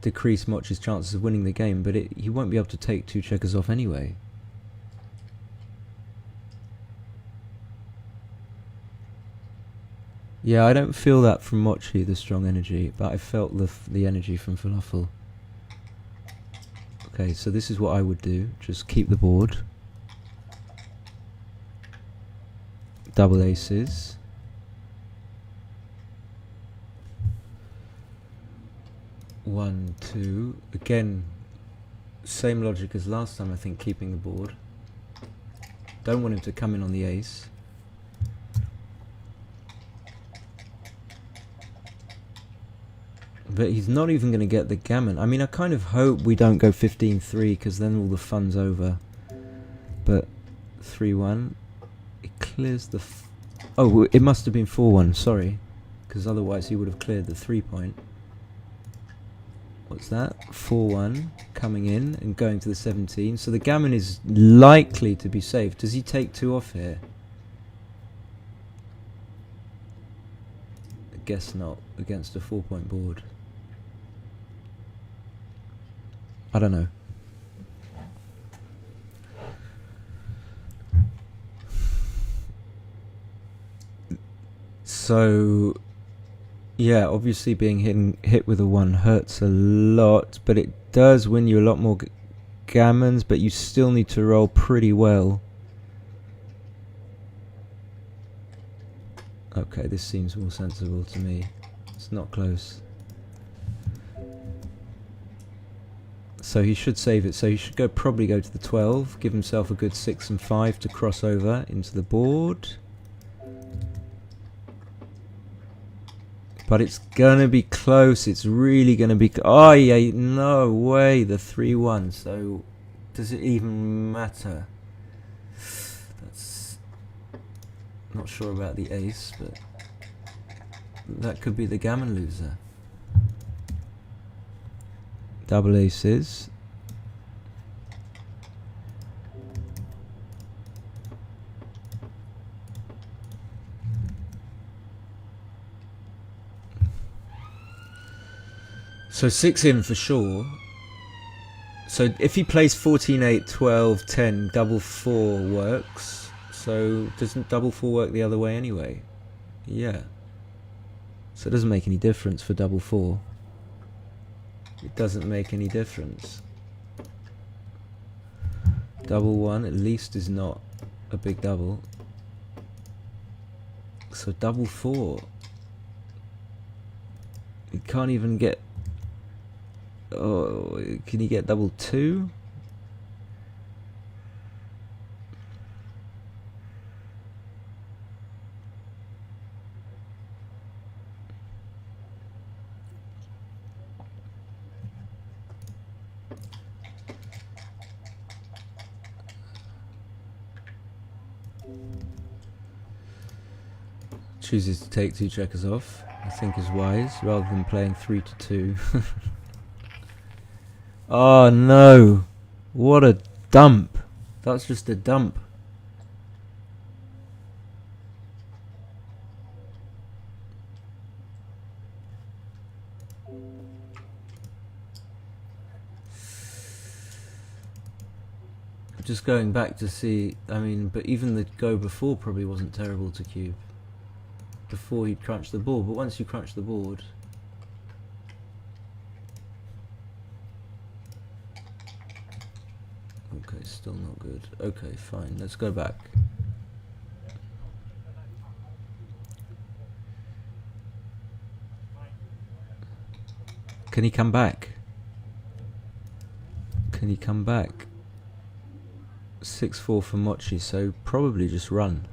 decrease Mochy's chances of winning the game, but he won't be able to take 2 checkers off anyway. Yeah, I don't feel that from Mochy, the strong energy, but I felt the energy from Falafel. Okay, so this is what I would do. Just keep the board. Double aces. One, two. Again, same logic as last time, I think, keeping the board. Don't want him to come in on the ace. But he's not even going to get the gammon. I mean, I kind of hope we don't go 15-3, because then all the fun's over. But 3-1. It clears the... oh, it must have been 4-1, sorry. Because otherwise he would have cleared the 3-point. What's that? 4-1 coming in and going to the 17. So the gammon is likely to be safe. Does he take 2 off here? I guess not, against a 4-point board. I don't know. So, yeah, obviously being hit with a 1 hurts a lot, but it does win you a lot more gammons, but you still need to roll pretty well. Okay, this seems more sensible to me. It's not close. So he should save it. So he should probably go to the 12, give himself a good 6 and 5 to cross over into the board. But it's gonna be close. It's really gonna be. Oh yeah, no way. The 3-1. So does it even matter? That's not sure about the ace, but that could be the gammon loser. Double aces. So 6 in for sure. So if he plays 14, 8, 12, 10, double 4 works. So doesn't double 4 work the other way anyway? Yeah. So it doesn't make any difference for double 4. It doesn't make any difference. Double 1 at least is not a big double. So double 4. You can't even get... oh, can you get double 2? Chooses to take 2 checkers off, I think is wise, rather than playing 3 to 2. Oh no! What a dump! That's just a dump. Just going back to see, I mean, but even the go before probably wasn't terrible to cube. Before he'd crunched the board, but once you crunch the board... okay, still not good. Okay, fine, let's go back. Can he come back? Can he come back? 6-4 for Mochy, so probably just run.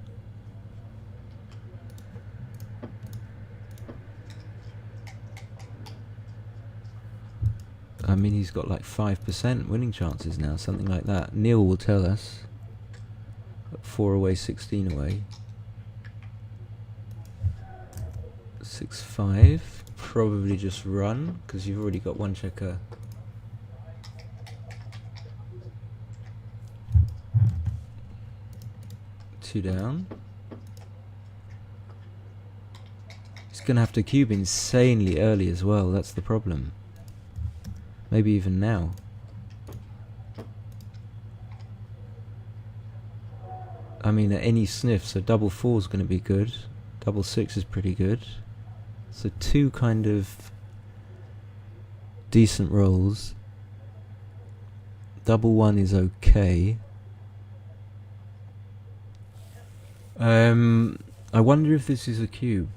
I mean, he's got like 5% winning chances now, something like that. Neil will tell us. 4 away, 16 away. 6-5. Probably just run, because you've already got 1 checker. Two down. He's going to have to cube insanely early as well, that's the problem. Maybe even now. I mean, at any sniff, so double 4 is going to be good. Double 6 is pretty good. So 2 kind of decent rolls. Double 1 is okay. I wonder if this is a cube.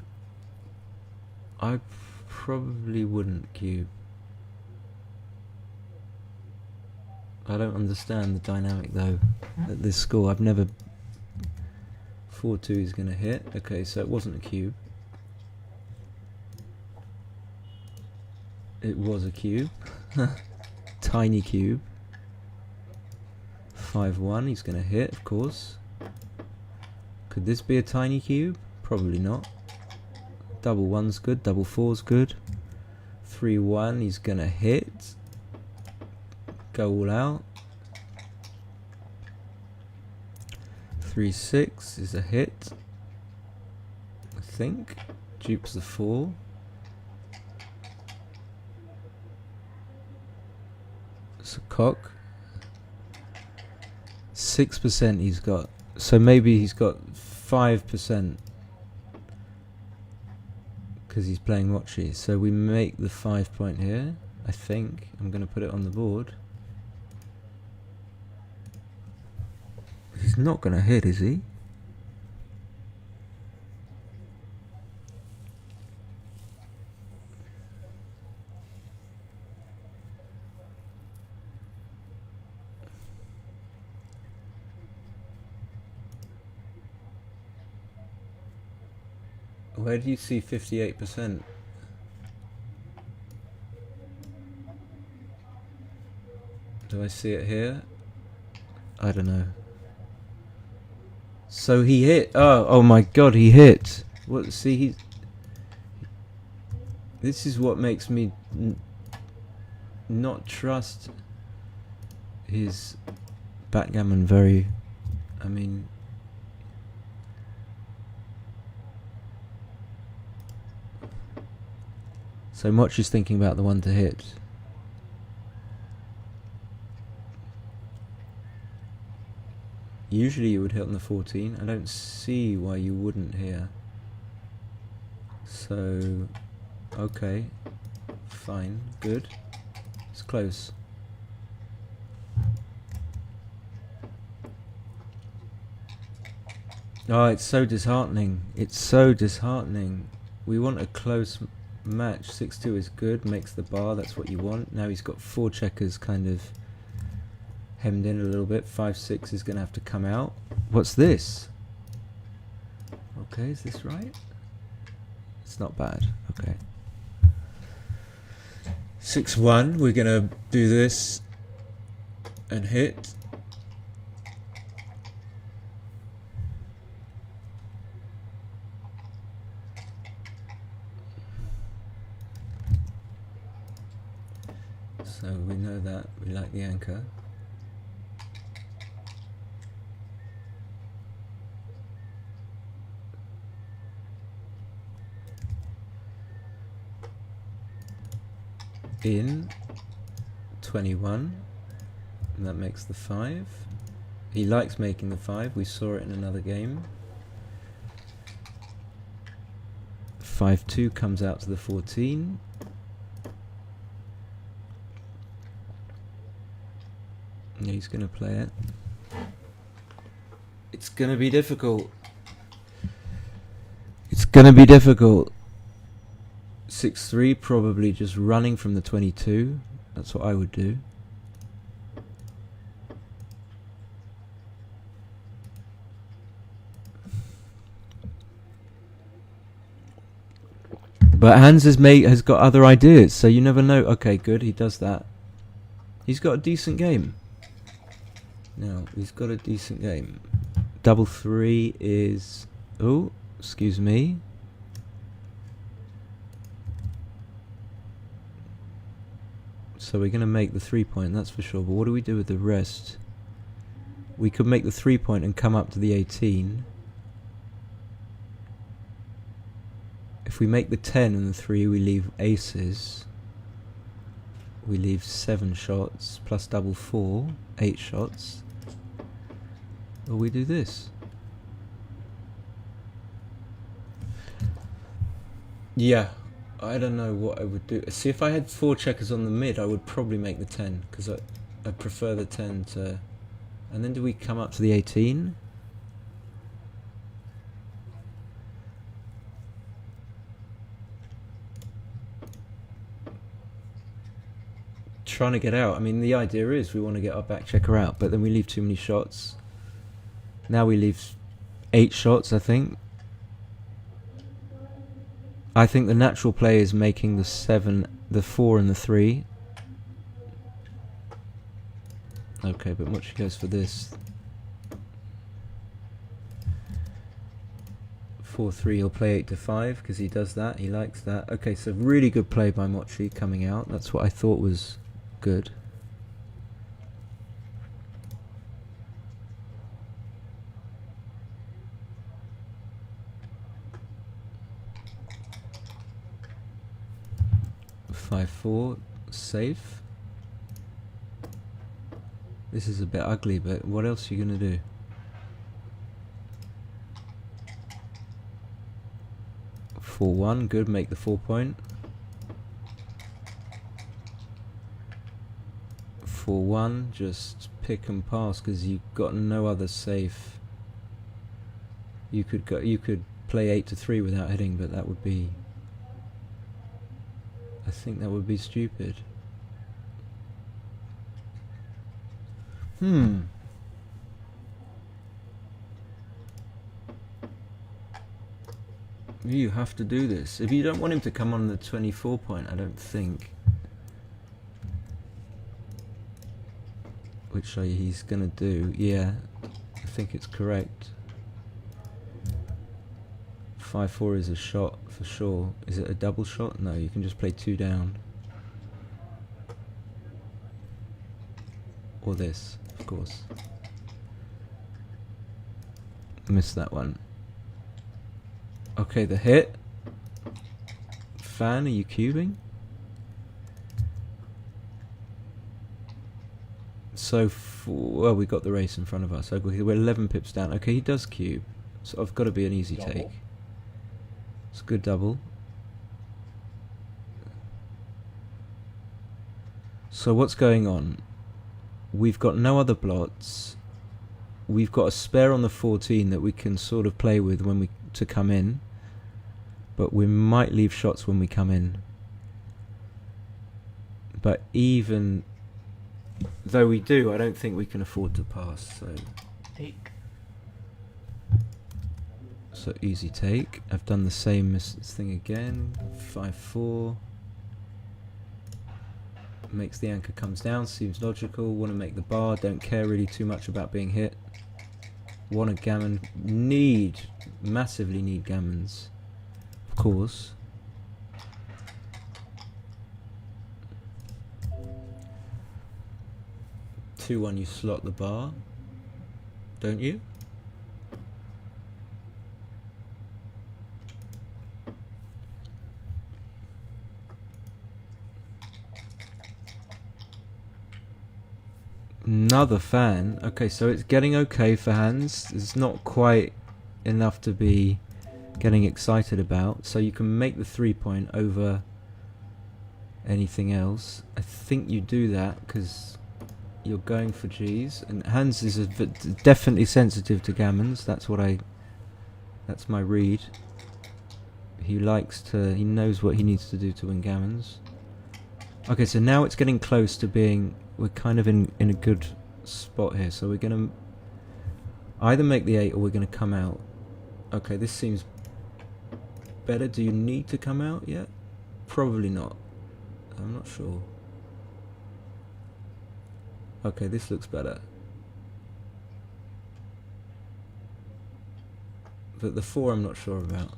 I probably wouldn't cube. I don't understand the dynamic though at this score. I've never... 4-2 is going to hit. Okay, so it wasn't a cube. It was a cube. Tiny cube. 5-1, he's going to hit, of course. Could this be a tiny cube? Probably not. Double 1's good, double 4's good. 3-1, he's going to hit. Go all out. 3-6 is a hit, I think. Dupes the 4. It's a cock. 6% he's got. So maybe he's got 5% because he's playing Mochy. So we make the 5 point here, I think. I'm going to put it on the board. He's not going to hit, is he? Where do you see 58%? Do I see it here? I don't know. So he hit. Oh my god, he hit. What? See, he. This is what makes me not trust his backgammon very. I mean. So Mochy is thinking about the one to hit. Usually you would hit on the 14. I don't see why you wouldn't here. So, okay, fine, good. It's close. Oh, it's so disheartening. It's so disheartening. We want a close match. 6-2 is good, makes the bar, that's what you want. Now he's got 4 checkers kind of hemmed in a little bit. 5-6 is going to have to come out. What's this? Okay, is this right? It's not bad. Okay. 6-1, we're going to do this and hit. So we know that we like the anchor. In 21, and that makes the 5. He likes making the 5. We saw it in another game. 5-2 comes out to the 14. Yeah, he's going to play it. It's going to be difficult. It's going to be difficult. 6-3, probably just running from the 22. That's what I would do. But Hans's mate has got other ideas, so you never know. Okay, good, he does that. He's got a decent game. Now, he's got a decent game. Double 3 is... Oh, excuse me. So we're going to make the 3 point, that's for sure. But what do we do with the rest? We could make the 3 point and come up to the 18. If we make the 10 and the 3, we leave aces. We leave 7 shots, plus double 4, 8 shots. Or we do this. Yeah, I don't know what I would do. See, if I had 4 checkers on the mid, I would probably make the 10, because I prefer the 10 to... And then do we come up to the 18? Trying to get out. I mean, the idea is we want to get our back checker out, but then we leave too many shots. Now we leave 8 shots, I think. I think the natural play is making the 7, the 4 and the 3. Okay, but Mochy goes for this. 4-3, he'll play 8 to 5 because he does that. He likes that. Okay, so really good play by Mochy coming out. That's what I thought was good. Five, 4, safe. This is a bit ugly, but what else are you gonna do? Four, 1, good. Make the 4 point. 4-1, just pick and pass because you've got no other safe. You could play 8 to 3 without hitting, but that would be, I think that would be stupid. You have to do this. If you don't want him to come on the 24 point, I don't think. Which he's gonna do. Yeah, I think it's correct. 5-4 is a shot for sure. Is it a double shot? No, you can just play 2 down. Or this, of course. Missed that one. Okay, the hit. Fan, are you cubing? So, well, we got the race in front of us. Okay, we're 11 pips down. Okay, he does cube. So I've got to be an easy Double. take. It's a good double. So what's going on? We've got no other blots. We've got a spare on the 14 that we can sort of play with when we to come in. But we might leave shots when we come in. But even though we do, I don't think we can afford to pass. Take. So easy take. I've done the same thing again. 5-4. Makes the anchor comes down. Seems logical. Want to make the bar. Don't care really too much about being hit. Want a gammon. Massively need gammons. Of course. Two, 1, you slot the bar, don't you? Another fan. Okay, so it's getting okay for hands. It's not quite enough to be getting excited about. So you can make the 3 point over anything else. I think you do that because you're going for G's, and hands is definitely sensitive to gammons. That's my read. He knows what he needs to do to win gammons. Okay, so now it's getting close to being, we're kind of in a good spot here, so we're gonna either make the 8 or we're gonna come out. Okay, this seems better. Do you need to come out yet? Probably not. I'm not sure. Okay, this looks better. But the 4 I'm not sure about.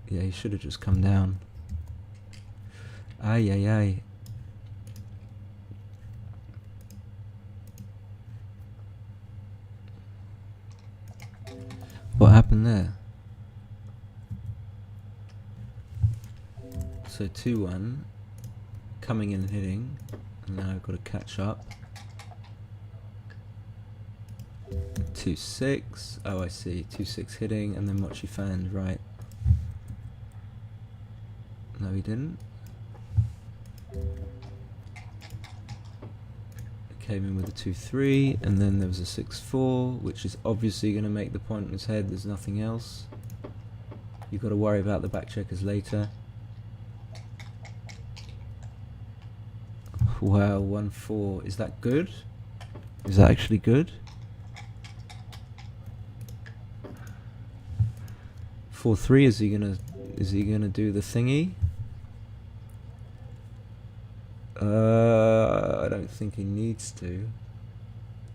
Yeah, he should have just come down. Ay, ay, ay. What happened there? So 2-1. Coming in and hitting. And now I've got to catch up. 2-6. Oh, I see. 2-6 hitting, and then Mochy fanned, right. he didn't. Came in with a 2-3, and then there was a 6-4, which is obviously going to make the point on his head. There's nothing else. You've got to worry about the back checkers later. Wow, 1-4. Is that good? Is that actually good? 4-3. Is he gonna do the thingy? I don't think he needs to.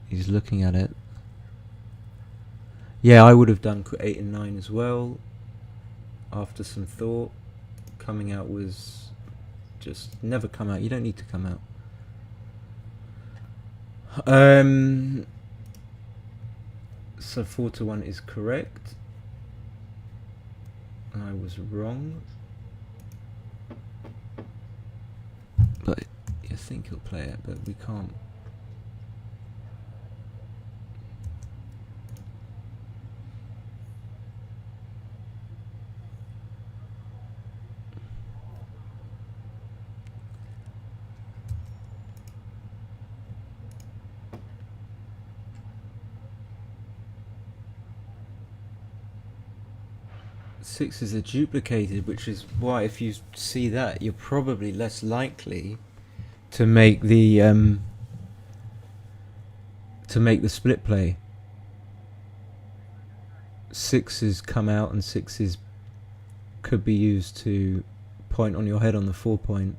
He's looking at it. Yeah, I would have done 8 and 9 as well. After some thought, coming out was just never come out. You don't need to come out. So 4-1 is correct. I was wrong. But I think he'll play it, but we can't. Sixes are duplicated, which is why if you see that, you're probably less likely to make the split play. Sixes come out, and sixes could be used to point on your head on the 4 point.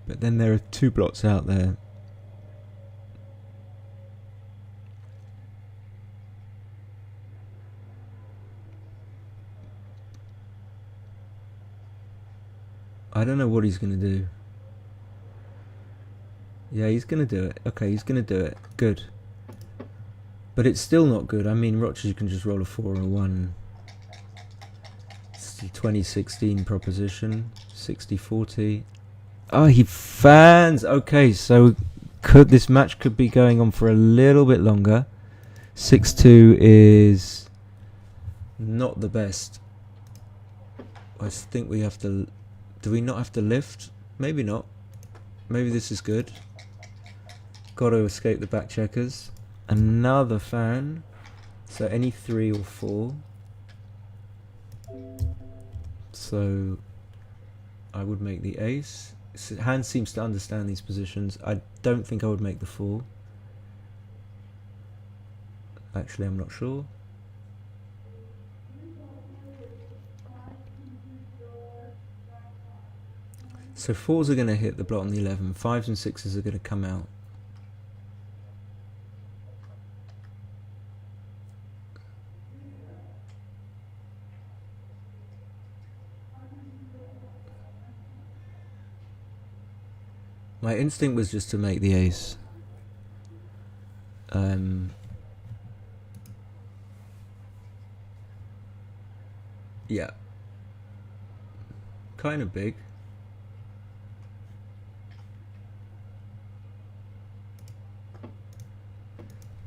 But then there are 2 blots out there. I don't know what he's going to do. Yeah, he's going to do it. Okay, he's going to do it. Good. But it's still not good. I mean, Rochester can just roll a 4 or a 1. It's the 2016 proposition. 60-40. Oh, he fans. Okay, so this match could be going on for a little bit longer. 6-2 is not the best. I think we have to... Do we not have to lift? Maybe not. Maybe this is good. Got to escape the back checkers. Another fan. So any 3 or 4. So I would make the ace. Hand seems to understand these positions. I don't think I would make the 4. Actually, I'm not sure. So 4s are going to hit the blot on the 11. 5s and 6s are going to come out. My instinct was just to make the ace. Yeah. Kind of big.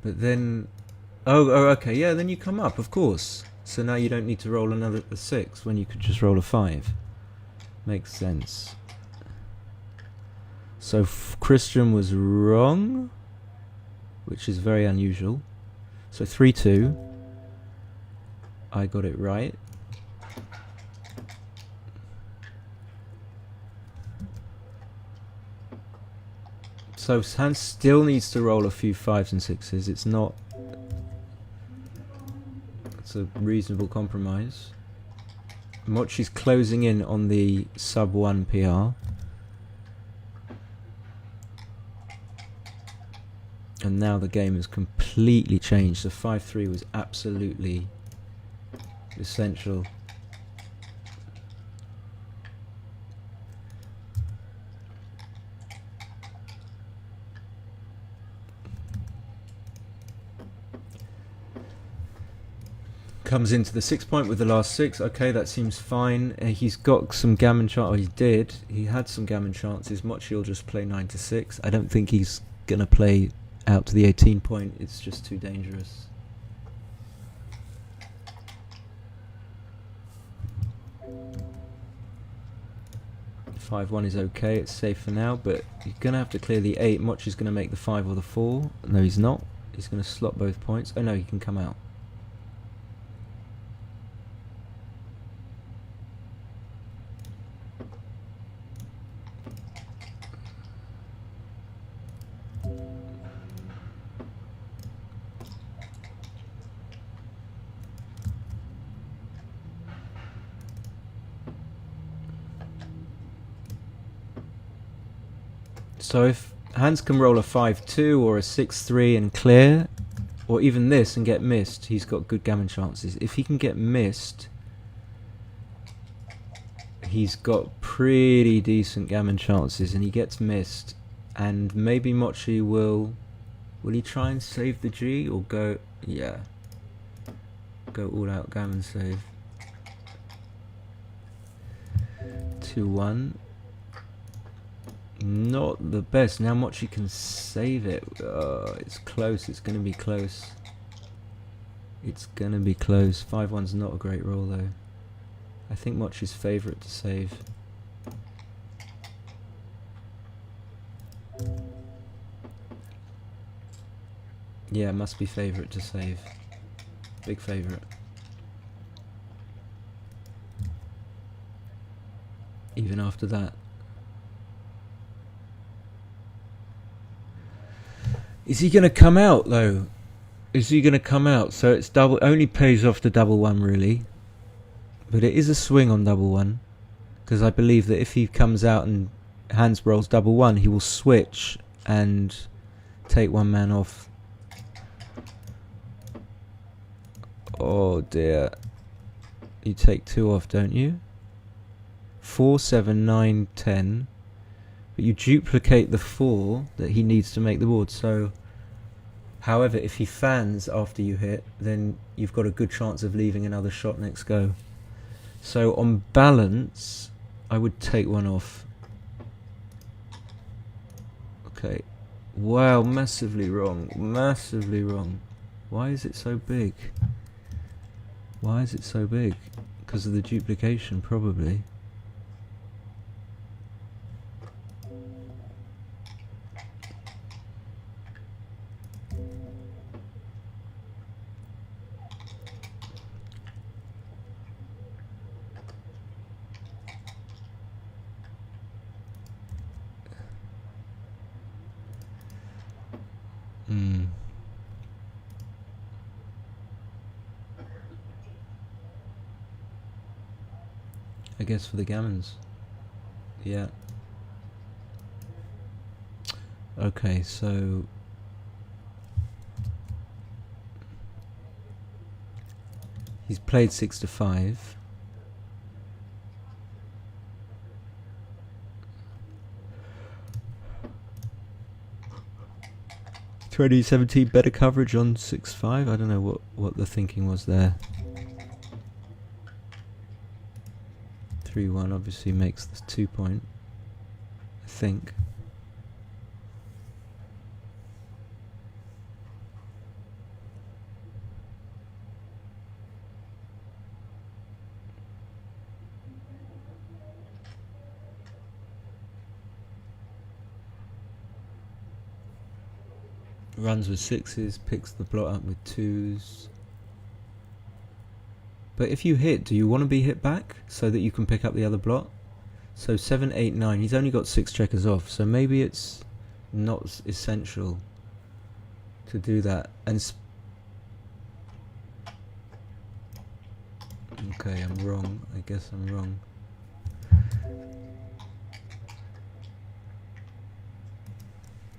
But then, oh, okay, yeah, then you come up, of course. So now you don't need to roll another 6 when you could just roll a 5. Makes sense. So Christian was wrong, which is very unusual. So 3-2. I got it right. So hand still needs to roll a few 5s and 6s. It's not... It's a reasonable compromise. Mochy's closing in on the sub 1 PR. And now the game has completely changed. The 5-3 was absolutely essential. Comes into the 6 point with the last 6. Okay, that seems fine. He's got some gammon chance. Oh, he did. He had some gammon chances. Mochy will just play 9-6. I don't think he's going to play out to the 18 point. It's just too dangerous. 5-1 is okay, it's safe for now, but you're going to have to clear the 8. Mochy's going to make the 5 or the 4. No, he's not. He's going to slot both points. Oh no, he can come out. So if Hans can roll a 5-2 or a 6-3 and clear, or even this and get missed, he's got good gammon chances. If he can get missed, he's got pretty decent gammon chances, and he gets missed, and maybe Mochy will he try and save the G or go, yeah, go all out gammon save. 2-1. Not the best. Now Mochy can save it. It's close. It's going to be close. It's going to be close. 5-1's not a great roll though. I think Mochy's favourite to save. Yeah, must be favourite to save. Big favourite. Even after that. Is he going to come out though? Is he going to come out? So it's double. Only pays off the double 1 really, but it is a swing on double 1, because I believe that if he comes out and Hans rolls double 1, he will switch and take one man off. Oh dear! You take 2 off, don't you? 4, 7, 9, 10. But you duplicate the 4 that he needs to make the board. So, however, if he fans after you hit, then you've got a good chance of leaving another shot next go. So on balance, I would take 1 off. Okay. Wow, massively wrong. Massively wrong. Why is it so big? Why is it so big? Because of the duplication, probably. I guess for the gammons. Yeah. Okay, so he's played 6 to 5. (2017) better coverage on 6-5. I don't know what the thinking was there. 3-1 obviously makes the 2 point, I think. Runs with 6s, picks the blot up with 2s. But if you hit, do you want to be hit back so that you can pick up the other blot? So 7, 8, 9, he's only got 6 checkers off, so maybe it's not essential to do that. And okay, I'm wrong. I guess I'm wrong.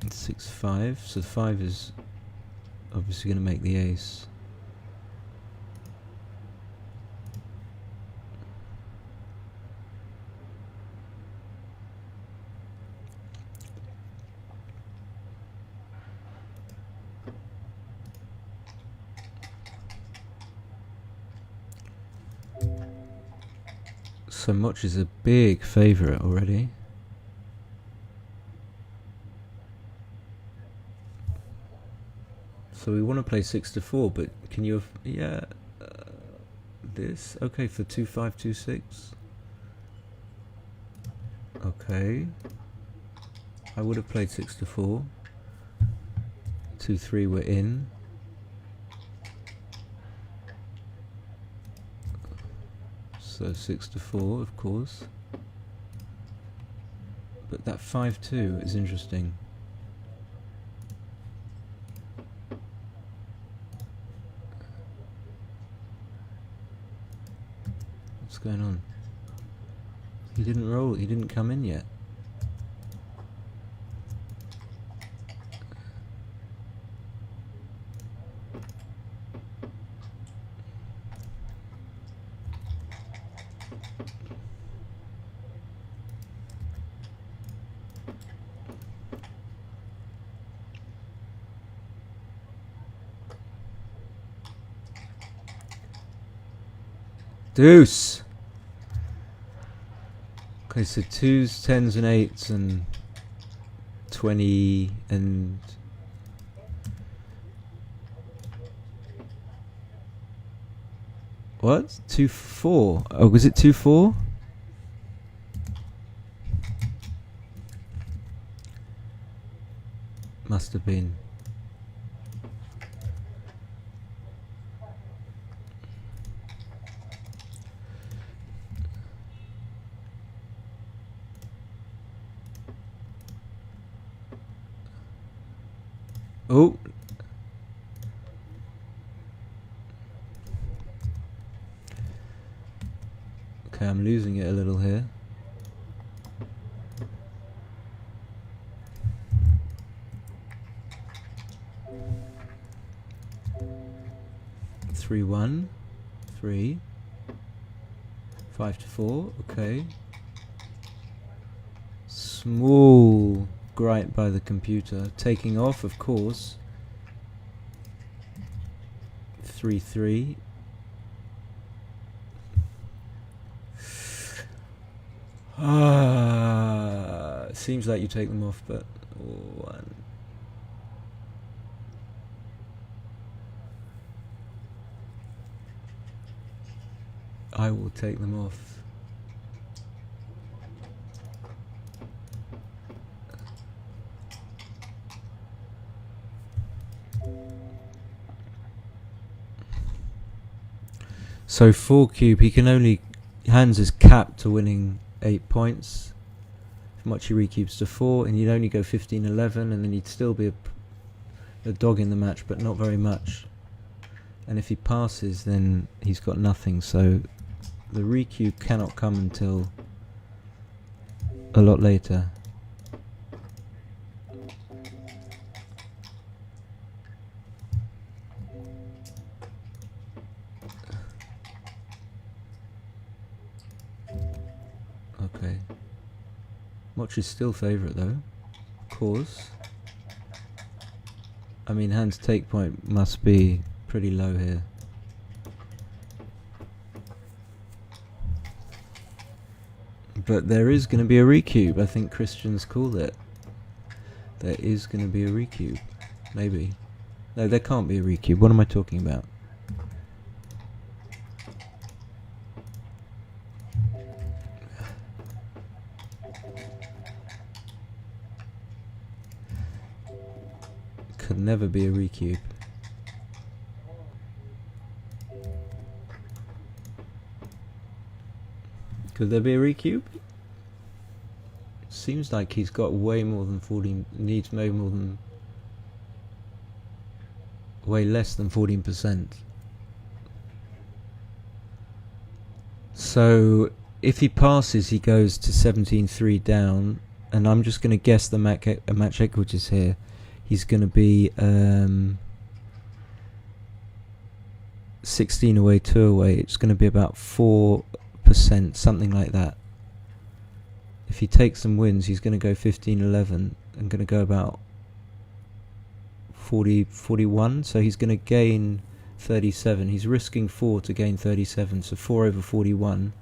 It's 6, 5, so 5 is obviously going to make the ace. So Mochy is a big favourite already. So we want to play 6 to 4, but can you? Yeah, this okay for 2, 5, 2, 6. Okay. I would have played 6 to 4. 2-3 we're in. So 6 to 4, of course. But that 5-2 is interesting. What's going on? He didn't roll, he didn't come in yet. Deuce! Okay, so 2s, 10s and 8s and 20 and... What? 2-4? Oh, was it 2-4? Must have been. Oh. Okay, I'm losing it a little here. Three, 1, 3, 5 to 4. Okay. Small gripe by the computer. Taking off, of course. 3-3. Seems like you take them off, but 1. I will take them off. So 4 cube, he can only... Hans is capped to winning 8 points. If Mochy recubes to 4, and he'd only go 15-11, and then he'd still be a dog in the match, but not very much. And if he passes, then he's got nothing, so the recube cannot come until a lot later. Okay. Mochy's still favourite though. Of course. I mean, Hans' take point must be pretty low here. But there is going to be a recube. I think Christians call it. There is going to be a recube. Maybe. No, there can't be a recube. What am I talking about? Could never be a recube. Could there be a recube? Seems like he's got way more than 14, needs way more than, way less than 14%. So if he passes, he goes to 17-3 down, and I'm just going to guess the match equities here. He's going to be 16 away, 2 away. It's going to be about 4%, something like that. If he takes some wins, he's going to go 15-11 and going to go about 40-41. So he's going to gain 37. He's risking 4 to gain 37. So 4 over 41.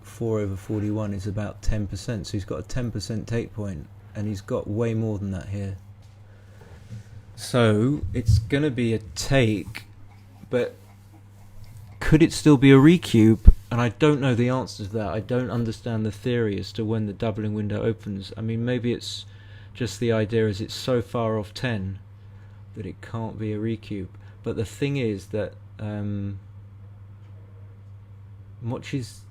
4 over 41 is about 10%. So he's got a 10% take point, and he's got way more than that here. So it's going to be a take, but could it still be a recube? And I don't know the answer to that. I don't understand the theory as to when the doubling window opens. I mean, maybe it's just the idea is it's so far off 10 that it can't be a recube. But the thing is that Mochy's...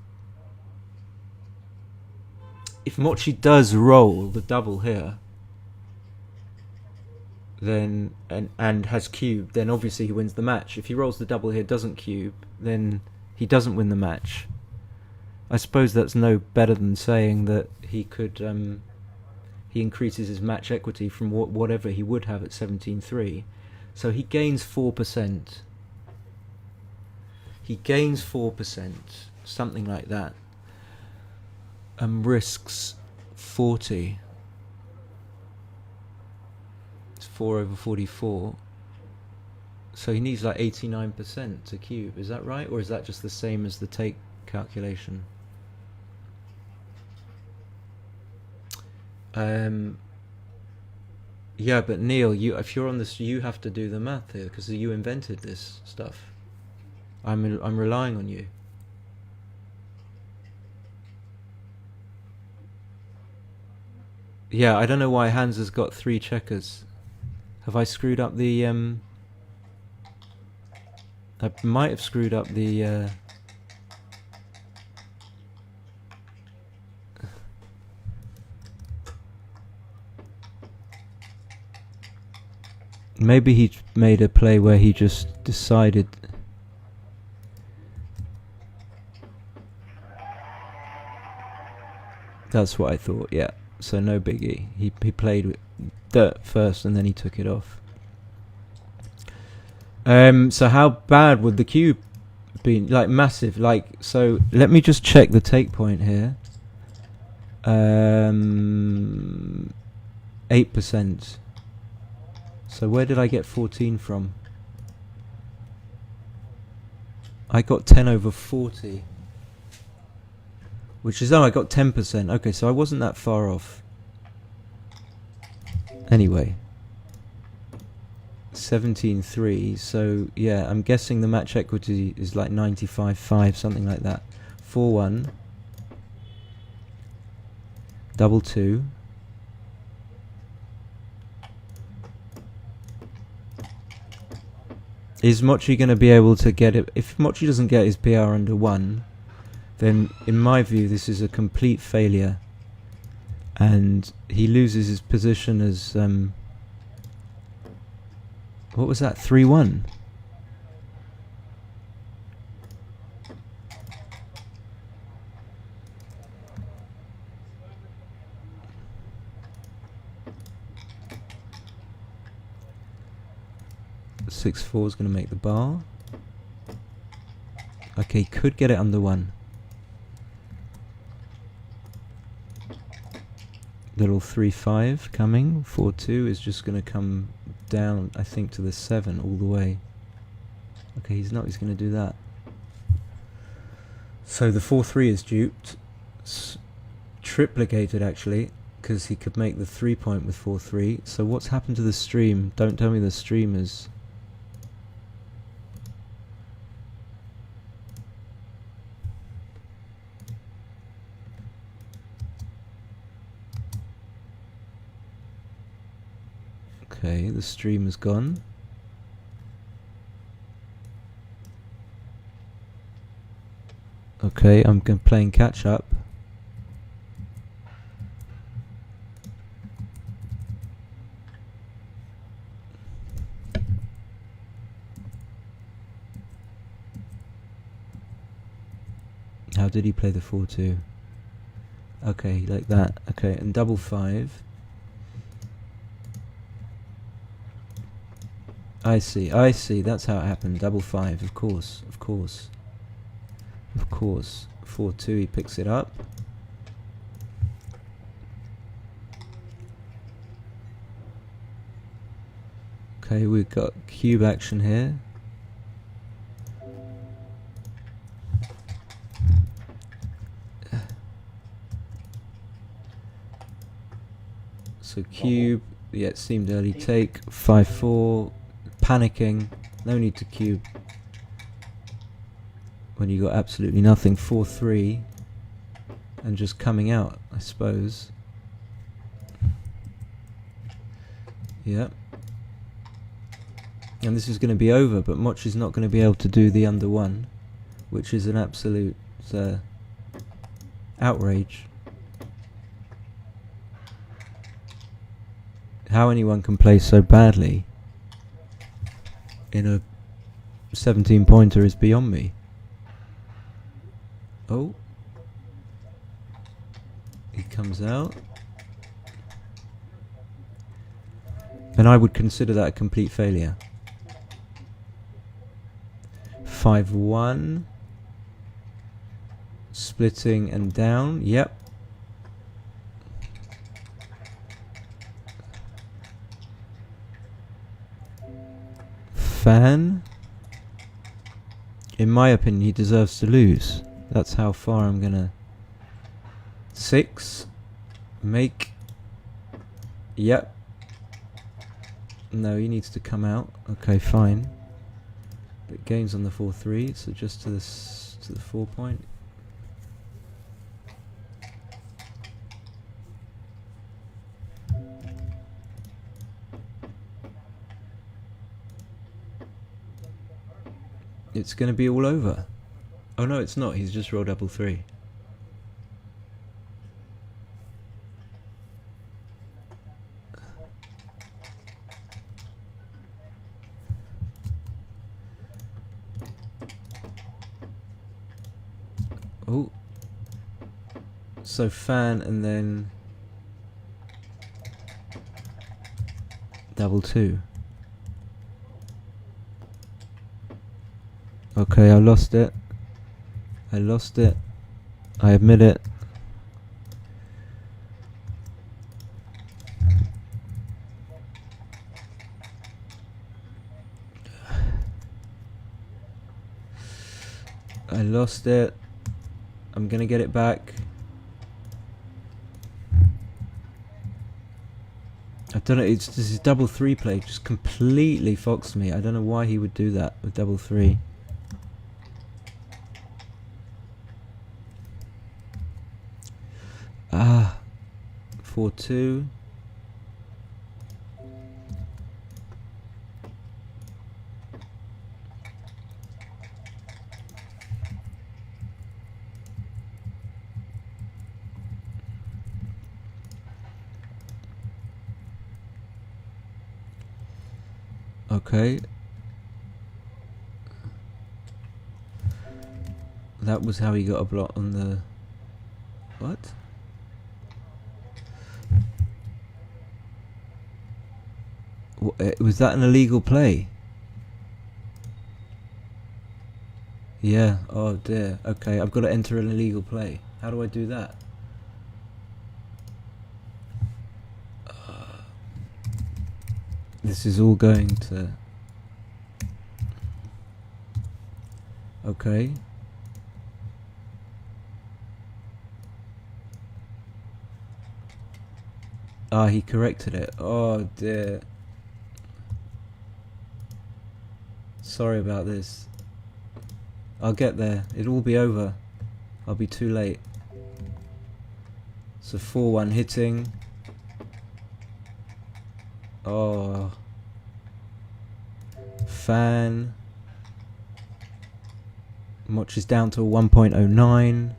If Mochy does roll the double here, then and has cubed, then obviously he wins the match. If he rolls the double here, doesn't cube, then he doesn't win the match. I suppose that's no better than saying that he could he increases his match equity from whatever he would have at 17-3. So he gains 4%. He gains 4%, something like that. And risks 40. It's 4 over 44. So he needs like 89% to cube. Is that right? Or is that just the same as the take calculation? Yeah, but Neil, if you're on this, you have to do the math here because you invented this stuff. I'm relying on you. Yeah, I don't know why Hans has got 3 checkers. Have I screwed up the I might have screwed up the maybe he made a play where he just decided. That's what I thought, yeah. So no biggie. He played dirt first and then he took it off. So how bad would the cube be? Like massive. Like, so let me just check the take point here. 8%. So where did I get 14 from? I got 10 over 40. Which is, oh, I got 10%. Okay, so I wasn't that far off. Anyway. 17-3. So, yeah, I'm guessing the match equity is like 95-5, something like that. 4-1. Double 2. Is Mochy going to be able to get it? If Mochy doesn't get his PR under 1, then in my view this is a complete failure. And he loses his position as... what was that? 3-1? .64 is going to make the bar. Okay, he could get it under 1. Little 3-5 coming. 4-2 is just going to come down, I think, to the 7 all the way. Okay, he's not. He's going to do that. So the 4-3 is duped. Triplicated, actually, because he could make the 3-point with 4-3. So what's happened to the stream? Don't tell me the stream is... Okay, the stream is gone. Okay, I'm playing catch up. How did he play the 4-2? Okay, like that. Okay, and double 5. I see, that's how it happened. Double 5, of course, of course. Of course. 4-2, he picks it up. Okay, we've got cube action here. So cube, yeah, it seemed early take. 5-4. Panicking, no need to cube. when you got absolutely nothing. 4-3 and just coming out, I suppose. Yep. And this is going to be over, but Mochy's not going to be able to do the under one, which is an absolute outrage. How anyone can play so badly in a 17-pointer is beyond me. Oh. He comes out. And I would consider that a complete failure. 5-1. Splitting and down. Yep. Fan. In my opinion, he deserves to lose. That's how far I'm gonna. 6. Make. Yep. No, he needs to come out. Okay, fine. But gains on the 4-3, so just to the 4 point. It's going to be all over. Oh no, it's not. He's just rolled double 3. Oh. So fan and then double 2. Okay, I lost it. I lost it. I admit it. I lost it. I'm gonna get it back. I don't know, this is double 3 play just completely foxed me. I don't know why he would do that with double 3. Ah, 4-2. Okay. That was how he got a block on the... What? Was that an illegal play? Yeah, oh dear. Okay, I've got to enter an illegal play. How do I do that? This is all going to... Okay. Ah, he corrected it. Oh dear. Sorry about this. I'll get there. It'll all be over. I'll be too late. So 4-1 hitting. Oh. Fan. Mochy is down to a 1.09.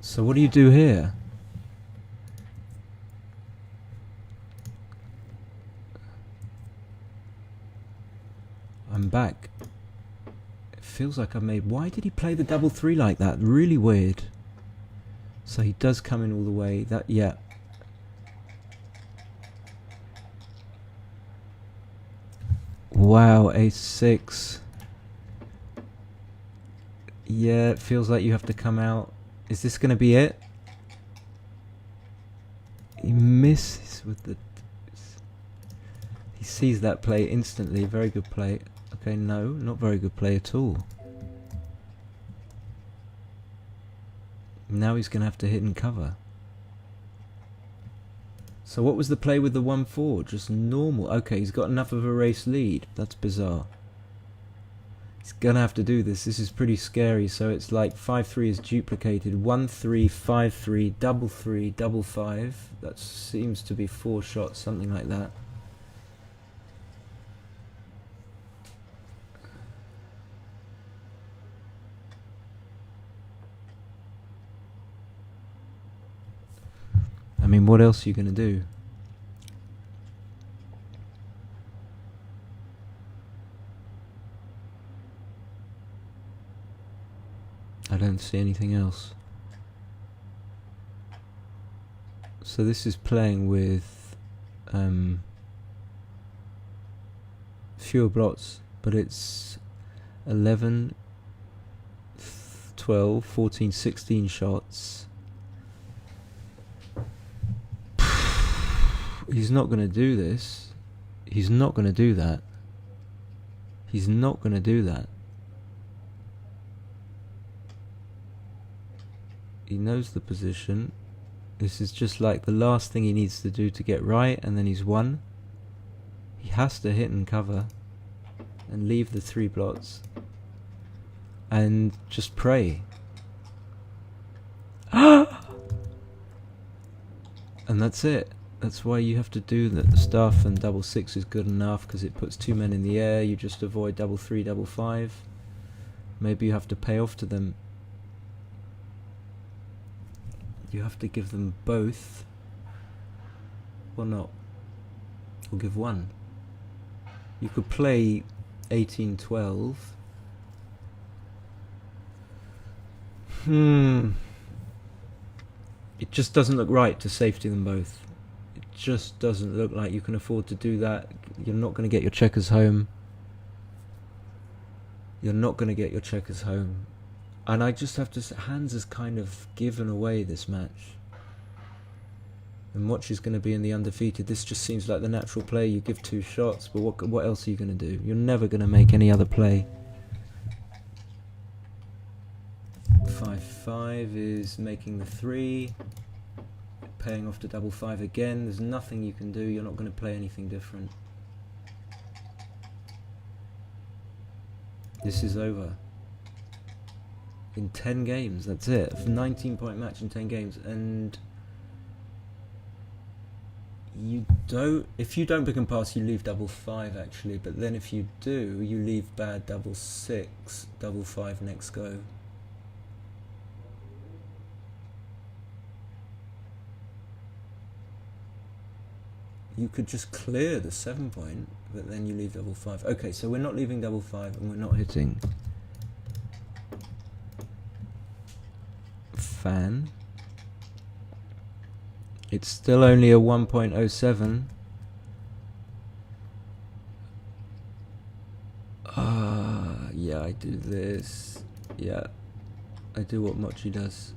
So what do you do here? I'm back. It feels like I made... Why did he play the double 3 like that? Really weird. So he does come in all the way. That, yeah. Wow, ace-6. Yeah, it feels like you have to come out. Is this going to be it? He misses with the... He sees that play instantly. Very good play. Okay, no, not very good play at all. Now he's going to have to hit and cover. So what was the play with the 1-4? Just normal. Okay, he's got enough of a race lead. That's bizarre. He's gonna have to do this. This is pretty scary. So it's like 5-3 is duplicated. 1-3, 5-3, double 3, double 5. That seems to be 4 shots, something like that. I mean, what else are you gonna do? I don't see anything else. So this is playing with fewer blots, but it's 11, 12, 14, 16 shots. He's not going to do this. He's not going to do that. He's not going to do that. He knows the position. This is just like the last thing he needs to do to get right, and then he's won. He has to hit and cover and leave the 3 blots and just pray. And that's it. That's why you have to do the stuff, and double 6 is good enough because it puts 2 men in the air. You just avoid double 3, double 5. Maybe you have to pay off to them. You have to give them both, or not, or give one. You could play 18-12. It just doesn't look right to safety them both. It just doesn't look like you can afford to do that. You're not going to get your checkers home. You're not going to get your checkers home. And I just have to say, Hans has kind of given away this match. And Mochy's going to be in the undefeated. This just seems like the natural play. You give 2 shots, but what else are you going to do? You're never going to make any other play. 5-5 is making the 3. Paying off to double 5 again. There's nothing you can do. You're not going to play anything different. This is over. In 10 games, that's it. A 19-point match in 10 games, and you don't. If you don't pick and pass, you leave double 5 actually. But then if you do, you leave bad double 6, double 5 next go. You could just clear the 7-point, but then you leave double 5. Okay, so we're not leaving double 5, and we're not hitting. Fan. It's still only a 1.07. Yeah, I do this. Yeah, I do what Mochy does.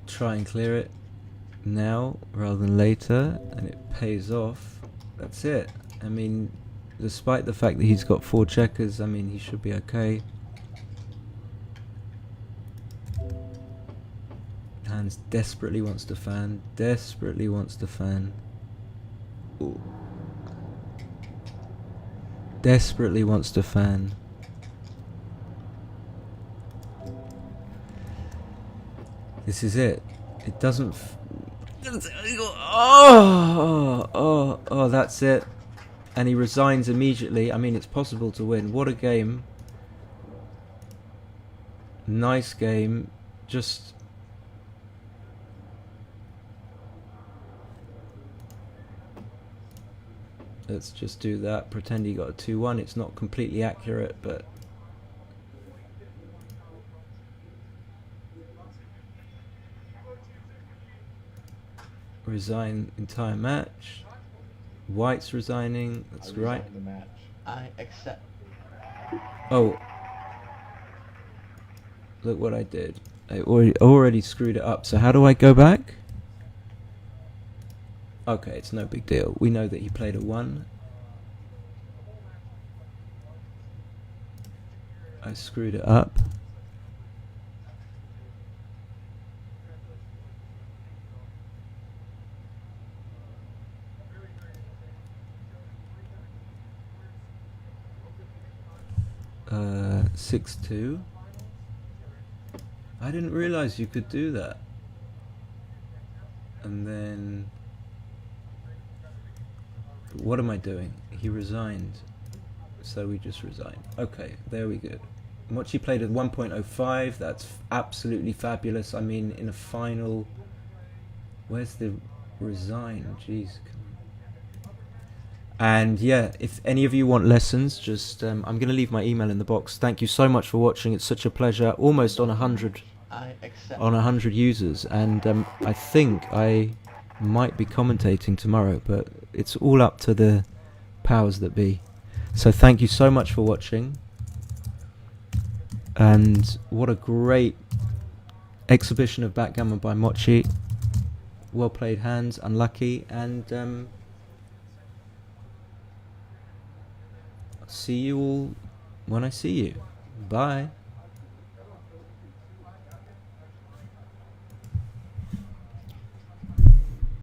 Try and clear it now rather than later, and it pays off. That's it. I mean, despite the fact that he's got 4 checkers, I mean, he should be okay. Hans desperately wants to fan. Desperately wants to fan. Ooh. Desperately wants to fan. This is it. It doesn't. Oh, that's it. And he resigns immediately. I mean, it's possible to win. What a game. Nice game. Just. Let's just do that. Pretend he got a 2-1. It's not completely accurate, but. Resign entire match. White's resigning. That's right. The match. I accept. Oh, look what I did. I already screwed it up. So how do I go back? Okay, it's no big deal. We know that he played a 1. I screwed it up. Uh, 6-2. I didn't realise you could do that. And then... What am I doing? He resigned. So we just resigned. Okay, there we go. Mochy played at 1.05. That's absolutely fabulous. I mean, in a final... Where's the resign? Jeez. And yeah, if any of you want lessons, just... I'm going to leave my email in the box. Thank you so much for watching. It's such a pleasure. Almost on 100... I accept. on 100 users, and I think I might be commentating tomorrow, but it's all up to the powers that be. So thank you so much for watching, and what a great exhibition of backgammon by Mochy. Well played hands, unlucky, and see you all when I see you. Bye.